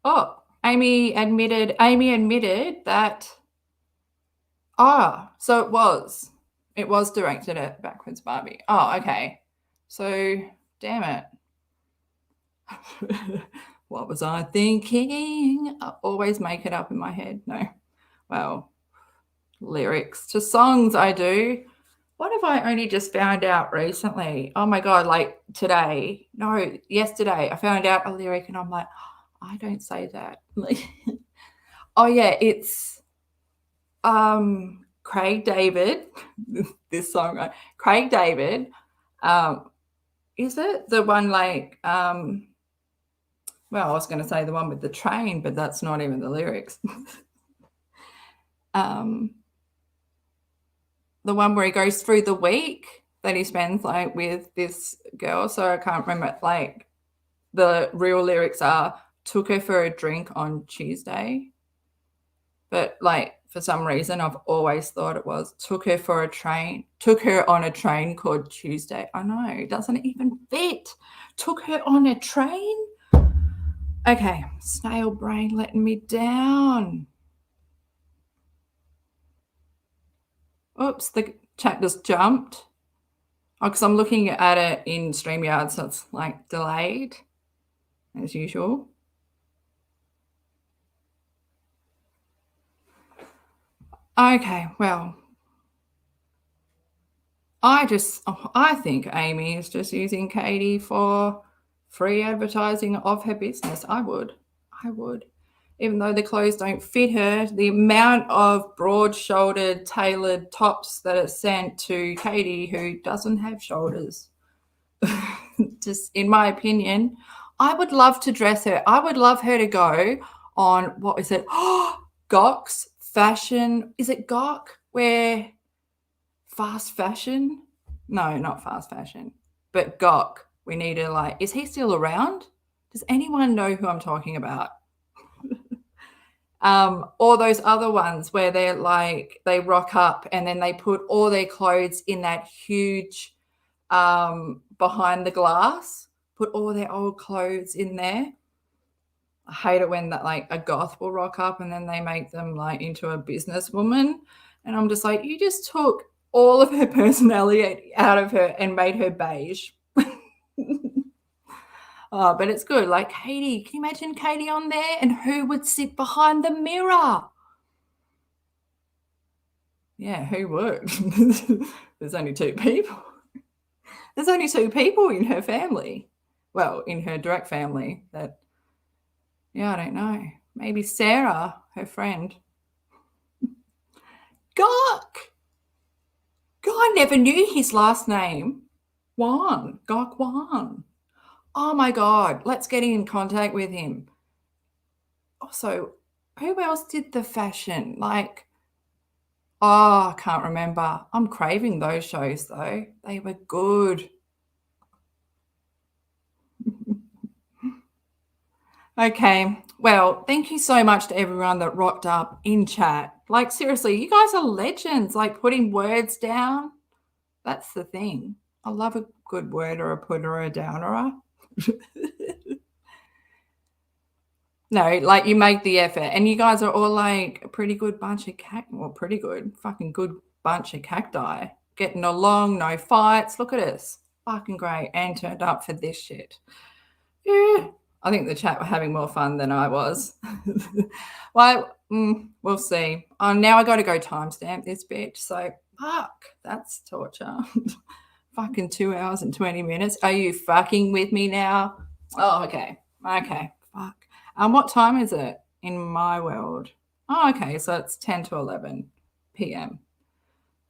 Oh, Amy admitted that. So it was directed at Backwards Barbie. Oh, okay. So, damn it. What was I thinking? I always make it up in my head. No. Well, lyrics to songs I do. What have I only just found out recently? Oh my God, like yesterday I found out a lyric and I'm like, I don't say that. Oh yeah, it's Craig David, this song, right? Craig David, is it the one like, well, I was going to say the one with the train, but that's not even the lyrics. The one where he goes through the week that he spends like with this girl. So I can't remember, like the real lyrics are took her for a drink on Tuesday. But like for some reason, I've always thought it was took her on a train called Tuesday. I know, it doesn't even fit. Took her on a train. Okay, snail brain letting me down. Oops, the chat just jumped. Oh, because I'm looking at it in StreamYard, so it's like delayed as usual. Okay, well, I think Amy is just using Katie for free advertising of her business. I would. Even though the clothes don't fit her, the amount of broad-shouldered, tailored tops that are sent to Katie who doesn't have shoulders, just in my opinion, I would love to dress her. I would love her to go on, what is it? Gawk's fashion. Is it Gawk? Where fast fashion? No, not fast fashion, but Gawk. We need to like, is he still around? Does anyone know who I'm talking about? Or those other ones where they're like, they rock up and then they put all their clothes in that huge behind the glass, put all their old clothes in there. I hate it when that like a goth will rock up and then they make them like into a businesswoman. And I'm just like, you just took all of her personality out of her and made her beige. Oh, but it's good. Like Katie, can you imagine Katie on there? And who would sit behind the mirror? Yeah, who would? There's only two people. There's only two people in her family. Well, in her direct family that, yeah, I don't know. Maybe Sarah, her friend. Gawk! God, I never knew his last name. Gawk Wan. Oh my God, let's get in contact with him. Also, who else did the fashion? Like, oh, I can't remember. I'm craving those shows though. They were good. Okay, well, thank you so much to everyone that rocked up in chat. Like, seriously, you guys are legends, like putting words down. That's the thing. I love a good word or a putter or a downer. No, like you make the effort and you guys are all like a pretty good bunch of fucking good bunch of cacti. Getting along, no fights. Look at us. Fucking great. And turned up for this shit. Yeah. I think the chat were having more fun than I was. Well, we'll see. Now I got to go timestamp this bitch. So, fuck, that's torture. Fucking 2 hours and 20 minutes. Are you fucking with me now? Oh, okay. Okay, fuck. What time is it in my world? Oh, okay, so it's 10 to 11 p.m.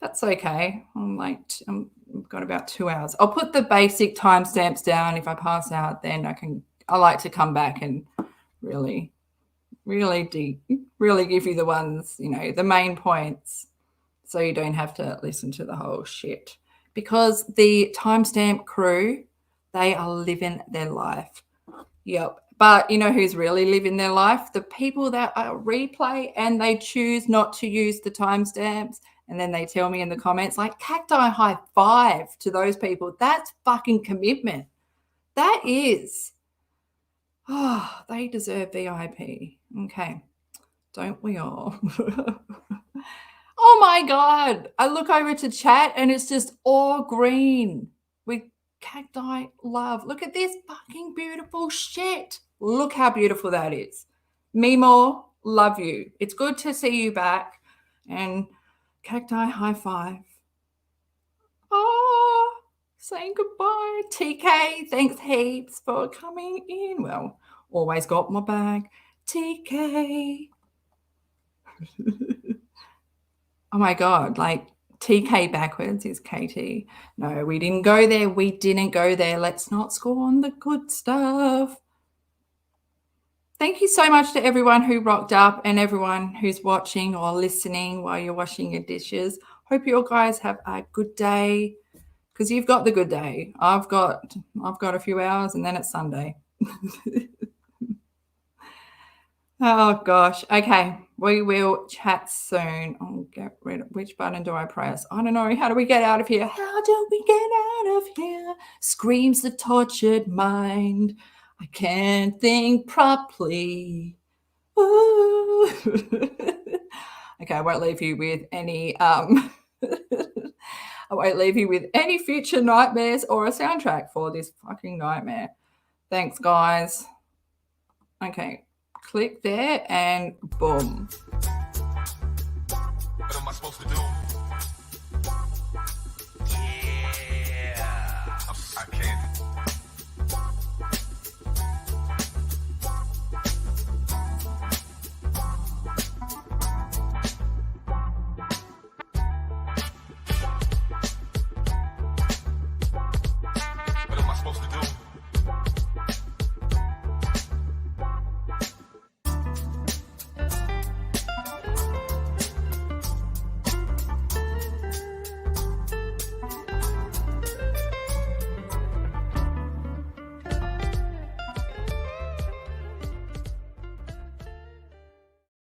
That's okay. I've got about 2 hours. I'll put the basic timestamps down. If I pass out, then I like to come back and really give you the ones, the main points, so you don't have to listen to the whole shit. Because the timestamp crew, they are living their life. Yep. But you know who's really living their life? The people that are replay and they choose not to use the timestamps. And then they tell me in the comments, like, cacti high five to those people. That's fucking commitment. That is. Oh, they deserve VIP. Okay. Don't we all? Oh my God. I look over to chat and it's just all green with cacti love. Look at this fucking beautiful shit. Look how beautiful that is. Mimo, love you. It's good to see you back. And cacti high five. Oh, saying goodbye. TK, thanks heaps for coming in. Well, always got my bag. TK. Oh my God, like TK backwards is KT. No, we didn't go there. We didn't go there. Let's not score on the good stuff. Thank you so much to everyone who rocked up and everyone who's watching or listening while you're washing your dishes. Hope you all guys have a good day, because you've got the good day. I've got a few hours and then it's Sunday. Oh gosh. Okay. We will chat soon. I'll get rid of, which button do I press? I don't know. How do we get out of here? How do we get out of here? Screams the tortured mind. I can't think properly. Ooh. Okay, I won't leave you with any I won't leave you with any future nightmares or a soundtrack for this fucking nightmare. Thanks, guys. Okay, click there and boom. What am I supposed to do?